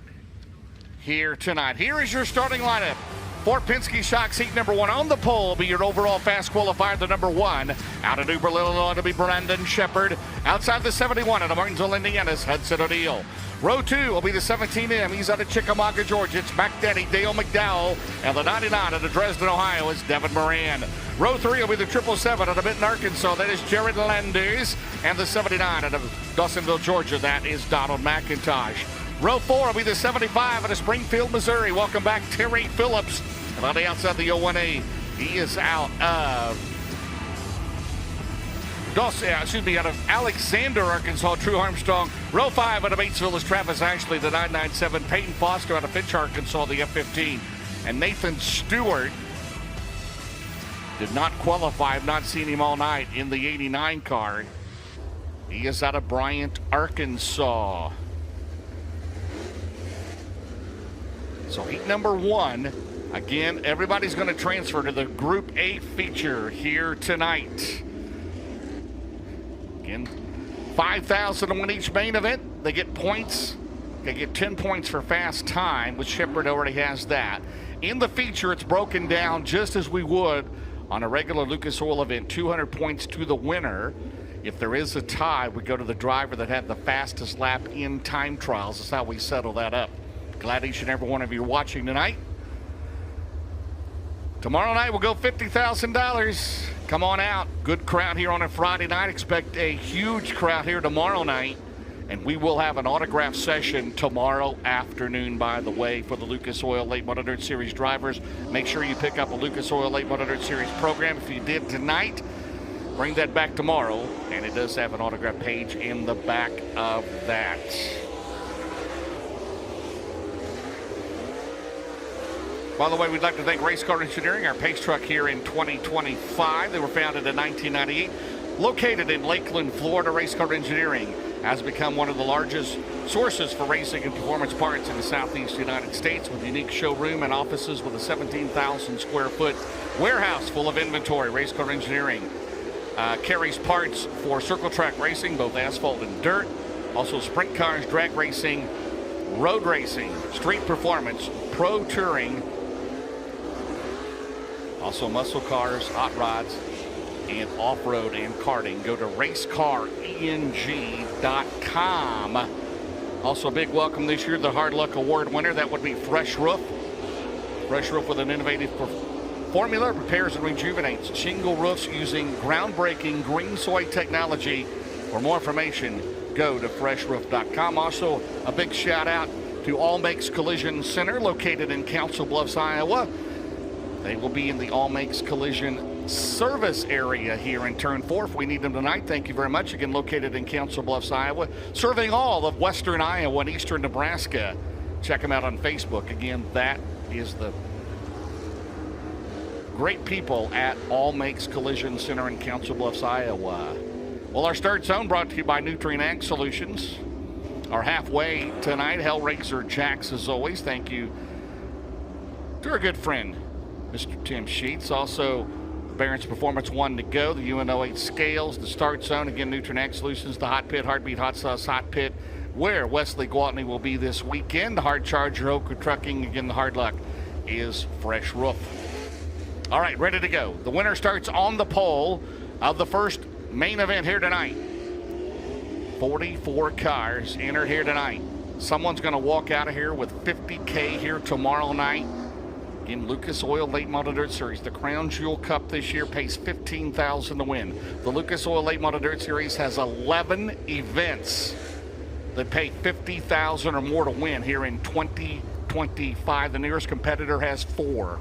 here tonight. Here is your starting lineup. Fort Penske Shocks heat number 1 on the pole will be your overall fast qualifier, the number 1. Out of New Berlin, Illinois, to be Brandon Shepard. Outside the 71 out of Martinsville, Indiana's Hudson O'Neill. Row 2 will be the 17M. He's out of Chickamauga, Georgia. It's Mac Daddy, Dale McDowell. And the 99 out of Dresden, Ohio is Devin Moran. Row 3 will be the 777 out of Benton, Arkansas. That is Jared Landers. And the 79 out of Dawsonville, Georgia. That is Donald McIntosh. Row 4 will be the 75 out of Springfield, Missouri. Welcome back, Terry Phillips. And on the outside, the 01A, he is out of out of Alexander, Arkansas, True Armstrong. Row 5 out of Batesville is Travis Ashley, the 997. Peyton Foster out of Finch, Arkansas, the F15. And Nathan Stewart did not qualify. I've not seen him all night in the 89 car. He is out of Bryant, Arkansas. So heat number 1. Again, everybody's going to transfer to the Group A feature here tonight. Again, $5,000 to win each main event. They get points. They get 10 points for fast time, which Shepard already has that. In the feature, it's broken down just as we would on a regular Lucas Oil event. 200 points to the winner. If there is a tie, we go to the driver that had the fastest lap in time trials. That's how we settle that up. Glad each and every one of you are watching tonight. Tomorrow night we'll go $50,000. Come on out. Good crowd here on a Friday night. Expect a huge crowd here tomorrow night. And we will have an autograph session tomorrow afternoon, by the way, for the Lucas Oil Late Model Dirt Series drivers. Make sure you pick up a Lucas Oil Late Model Dirt Series program. If you did tonight, bring that back tomorrow. And it does have an autograph page in the back of that. By the way, we'd like to thank Race Car Engineering, our pace truck here in 2025. They were founded in 1998. Located in Lakeland, Florida, Race Car Engineering has become one of the largest sources for racing and performance parts in the Southeast United States, with unique showroom and offices with a 17,000 square foot warehouse full of inventory. Race Car Engineering carries parts for circle track racing, both asphalt and dirt. Also sprint cars, drag racing, road racing, street performance, pro touring. Also muscle cars, hot rods, and off-road and karting. Go to racecareng.com. Also a big welcome this year, the Hard Luck Award winner. That would be Fresh Roof. Fresh Roof with an innovative formula repairs and rejuvenates shingle roofs using groundbreaking green soy technology. For more information, go to freshroof.com. Also, a big shout out to All Makes Collision Center located in Council Bluffs, Iowa. They will be in the All Makes Collision service area here in Turn 4 if we need them tonight. Thank you very much. Again, located in Council Bluffs, Iowa, serving all of western Iowa and eastern Nebraska. Check them out on Facebook. Again, that is the great people at All Makes Collision Center in Council Bluffs, Iowa. Well, our start zone brought to you by Nutrient Ag Solutions. Our halfway tonight, Hellraiser Jacks, as always. Thank you to our good friend, Mr. Tim Sheets. Also, Barron's Performance 1 to go, the UNO8 scales, the start zone. Again, Nutrient Ag Solutions, the Hot Pit, Heartbeat Hot Sauce Hot Pit, where Wesley Gwaltney will be this weekend. The Hard Charger, Oka Trucking. Again, the hard luck is Fresh Roof. All right, ready to go. The winner starts on the pole of the first main event here tonight. 44 cars entered here tonight. Someone's going to walk out of here with $50K here tomorrow night. In Lucas Oil Late Model Dirt Series, the Crown Jewel Cup this year pays $15,000 to win. The Lucas Oil Late Model Dirt Series has 11 events that pay $50,000 or more to win here in 2025. The nearest competitor has 4.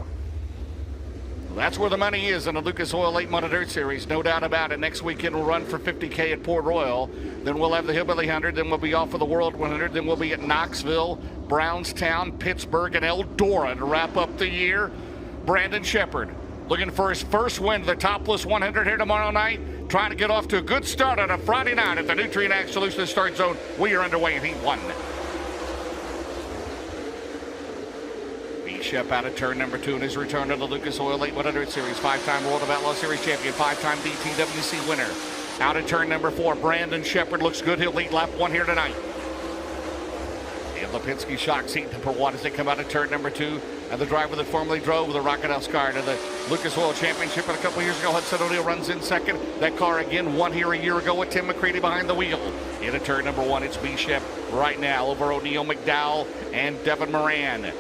That's where the money is in the Lucas Oil Late Model Dirt Series, no doubt about it. Next weekend we'll run for $50K at Port Royal. Then we'll have the Hillbilly 100. Then we'll be off for the World 100. Then we'll be at Knoxville, Brownstown, Pittsburgh, and Eldora to wrap up the year. Brandon Shepard looking for his first win of the Topless 100 here tomorrow night. Trying to get off to a good start on a Friday night at the Nutrient Ag Solutions start zone. We are underway in Heat 1. Shep out of turn number 2 in his return to the Lucas Oil Late Model Dirt Series. 5-time World of Outlaw Series champion, 5-time DTWC winner. Out of turn number 4, Brandon Shepard looks good. He'll lead lap 1 here tonight. The Lipinski shock seat to Perwatt as they come out of turn number 2. And the driver that formerly drove the Rocket House car to the Lucas Oil Championship a couple years ago, Hudson O'Neill runs in second. That car again won here a year ago with Tim McCready behind the wheel. Into turn number 1, it's B. Shep right now over O'Neill, McDowell, and Devin Moran.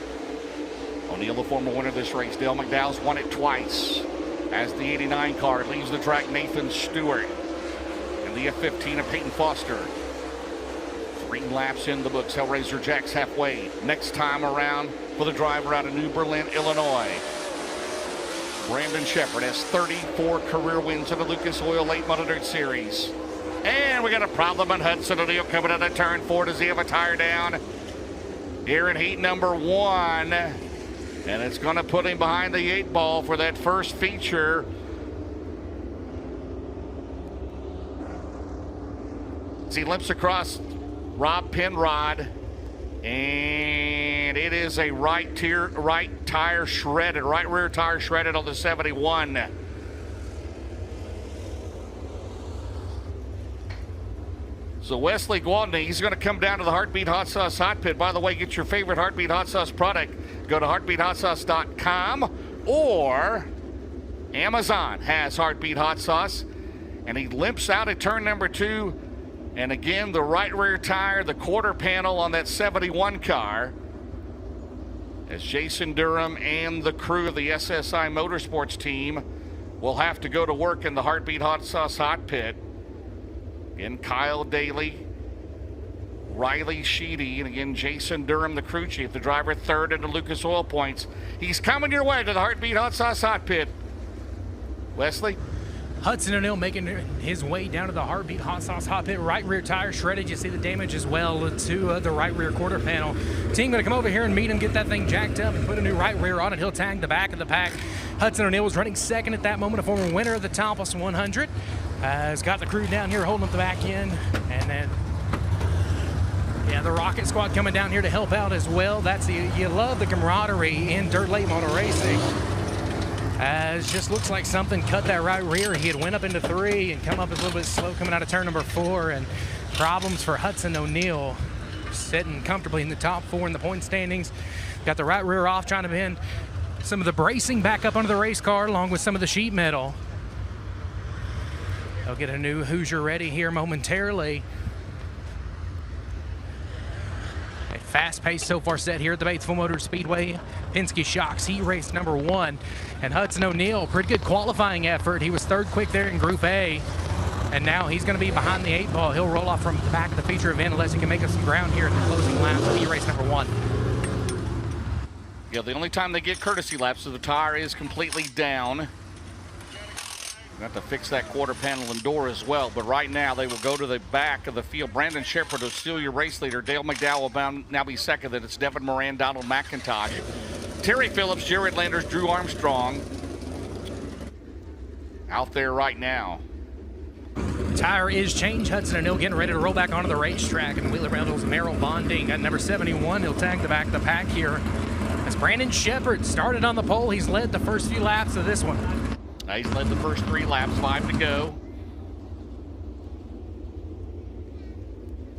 O'Neill, the former winner of this race. Dale McDowell's won it twice. As the 89 car leaves the track, Nathan Stewart. And the F-15 of Peyton Foster. 3 laps in the books. Hellraiser Jacks halfway. Next time around for the driver out of New Berlin, Illinois. Brandon Shepard has 34 career wins in the Lucas Oil Late Model Dirt Series. And we got a problem on Hudson O'Neill coming out of turn 4. Does he have a tire down? Here in heat number 1. And it's going to put him behind the 8 ball for that first feature. As he limps across Rob Penrod. And it is a right tire shredded, right rear tire shredded on the 71. So Wesley Gwaltney, he's going to come down to the Heartbeat Hot Sauce Hot Pit. By the way, get your favorite Heartbeat Hot Sauce product. Go to heartbeathotsauce.com or Amazon has Heartbeat Hot Sauce. And he limps out at turn number 2. And again, the right rear tire, the quarter panel on that 71 car. As Jason Durham and the crew of the SSI Motorsports team will have to go to work in the Heartbeat Hot Sauce Hot Pit. Again, Kyle Daly, Riley Sheedy, and again, Jason Durham, the crew chief, the driver third in the Lucas Oil points. He's coming your way to the Heartbeat Hot Sauce Hot Pit. Wesley? Hudson O'Neill making his way down to the Heartbeat Hot Sauce Hot Pit. Right rear tire shredded. You see the damage as well to the right rear quarter panel. Team going to come over here and meet him, get that thing jacked up, and put a new right rear on it. He'll tag the back of the pack. Hudson O'Neill was running second at that moment, a former winner of the Topless 100. Has got the crew down here holding up the back end. And then, yeah, the Rocket Squad coming down here to help out as well. You love the camaraderie in dirt late model racing. As just looks like something cut that right rear. He had went up into 3 and come up a little bit slow coming out of turn number 4. And problems for Hudson O'Neill, sitting comfortably in the top 4 in the point standings. Got the right rear off, trying to bend some of the bracing back up under the race car along with some of the sheet metal. They'll get a new Hoosier ready here momentarily. A Fast pace so far set here at the Batesville Motor Speedway. Penske Shocks, he raced number 1. And Hudson O'Neal, pretty good qualifying effort. He was 3rd quick there in Group A. And now he's going to be behind the 8 ball. He'll roll off from the back of the feature event unless he can make up some ground here in the closing lap. He raced number 1. Yeah, the only time they get courtesy laps, so the tire is completely down. We have to fix that quarter panel and door as well, but right now they will go to the back of the field. Brandon Shepard will still your race leader. Dale McDowell will now be second. Then it's Devin Moran, Donald McIntosh, Terry Phillips, Jared Landers, Drew Armstrong out there right now. Tire is changed. Hudson O'Neal getting ready to roll back onto the racetrack, and Wheeler Randall's Merrill Bonding at number 71. He'll tag the back of the pack here. As Brandon Shepard started on the pole, he's led the first few laps of this one. He's led the first 3 laps, 5 to go.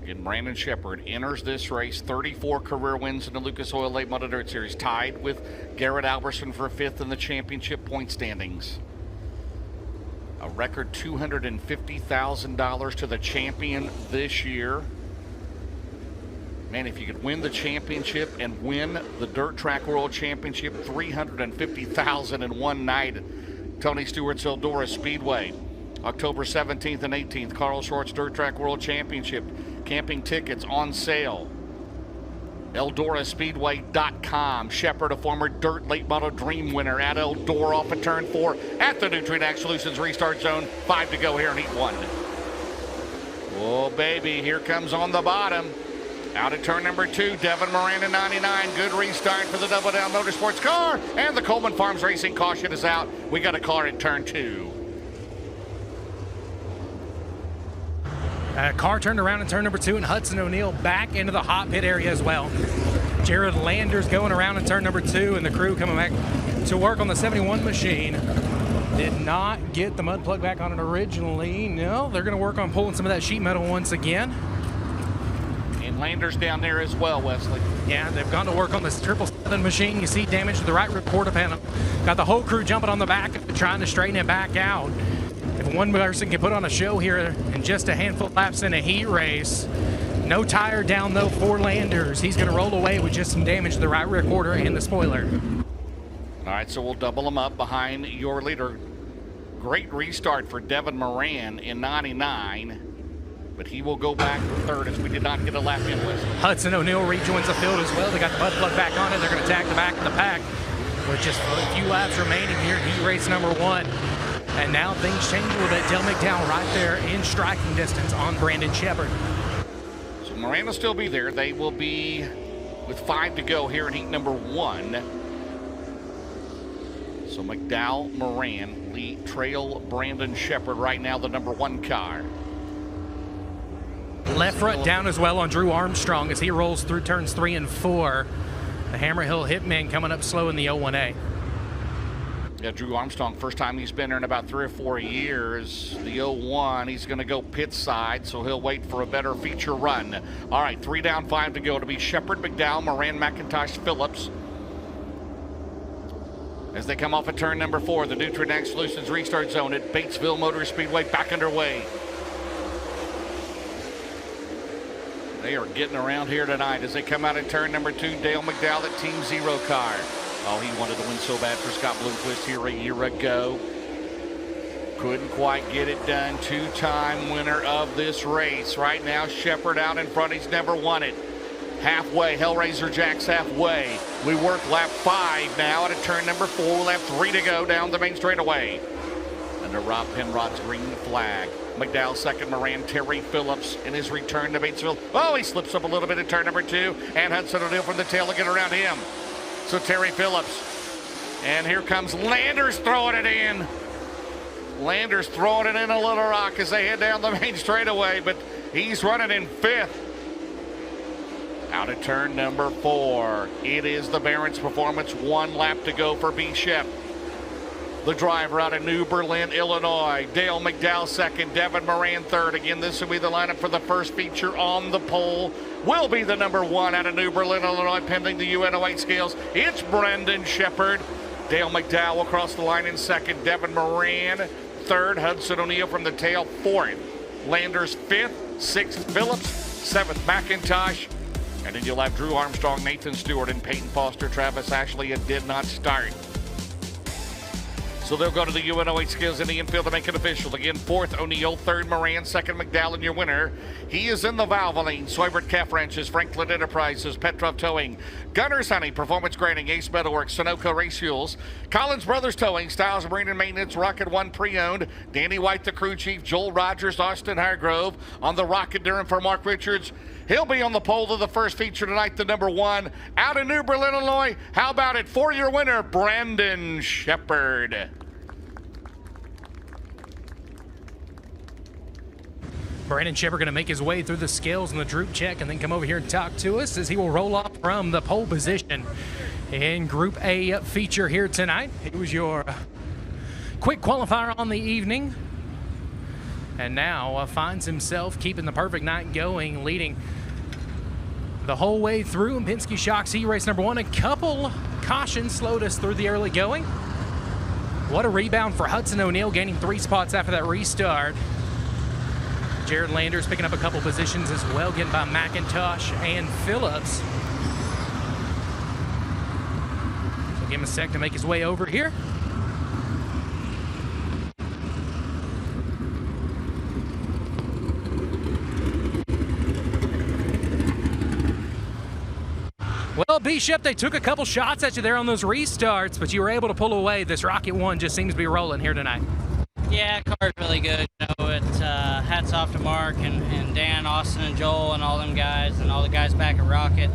Again, Brandon Shepard enters this race, 34 career wins in the Lucas Oil Late Model Dirt Series, tied with Garrett Alberson for 5th in the championship point standings. A record $250,000 to the champion this year. Man, if you could win the championship and win the Dirt Track World Championship, $350,000 in one night. Tony Stewart's Eldora Speedway, October 17th and 18th, Carl Schwartz Dirt Track World Championship. Camping tickets on sale. EldoraSpeedway.com. Shepard, a former Dirt Late Model Dream winner at Eldora off of turn 4 at the Nutrient Ag Solutions restart zone. 5 to go here in heat 1. Oh, baby, here comes on the bottom. Out at turn number 2, Devin Moran in 99. Good restart for the Double Down Motorsports car. And the Coleman Farms Racing caution is out. We got a car at turn 2. Car turned around in turn number 2, and Hudson O'Neal back into the hot pit area as well. Jared Landers going around in turn number 2, and the crew coming back to work on the 71 machine. Did not get the mud plug back on it originally. No, they're going to work on pulling some of that sheet metal once again. Landers down there as well, Wesley. Yeah, they've gone to work on this 777 machine. You see damage to the right rear quarter panel. Got the whole crew jumping on the back, trying to straighten it back out. If one person can put on a show here in just a handful of laps in a heat race, no tire down though for Landers. He's going to roll away with just some damage to the right rear quarter and the spoiler. All right, so we'll double them up behind your leader. Great restart for Devin Moran in 99. But he will go back to 3rd as we did not get a lap in with. Hudson O'Neal rejoins the field as well. They got the mud plug back on it. They're going to tag the back of the pack with just a few laps remaining here in heat race number 1. And now things change a little bit. Dale McDowell right there in striking distance on Brandon Shepard. So Moran will still be there. They will be with 5 to go here in heat number 1. So McDowell, Moran, lead trail Brandon Shepard right now, the number 1 car. Left front down as well on Drew Armstrong as he rolls through turns 3 and 4. The Hammer Hill Hitman coming up slow in the 01A. Yeah, Drew Armstrong, first time he's been there in about 3 or 4 years. The 01, he's going to go pit side, so he'll wait for a better feature run. All right, 3 down, 5 to go. To be Shepard, McDowell, Moran, McIntosh, Phillips. As they come off of turn number 4, the Nutrient Ag Solutions restart zone at Batesville Motor Speedway back underway. They are getting around here tonight as they come out in turn number 2. Dale McDowell at Team Zero car. Oh, he wanted to win so bad for Scott Bloomquist here a year ago. Couldn't quite get it done. 2-time winner of this race. Right now, Shepard out in front. He's never won it. Halfway, Hellraiser Jack's halfway. We work lap 5 now at a turn number 4. We'll have 3 to go down the main straightaway. Under Rob Penrod's green flag. McDowell second, Moran, Terry Phillips in his return to Batesville. Oh, he slips up a little bit in turn number 2, and Hudson O'Neal from the tail to get around him. So Terry Phillips. And here comes Landers throwing it in. Landers throwing it in a Little Rock as they head down the main straightaway, but he's running in 5th. Out of turn number 4. It is the Barron's Performance. 1 lap to go for B. Shep. The driver out of New Berlin, Illinois. Dale McDowell second, Devin Moran third. Again, this will be the lineup for the first feature on the pole. Will be the number 1 out of New Berlin, Illinois, pending the UNO8 scales. It's Brandon Shepard. Dale McDowell across the line in second. Devin Moran third. Hudson O'Neal from the tail 4th. Landers 5th. 6th Phillips. 7th McIntosh. And then you'll have Drew Armstrong, Nathan Stewart, and Peyton Foster. Travis Ashley did not start. So they'll go to the UNOH skills in the infield to make it official. Again, fourth, O'Neill. Third, Moran. Second, McDowell, your winner. He is in the Valvoline. Soybert Calf Ranches, Franklin Enterprises, Petrov Towing, Gunner's Honey, Performance Grading, Ace Metalworks, Sunoco Race Fuels, Collins Brothers Towing, Styles Marine and Maintenance, Rocket One Pre-Owned, Danny White, the crew chief, Joel Rogers, Austin Hargrove on the Rocket Durham for Mark Richards. He'll be on the pole of the first feature tonight, the number 1 out of New Berlin, Illinois. How about it for your winner, Brandon Shepard? Brandon Shepard going to make his way through the scales and the droop check and then come over here and talk to us as he will roll off from the pole position in Group A feature here tonight. He was your quick qualifier on the evening and now finds himself keeping the perfect night going, leading the whole way through in Penske Shocks race number 1. A couple cautions slowed us through the early going. What a rebound for Hudson O'Neill, gaining 3 spots after that restart. Jared Landers picking up a couple positions as well, getting by McIntosh and Phillips. So give him a sec to make his way over here. Well, B-Shep, they took a couple shots at you there on those restarts, but you were able to pull away. This Rocket One just seems to be rolling here tonight. Yeah, car's really good. You know, hats off to Mark and Dan, Austin, and Joel, and all them guys, and all the guys back at Rocket.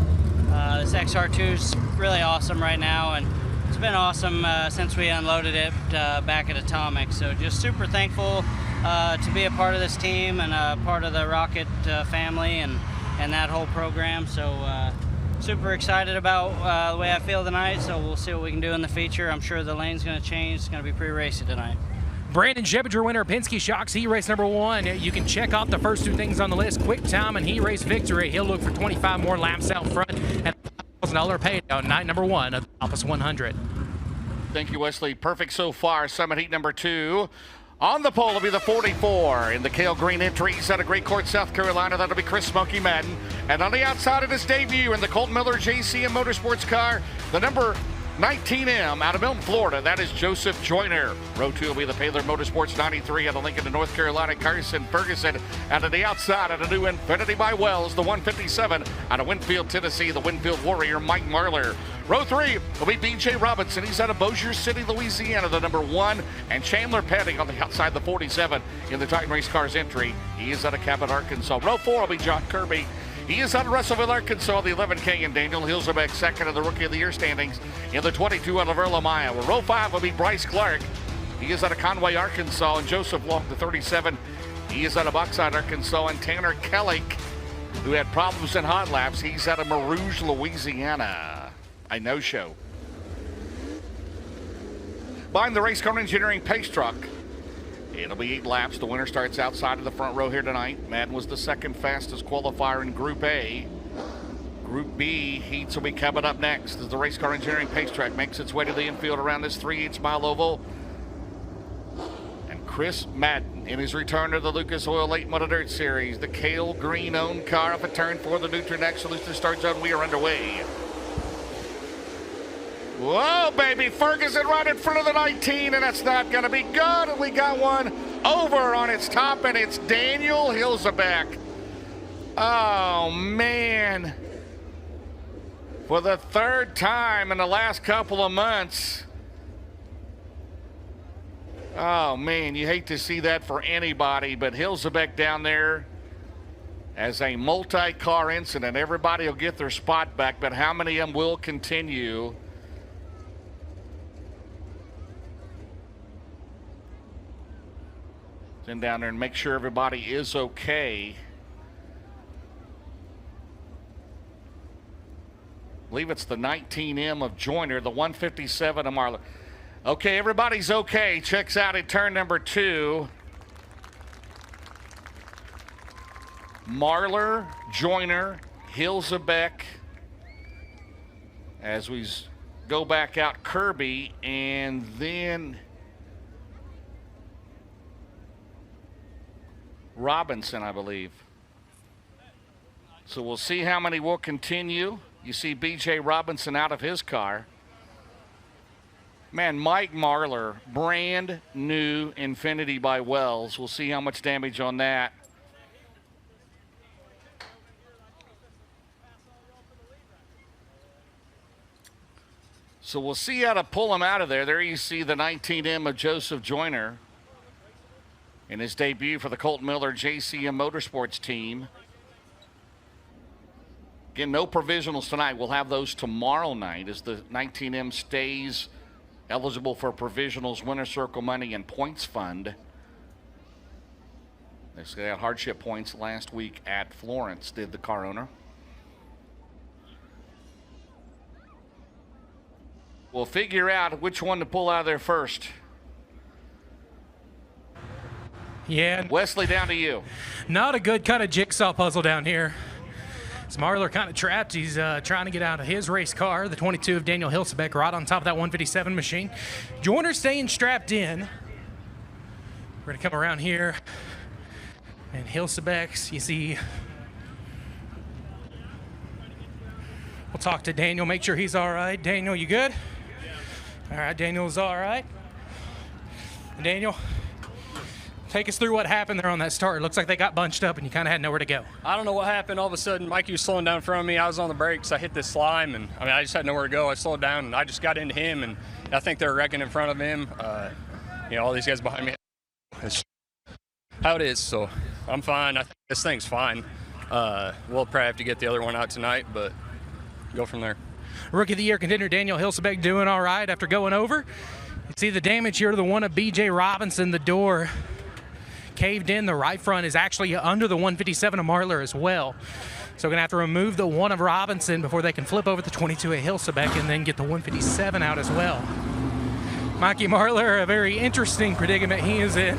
This XR2's really awesome right now, and it's been awesome since we unloaded it back at Atomic. So just super thankful to be a part of this team and a part of the Rocket family and that whole program. So super excited about the way I feel tonight. So we'll see what we can do in the feature. I'm sure the lane's going to change. It's going to be pretty racy tonight. Brandon Shepard, winner of Penske Shocks race number 1. You can check off the first 2 things on the list: quick time and race victory. He'll look for 25 more laps out front and a $1,000 payout night number 1 of the Topless 100. Thank you, Wesley. Perfect so far. Summit heat number 2. On the pole will be the 44 in the Kale Green entries out of Great Court, South Carolina. That'll be Chris Smokey Madden. And on the outside of his debut in the Colt Miller JCM Motorsports car, the number 19M out of Milton, Florida. That is Joseph Joyner. Row 2 will be the Paler Motorsports 93 out of Lincoln, North Carolina. Carson Ferguson out of the outside out of New Infinity by Wells. The 157 out of Winfield, Tennessee. The Winfield Warrior, Mike Marlar. Row 3 will be B.J. Robinson. He's out of Bossier City, Louisiana, the number 1. And Chandler Petting on the outside, the 47 in the Titan Race Cars entry. He is out of Cabot, Arkansas. Row 4 will be John Kirby. He is out of Russellville, Arkansas, the 11K, and Daniel Hilsebeck, second in the Rookie of the Year standings in the 22 out of Earlham, Iowa. Row 5 will be Bryce Clark. He is out of Conway, Arkansas, and Joseph Long, the 37. He is out of Oxide, Arkansas, and Tanner Kellick, who had problems in hot laps. He's out of Marouge, Louisiana. A no-show. Behind the race car engineering pace truck, it'll be 8 laps. The winner starts outside of the front row here tonight. Madden was the second fastest qualifier in Group A. Group B heats will be coming up next as the race car engineering pace track makes its way to the infield around this 3/8 mile oval. And Chris Madden in his return to the Lucas Oil Late Model Dirt Series. The Kale Green owned car off a turn for the Nutrien Solution start zone. We are underway. Whoa, baby, Ferguson right in front of the 19, and that's not going to be good. And we got one over on its top, and it's Daniel Hilsebeck. Oh, man. For the 3rd time in the last couple of months. Oh, man, you hate to see that for anybody, but Hilsebeck down there as a multi-car incident. Everybody will get their spot back, but how many of them will continue? Then down there and make sure everybody is okay. I believe it's the 19M of Joyner, the 157 of Marlar. Okay, everybody's okay. Checks out at turn number 2. Marlar, Joyner, Hilsebeck. As we go back out, Kirby, and then Robinson, I believe. So we'll see how many will continue. You see B.J. Robinson out of his car. Man, Mike Marlar, brand new Infiniti by Wells. We'll see how much damage on that. So we'll see how to pull him out of there. There you see the 19M of Joseph Joyner in his debut for the Colt Miller JCM Motorsports team. Again, no provisionals tonight. We'll have those tomorrow night as the 19M stays eligible for provisionals, winner circle money, and points fund. They got hardship points last week at Florence, did the car owner. We'll figure out which one to pull out of there first. Yeah. Wesley, down to you. Not a good kind of jigsaw puzzle down here. So Marlar kind of trapped. He's trying to get out of his race car, the 22 of Daniel Hilsebeck, right on top of that 157 machine. Joyner staying strapped in. We're going to come around here. And Hilsebeck's, you see. We'll talk to Daniel, make sure he's all right. Daniel, you good? All right, Daniel's all right. Daniel, take us through what happened there on that start. It looks like they got bunched up and you kind of had nowhere to go. I don't know what happened. All of a sudden, Mikey was slowing down in front of me. I was on the brakes. I hit this slime, and I just had nowhere to go. I slowed down, and I just got into him, and I think they were wrecking in front of him. All these guys behind me. It's how it is, so I'm fine. I think this thing's fine. We'll probably have to get the other one out tonight, but go from there. Rookie of the Year contender Daniel Hilsebeck doing all right after going over. You see the damage here to the one of B.J. Robinson. The door caved in. The right front is actually under the 157 of Marlar as well. So we're going to have to remove the one of Robinson before they can flip over the 22 of Hilsebeck and then get the 157 out as well. Mikey Marlar, a very interesting predicament he is in.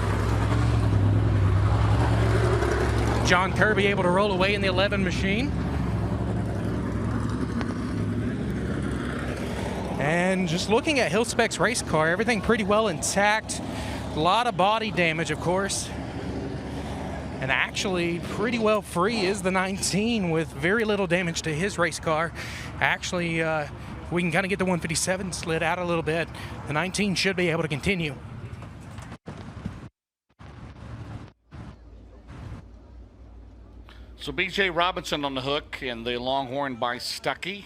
John Kirby able to roll away in the 11 machine. And just looking at Hilsebeck's race car, everything pretty well intact. A lot of body damage, of course. And actually pretty well free is the 19 with very little damage to his race car. Actually, we can kind of get the 157 slid out a little bit. The 19 should be able to continue. So B.J. Robinson on the hook in the Longhorn by Stuckey.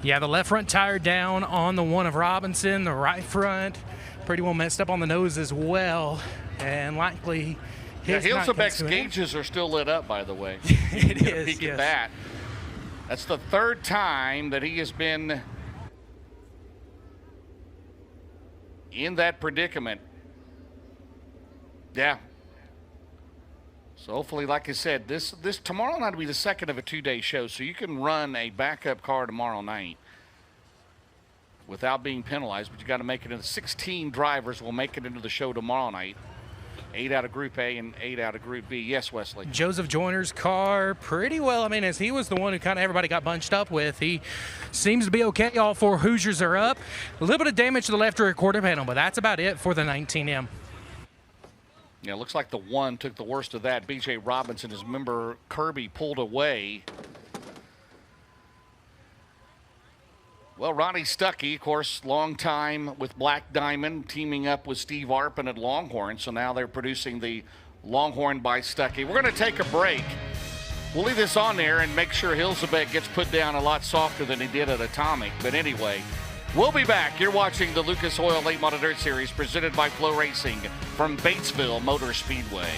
Yeah, the left front tire down on the one of Robinson. The right front pretty well messed up on the nose as well. And likely his Hilsebeck's gauges are still lit up, by the way. It is, peek yes. at that. That's the third time that he has been in that predicament. Yeah. So hopefully, like I said, this tomorrow night will be the second of a two-day show, so you can run a backup car tomorrow night without being penalized, but you got to make it into 16 drivers will make it into the show tomorrow night. 8 out of Group A and 8 out of Group B. Yes, Wesley. Joseph Joyner's car pretty well. I mean, as he was the one who kind of everybody got bunched up with, he seems to be okay. All four Hoosiers are up. A little bit of damage to the left rear quarter panel, but that's about it for the 19M. Yeah, it looks like the one took the worst of that. B.J. Robinson, his member Kirby, pulled away. Well, Ronnie Stuckey, of course, long time with Black Diamond, teaming up with Steve Arpin at Longhorn. So now they're producing the Longhorn by Stuckey. We're going to take a break. We'll leave this on there and make sure Hilsebeck gets put down a lot softer than he did at Atomic. But anyway, we'll be back. You're watching the Lucas Oil Late Model Dirt Series presented by FloRacing from Batesville Motor Speedway.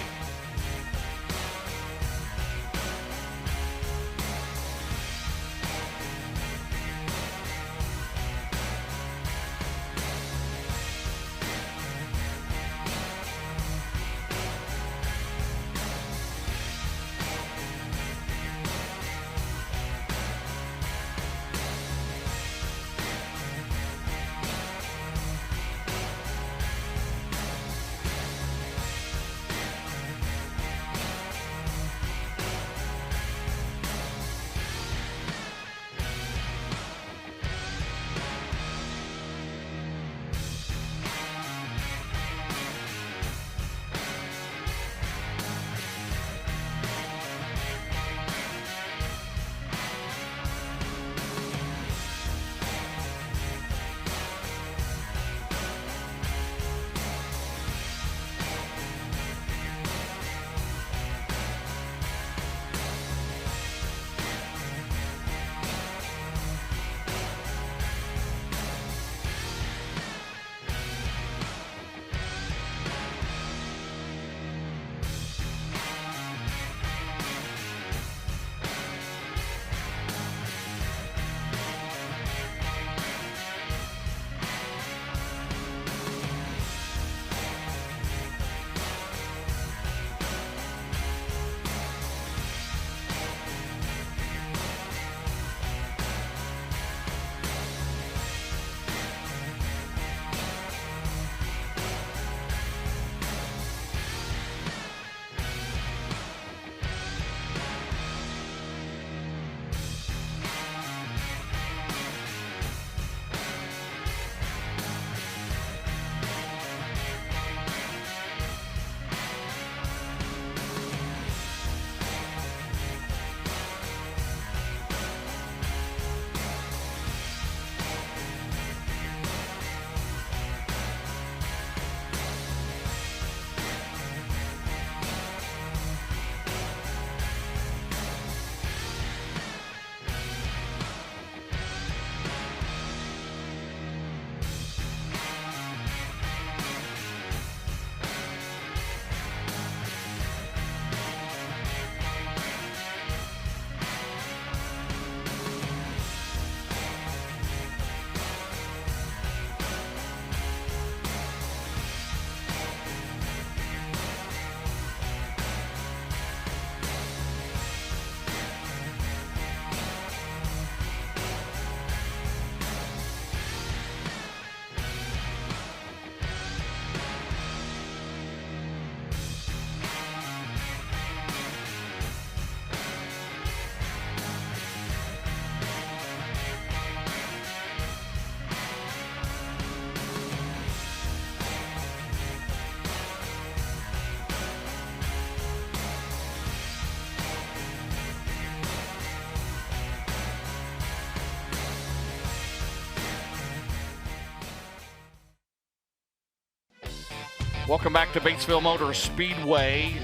Welcome back to Batesville Motor Speedway.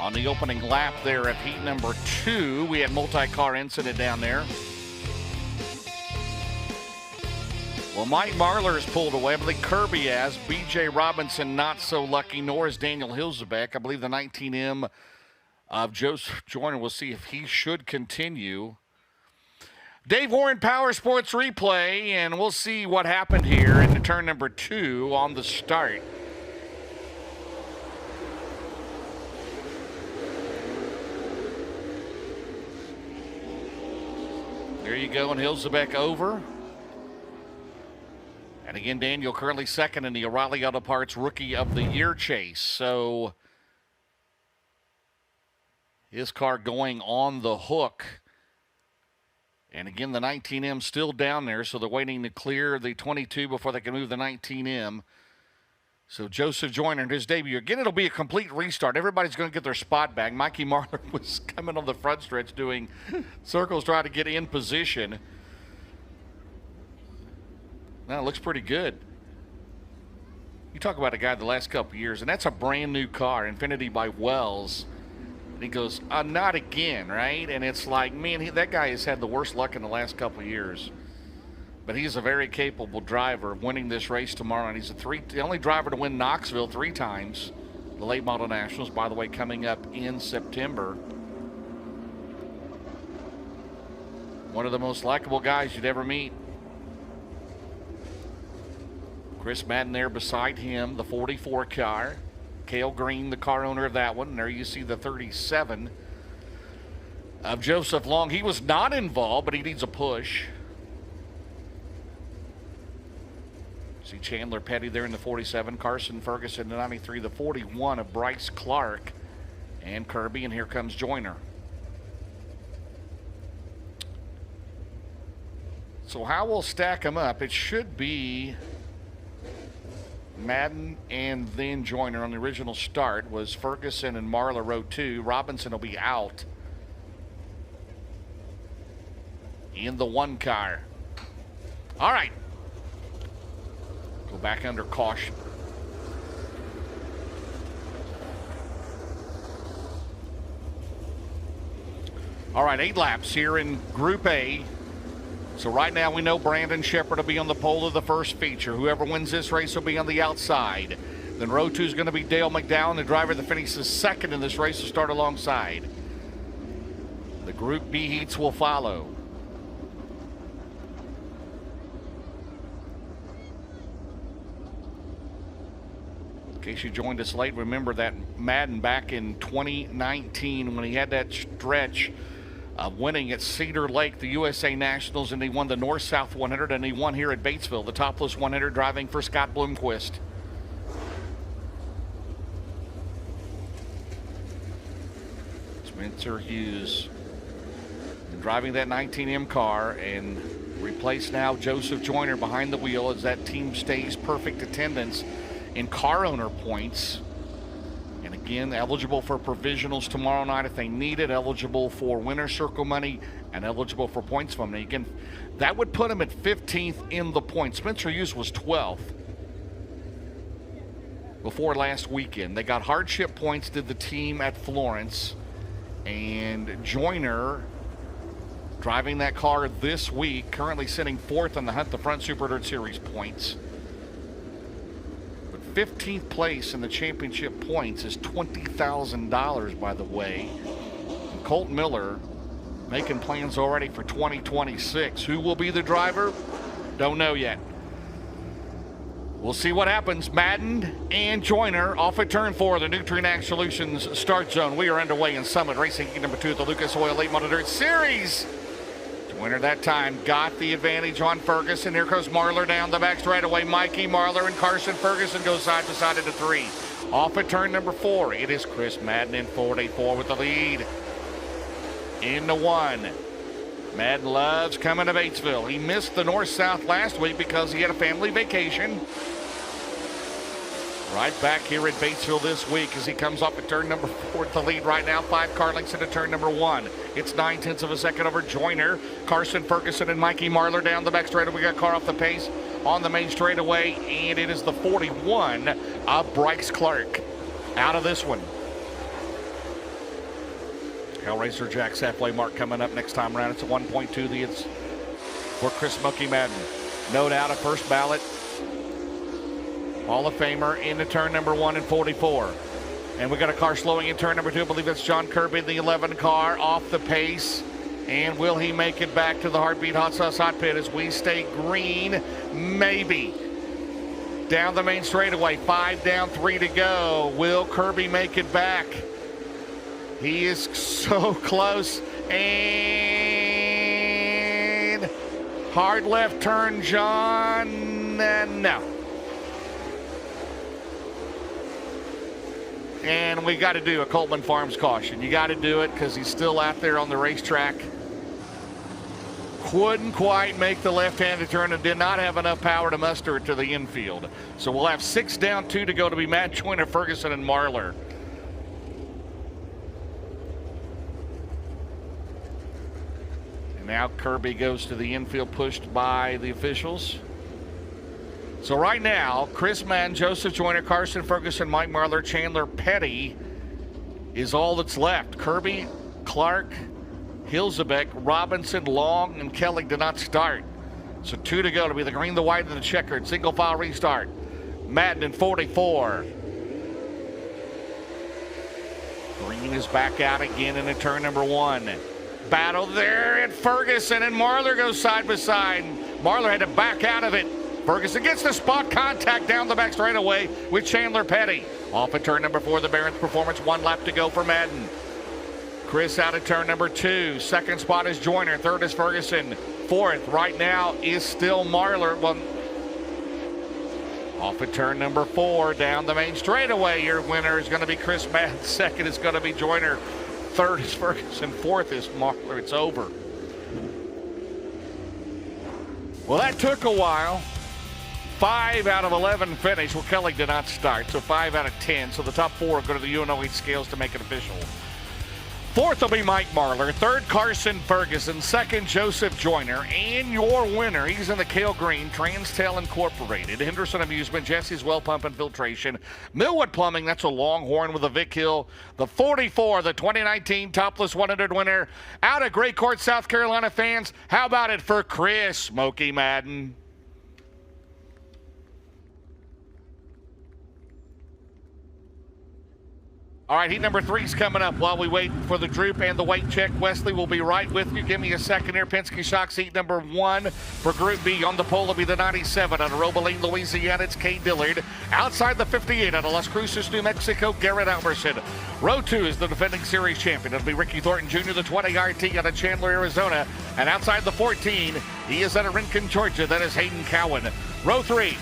On the opening lap there of heat number 2, we had multi-car incident down there. Well, Mike Marlar's pulled away. I believe Kirby has. B.J. Robinson not so lucky, nor is Daniel Hilzebeck. I believe the 19M of Joseph Joyner. We'll see if he should continue. Dave Warren Power Sports Replay, and we'll see what happened here in the turn number 2 on the start. There you go, and Hilzebeck over. And again, Daniel currently second in the O'Reilly Auto Parts Rookie of the Year chase. So his car going on the hook. And again, the 19M still down there, so they're waiting to clear the 22 before they can move the 19M. So Joseph Joyner in his debut. Again, it'll be a complete restart. Everybody's going to get their spot back. Mikey Marlar was coming on the front stretch doing circles trying to get in position. Now it looks pretty good. You talk about a guy the last couple of years, and that's a brand new car, Infinity by Wells. And he goes, not again, right? And it's like, man, that guy has had the worst luck in the last couple of years. But he's a very capable driver of winning this race tomorrow. And he's the only driver to win Knoxville 3 times. The Late Model Nationals, by the way, coming up in September. One of the most likable guys you'd ever meet. Chris Madden there beside him, the 44 car. Cale Green, the car owner of that one. And there you see the 37 of Joseph Long. He was not involved, but he needs a push. See Chandler Petty there in the 47. Carson Ferguson, the 93. The 41 of Bryce Clark and Kirby. And here comes Joyner. So how we'll stack them up, it should be Madden and then Joyner. On the original start was Ferguson and Marlar row 2. Robinson will be out in the 1 car. All right. Go back under caution. All right, 8 laps here in Group A. So right now we know Brandon Shepard will be on the pole of the first feature. Whoever wins this race will be on the outside. Then row 2 is going to be Dale McDowell, the driver that finishes second in this race to start alongside. The Group B heats will follow. In case you joined us late, remember that Madden back in 2019 when he had that stretch of winning at Cedar Lake, the USA Nationals, and he won the North-South 100, and he won here at Batesville, the Topless 100, driving for Scott Bloomquist. Spencer Hughes driving that 19M car, and replaced now Joseph Joyner behind the wheel as that team stays perfect attendance in car owner points. And again, eligible for provisionals tomorrow night if they need it, eligible for winner circle money, and eligible for points from me. Again, that would put him at 15th in the points. Spencer Hughes was 12th before last weekend. They got hardship points, did the team at Florence. And Joyner driving that car this week, currently sitting 4th on the Hunt the Front Super Dirt Series points. 15th place in the championship points is $20,000, by the way. And Colt Miller making plans already for 2026. Who will be the driver? Don't know yet. We'll see what happens. Madden and Joyner off at turn 4, the Nutrien Ag Solutions start zone. We are underway in Summit Racing number 2 at the Lucas Oil Late Model Dirt Series. Joyner that time got the advantage on Ferguson. Here goes Marlar down the back straightaway. Mikey Marlar and Carson Ferguson go side by side into 3. Off at turn number 4, it is Chris Madden in 44 with the lead. Into 1. Madden loves coming to Batesville. He missed the North-South last week because he had a family vacation. Right back here at Batesville this week as he comes up at turn number 4 with the lead right now. 5 car lengths into turn number 1. It's 9/10 of a second over Joyner. Carson Ferguson and Mikey Marlar down the back straight. We got car off the pace. on the main straightaway, and it is the 41 of Bryce Clark out of this one. Hellraiser Jack's halfway mark coming up next time around. It's a 1.2 leads for Chris Smokey Madden. No doubt a first ballot Hall of Famer into turn number 1 and 44. And we got a car slowing in turn number 2. I believe it's John Kirby, the 11 car, off the pace. And will he make it back to the Heartbeat Hot Sauce Hot Pit as we stay green? Maybe. Down the main straightaway, 5 down, 3 to go. Will Kirby make it back? He is so close. And hard left turn, John. No. And we got to do a Coleman Farms caution. You got to do it because he's still out there on the racetrack. Couldn't quite make the left-handed turn and did not have enough power to muster it to the infield. So we'll have 6 down, 2 to go to be Matt Joyner, Ferguson, and Marlar. And now Kirby goes to the infield, pushed by the officials. So right now, Chris Madden, Joseph Joyner, Carson Ferguson, Mike Marlar, Chandler Petty is all that's left. Kirby, Clark, Hilzebeck, Robinson, Long, and Kelly did not start. So 2 to go to be the green, the white, and the checkered. Single file restart. Madden in 44. Green is back out again into turn number 1. Battle there at Ferguson, and Marlar goes side by side. Marlar had to back out of it. Ferguson gets the spot contact down the back straightaway with Chandler Petty. Off at turn number 4, the Barron's Performance. 1 lap to go for Madden. Chris out at turn number 2. Second spot is Joyner. Third is Ferguson. Fourth right now is still Marlar. Well, off at turn number 4, down the main straightaway. Your winner is going to be Chris Madden. Second is going to be Joyner. Third is Ferguson. Fourth is Marlar. It's over. Well, that took a while. 5 out of 11 finished. Well, Kelly did not start, so 5 out of 10. So the top 4 go to the UNOH scales to make it official. Fourth will be Mike Marlar. Third, Carson Ferguson. Second, Joseph Joyner. And your winner, he's in the Kale Green, Transtail Incorporated. Henderson Amusement, Jesse's Well Pump and Filtration. Millwood Plumbing, that's a Longhorn with a Vic Hill. The 44, the 2019 Topless 100 winner. Out of Gray Court, South Carolina fans. How about it for Chris Smokey Madden? All right, heat number 3 is coming up while we wait for the droop and the weight check. Wesley will be right with you. Give me a second here. Penske Shocks heat number 1 for Group B. On the pole will be the 97 out of Robaline, Louisiana. It's Kay Dillard. Outside the 58 out of Las Cruces, New Mexico, Garrett Alberson. Row 2 is the defending series champion. It'll be Ricky Thornton Jr., the 20 RT out of Chandler, Arizona. And outside the 14, he is out of Rincon, Georgia. That is Hayden Cowan. Row 3.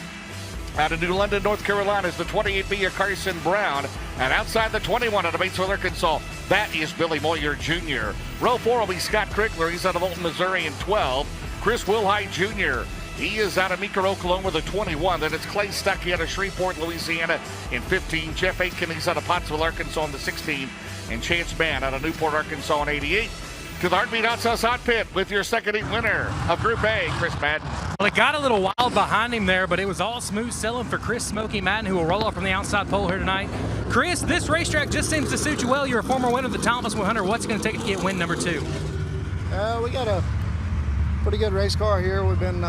Out of New London, North Carolina is the 28B of Carson Brown. And outside the 21 out of Batesville, Arkansas, that is Billy Moyer Jr. Row 4 will be Scott Krigler. He's out of Alton, Missouri in 12. Chris Wilhite Jr. He is out of Meeker, Oklahoma with a 21. Then it's Clay Stuckey out of Shreveport, Louisiana in 15. Jeff Aitken, he's out of Pottsville, Arkansas in the 16. And Chance Mann out of Newport, Arkansas in 88. To the Heartbeat Hot Sauce Hot Pit with your second heat winner of Group A, Chris Madden. Well, it got a little wild behind him there, but it was all smooth sailing for Chris Smokey Madden, who will roll up from the outside pole here tonight. Chris, this racetrack just seems to suit you well. You're a former winner of the Topless 100. What's it going to take to get win number 2? We got a pretty good race car here. We've been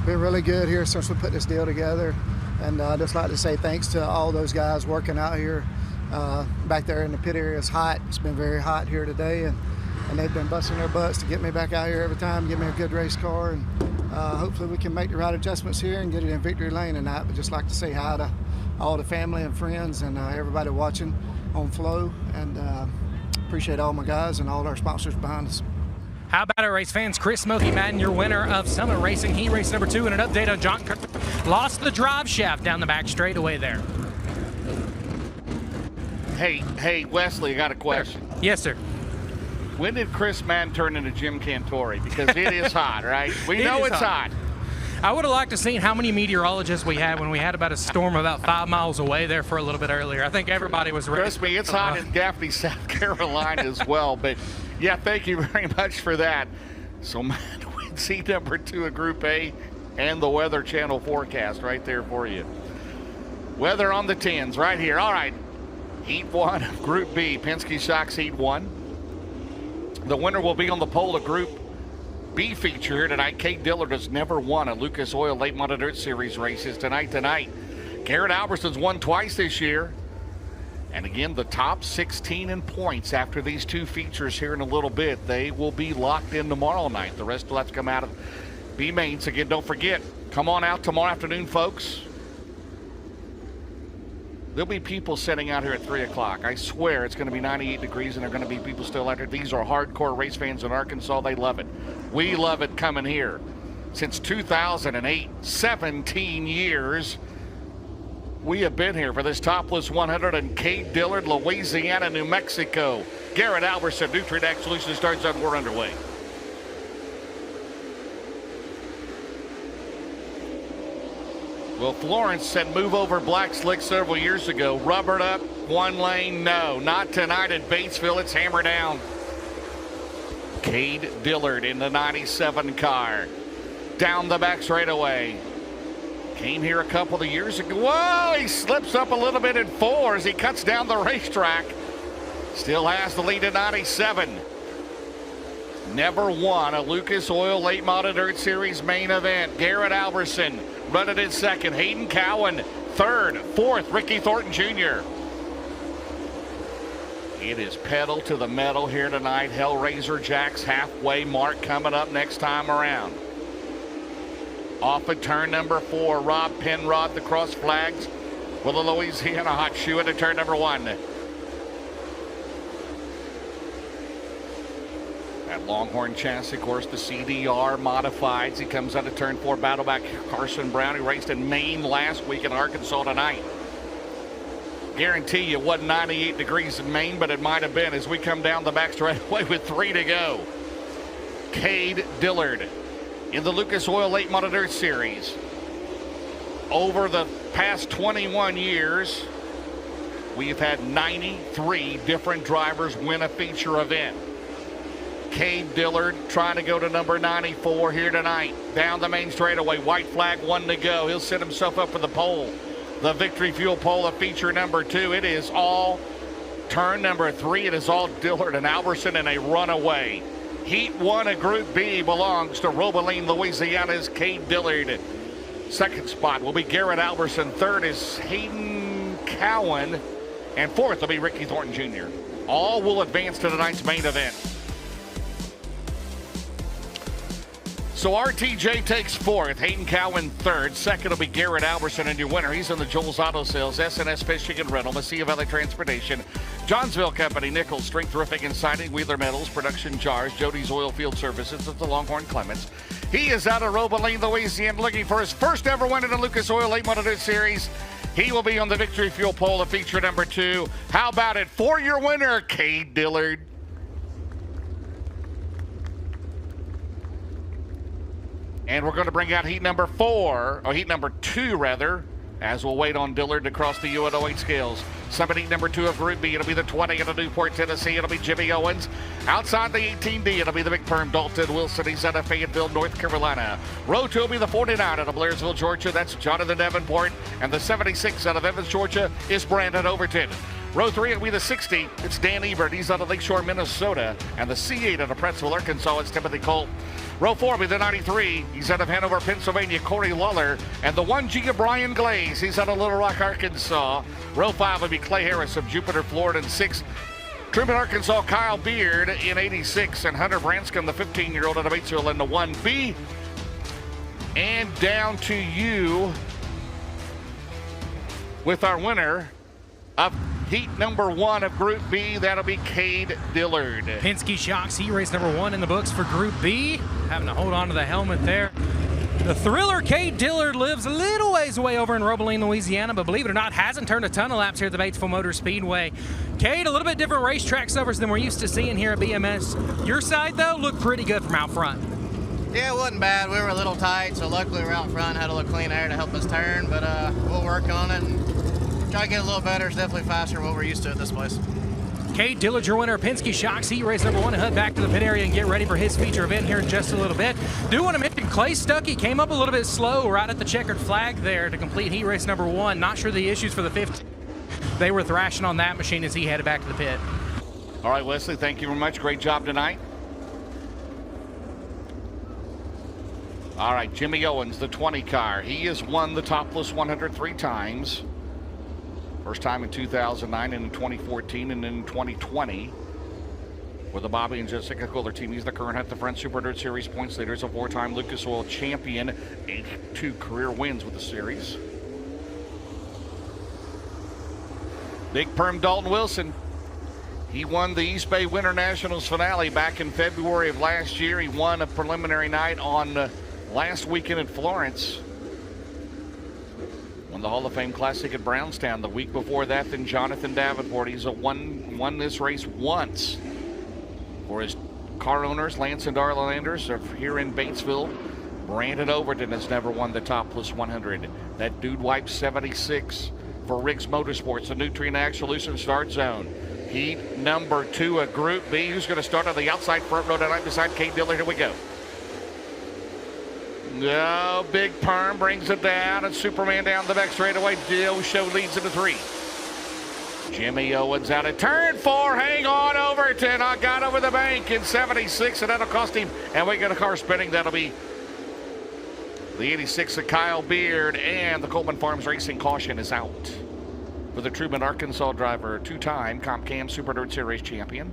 really good here since we put this deal together. And I'd just like to say thanks to all those guys working out here. Back there in the pit area is hot. It's been very hot here today. And they've been busting their butts to get me back out here every time, give me a good race car, and hopefully we can make the right adjustments here and get it in victory lane tonight. But just like to say hi to all the family and friends and everybody watching on Flow, and appreciate all my guys and all our sponsors behind us. How about it, race fans? Chris Smokey Madden, your winner of Summit Racing, heat race number 2, and an update on John Kirby. Lost the drive shaft down the back straightaway there. Hey, Wesley, I got a question. Yes, sir. When did Chris Madden turn into Jim Cantore? Because it is hot, right? We know it's hot. I would have liked to seen how many meteorologists we had when we had about a storm about 5 miles away there for a little bit earlier. I think everybody was ready. Trust me, it's hot in Gaffney, South Carolina as well. But, yeah, thank you very much for that. So, Madden wins heat number 2 of Group A. and the Weather Channel forecast right there for you. Weather on the 10s right here. All right, Heat 1 of Group B, Penske Shocks Heat 1. The winner will be on the pole of Group B feature here tonight. Cade Dillard has never won a Lucas Oil Late Model Dirt Series races tonight. Garrett Alberson's won twice this year. And again, the top 16 in points after these two features here in a little bit. They will be locked in tomorrow night. The rest will have to come out of B mains. Again, don't forget, come on out tomorrow afternoon, folks. There'll be people sitting out here at 3 o'clock. I swear it's going to be 98 degrees and there are going to be people still out here. These are hardcore race fans in Arkansas. They love it. We love it coming here. Since 2008, 17 years, we have been here for this Topless 100 in Cade Dillard, Louisiana, New Mexico. Garrett Alberson, Nutrient Solutions starts on. We're underway. Well, Florence said move over black slick several years ago. Rubbered up, one lane, no. Not tonight at Batesville. It's hammer down. Cade Dillard in the 97 car. Down the back straightaway. Came here a couple of years ago. Whoa, he slips up a little bit in 4 as he cuts down the racetrack. Still has the lead at 97. Never won a Lucas Oil Late Model Dirt Series main event. Garrett Alberson running in second. Hayden Cowan third. Fourth, Ricky Thornton Jr. It is pedal to the metal here tonight. Hellraiser Jack's halfway mark coming up next time around. Off at turn number 4, Rob Penrod, the cross flags with a Louisiana hot shoe into turn number 1. That Longhorn chassis, of course, the CDR modifieds. He comes out of turn 4, battleback Carson Brown, who raced in Maine last week in Arkansas tonight. Guarantee you it wasn't 98 degrees in Maine, but it might have been as we come down the back straightaway with 3 to go. Cade Dillard in the Lucas Oil Late Model Dirt Series. Over the past 21 years, we've had 93 different drivers win a feature event. Cade Dillard trying to go to number 94 here tonight. Down the main straightaway, white flag, 1 to go. He'll set himself up for the pole. The Victory Fuel pole of feature number 2. It is all turn number 3. It is all Dillard and Alberson in a runaway. Heat 1 of Group B belongs to Robeline, Louisiana's Cade Dillard. Second spot will be Garrett Alberson. Third is Hayden Cowan. And fourth will be Ricky Thornton Jr. All will advance to tonight's main event. So RTJ takes fourth, Hayden Cowan third. Second will be Garrett Alberson, and your winner, he's in the Joel's Auto Sales, S&S Fishing and Rental, Mesilla Valley Transportation, Johnsville Company, Nichols, Strength Roofing and Siding, Wheeler Metals, Production Jars, Jody's Oil Field Services, at the Longhorn Clements. He is out of Robeline, Louisiana, looking for his first ever win in the Lucas Oil Late Model Dirt Series. He will be on the Victory Fuel pole of feature number 2. How about it for your winner, Cade Dillard? And we're going to bring out heat number 2 rather, as we'll wait on Dillard to cross the U.N. scales. Summit heat number 2 of Group B. It'll be the 20 out of Newport, Tennessee. It'll be Jimmy Owens. Outside the 18D, it'll be the Big Perm, Dalton Wilson. He's out of Fayetteville, North Carolina. Row 2 will be the 49 out of Blairsville, Georgia. That's Jonathan Davenport. And the 76 out of Evans, Georgia is Brandon Overton. Row 3 will be the 60. It's Dan Ebert. He's out of Lakeshore, Minnesota. And the C8 out of Prettsville, Arkansas. It's Timothy Colt. Row 4 will be the 93. He's out of Hanover, Pennsylvania, Corey Lawler. And the 1G of Brian Glaze. He's out of Little Rock, Arkansas. Row 5 will be Clay Harris of Jupiter, Florida. And 6, Truman, Arkansas, Kyle Beard in 86. And Hunter Branscombe, the 15-year-old out of Batesville, in the 1B. And down to you with our winner of heat number 1 of Group B. That'll be Cade Dillard. Penske Shocks heat race number 1 in the books for Group B. Having to hold on to the helmet there. The thriller Cade Dillard lives a little ways away over in Robeline, Louisiana, but believe it or not, hasn't turned a ton of laps here at the Batesville Motor Speedway. Cade, a little bit different racetrack covers than we're used to seeing here at BMS. Your side, though, looked pretty good from out front. Yeah, it wasn't bad. We were a little tight, so luckily we're out front, had a little clean air to help us turn, but we'll work on it and try to get a little better. It's definitely faster than what we're used to at this place. Cade Dillinger, winner of Penske Shocks Heat Race number 1, to head back to the pit area and get ready for his feature event here in just a little bit. Do want to mention Clay Stuckey came up a little bit slow right at the checkered flag there to complete Heat Race number 1. Not sure the issues for the 15. They were thrashing on that machine as he headed back to the pit. All right, Wesley, thank you very much. Great job tonight. All right, Jimmy Owens, the 20 car. He has won the Topless 100 3 times. First time in 2009 and in 2014 and in 2020. With the Bobby and Jessica Kohler team, he's the current Hunt the Front Super Dirt Series points leader. He's a 4-time Lucas Oil champion, 82 career wins with the series. Big Perm Dalton Wilson. He won the East Bay Winter Nationals finale back in February of last year. He won a preliminary night on last weekend in Florence. Won the Hall of Fame Classic at Brownstown the week before that. Then Jonathan Davenport. He's won this race once. For his car owners, Lance and Darla Landers are here in Batesville. Brandon Overton has never won the Topless 100. That dude wiped 76 for Riggs Motorsports, the Nutrient Axle Lucent Start Zone. Heat number 2 of Group B. Who's going to start on the outside front row tonight beside Cade Dillard? Here we go. No, Big Perm brings it down, and Superman down the back straightaway. Dio Show leads into 3. Jimmy Owens out at turn 4. Hang on, Overton. I got over the bank in 76, and that'll cost him. And we get a car spinning. That'll be the 86 of Kyle Beard, and the Coleman Farms Racing caution is out for the Truman, Arkansas driver, 2-time Comp Cam Super Dirt Series champion.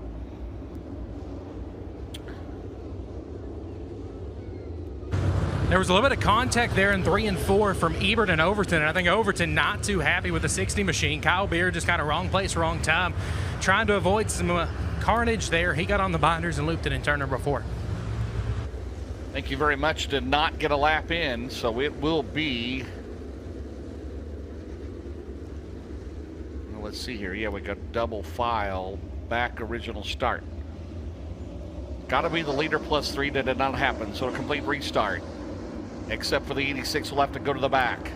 There was a little bit of contact there in 3 and 4 from Ebert and Overton, and I think Overton not too happy with the 60 machine. Kyle Beard just kind of wrong place, wrong time, trying to avoid some carnage there. He got on the binders and looped it in turn number 4. Thank you very much. Did not get a lap in, so it will be, well, let's see here. Yeah, we got double file, back original start. Got to be the leader plus 3. That did not happen, so a complete restart. Except for the 86, will have to go to the back.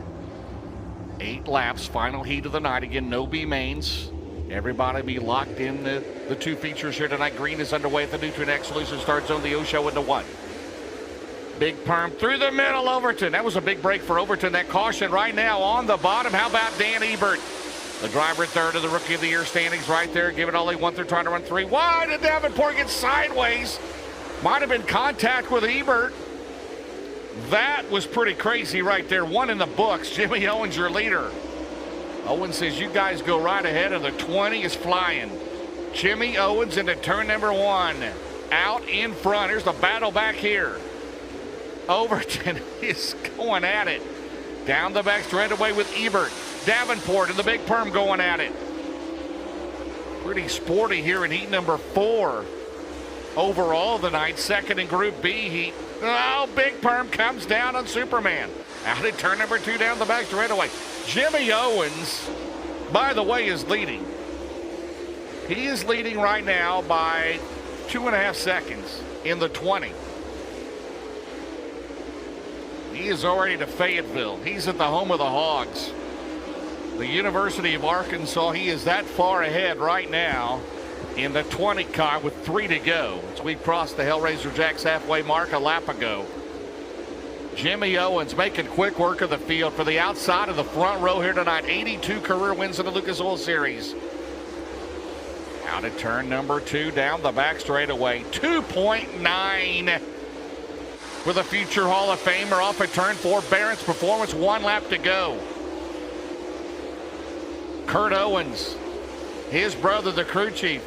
8 laps, final heat of the night. Again, no B mains. Everybody be locked in the 2 features here tonight. Green is underway at the Nutrient Axle Lucent Start Zone. The O-Show into 1. Big Perm through the middle, Overton. That was a big break for Overton. That caution right now on the bottom. How about Dan Ebert? The driver third of the Rookie of the Year standings right there. Giving all he wants. They're trying to run 3 wide, and Davenport gets sideways. Might have been contact with Ebert. That was pretty crazy right there. 1 in the books. Jimmy Owens, your leader. Owens says, you guys go right ahead, and the 20 is flying. Jimmy Owens into turn number 1. Out in front. Here's the battle back here. Overton is going at it. Down the back straightaway with Ebert. Davenport and the Big Perm going at it. Pretty sporty here in heat number 4. Overall the night, second in Group B heat. Oh, Big Perm comes down on Superman. Out in turn number 2 down the back straightaway. Jimmy Owens, by the way, is leading. He is leading right now by 2.5 seconds in the 20. He is already to Fayetteville. He's at the home of the Hogs. The University of Arkansas, he is that far ahead right now in the 20 car with 3 to go. As we crossed the Hellraiser Jacks halfway mark a lap ago. Jimmy Owens making quick work of the field for the outside of the front row here tonight. 82 career wins in the Lucas Oil Series. Out at turn number 2 down the back straightaway. 2.9 for the future Hall of Famer off at turn 4. Barrett's Performance, 1 lap to go. Kurt Owens, his brother, the crew chief.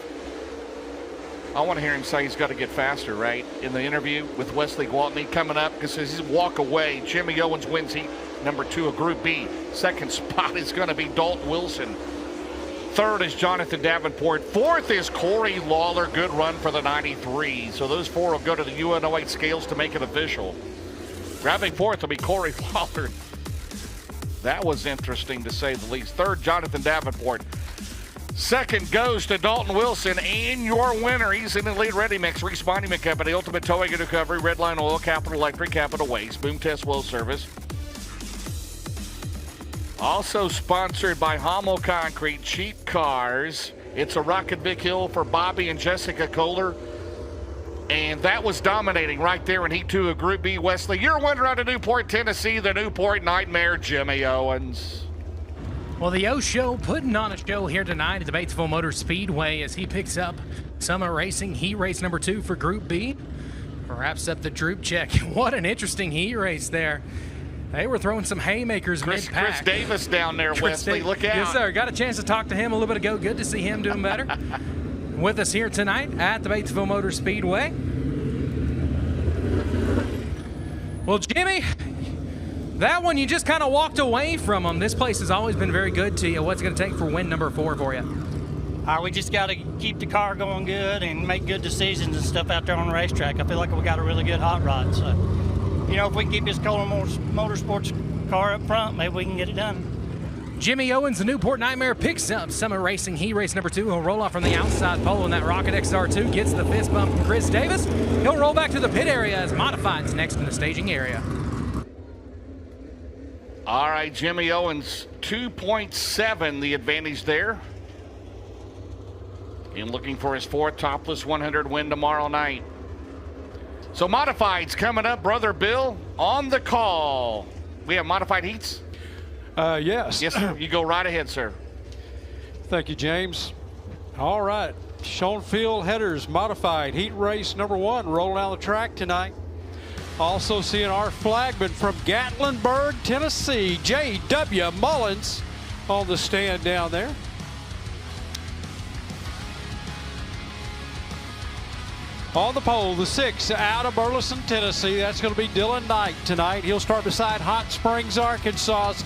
I want to hear him say he's got to get faster, right? In the interview with Wesley Gwaltney coming up, because as he walk away, Jimmy Owens wins heat number 2 of Group B. Second spot is going to be Dalton Wilson. Third is Jonathan Davenport. Fourth is Corey Lawler. Good run for the 93. So those 4 will go to the UNO8 scales to make it official. Grabbing fourth will be Corey Lawler. That was interesting to say the least. Third, Jonathan Davenport. Second goes to Dalton Wilson, and your winner, he's in the lead ready mix. Reese Monument Company, Ultimate Towing and Recovery, Redline Oil, Capital Electric, Capital Waste, Boom Test Well Service. Also sponsored by Hummel Concrete, Cheap Cars, It's a rocket big hill for Bobby and Jessica Kohler. And that was dominating right there in Heat 2 of Group B. Wesley, your winner out of Newport, Tennessee, the Newport Nightmare, Jimmy Owens. Well, the O Show putting on a show here tonight at the Batesville Motor Speedway as he picks up Summit Racing Heat Race number 2 for Group B. Wraps up the Droop Check. What an interesting heat race there. They were throwing some haymakers mid-pack. Chris Davis down there, Wesley. Look out. Yes, sir. Got a chance to talk to him a little bit ago. Good to see him doing better. With us here tonight at the Batesville Motor Speedway. Well, Jimmy, that one you just kind of walked away from them. This place has always been very good to you. What's it going to take for win number 4 for you? We just got to keep the car going good and make good decisions and stuff out there on the racetrack. I feel like we got a really good hot rod. So, you know, if we can keep this Kohler Motorsports car up front, maybe we can get it done. Jimmy Owens, the Newport Nightmare, picks up Summit Racing Heat Race number 2. He'll roll off from the outside pole in that Rocket XR2, gets the fist bump from Chris Davis. He'll roll back to the pit area as Modified's next in the staging area. All right, Jimmy Owens, 2.7 the advantage there. And looking for his 4th Topless 100 win tomorrow night. So Modified's coming up, Brother Bill, on the call. We have Modified Heats? Yes. Yes, sir. You go right ahead, sir. Thank you, James. All right. Schoenfield Headers Modified Heat Race number 1 rolling down the track tonight. Also seeing our flagman from Gatlinburg, Tennessee, J.W. Mullins on the stand down there. On the pole, the 6 out of Burleson, Tennessee. That's going to be Dylan Knight tonight. He'll start beside Hot Springs, Arkansas's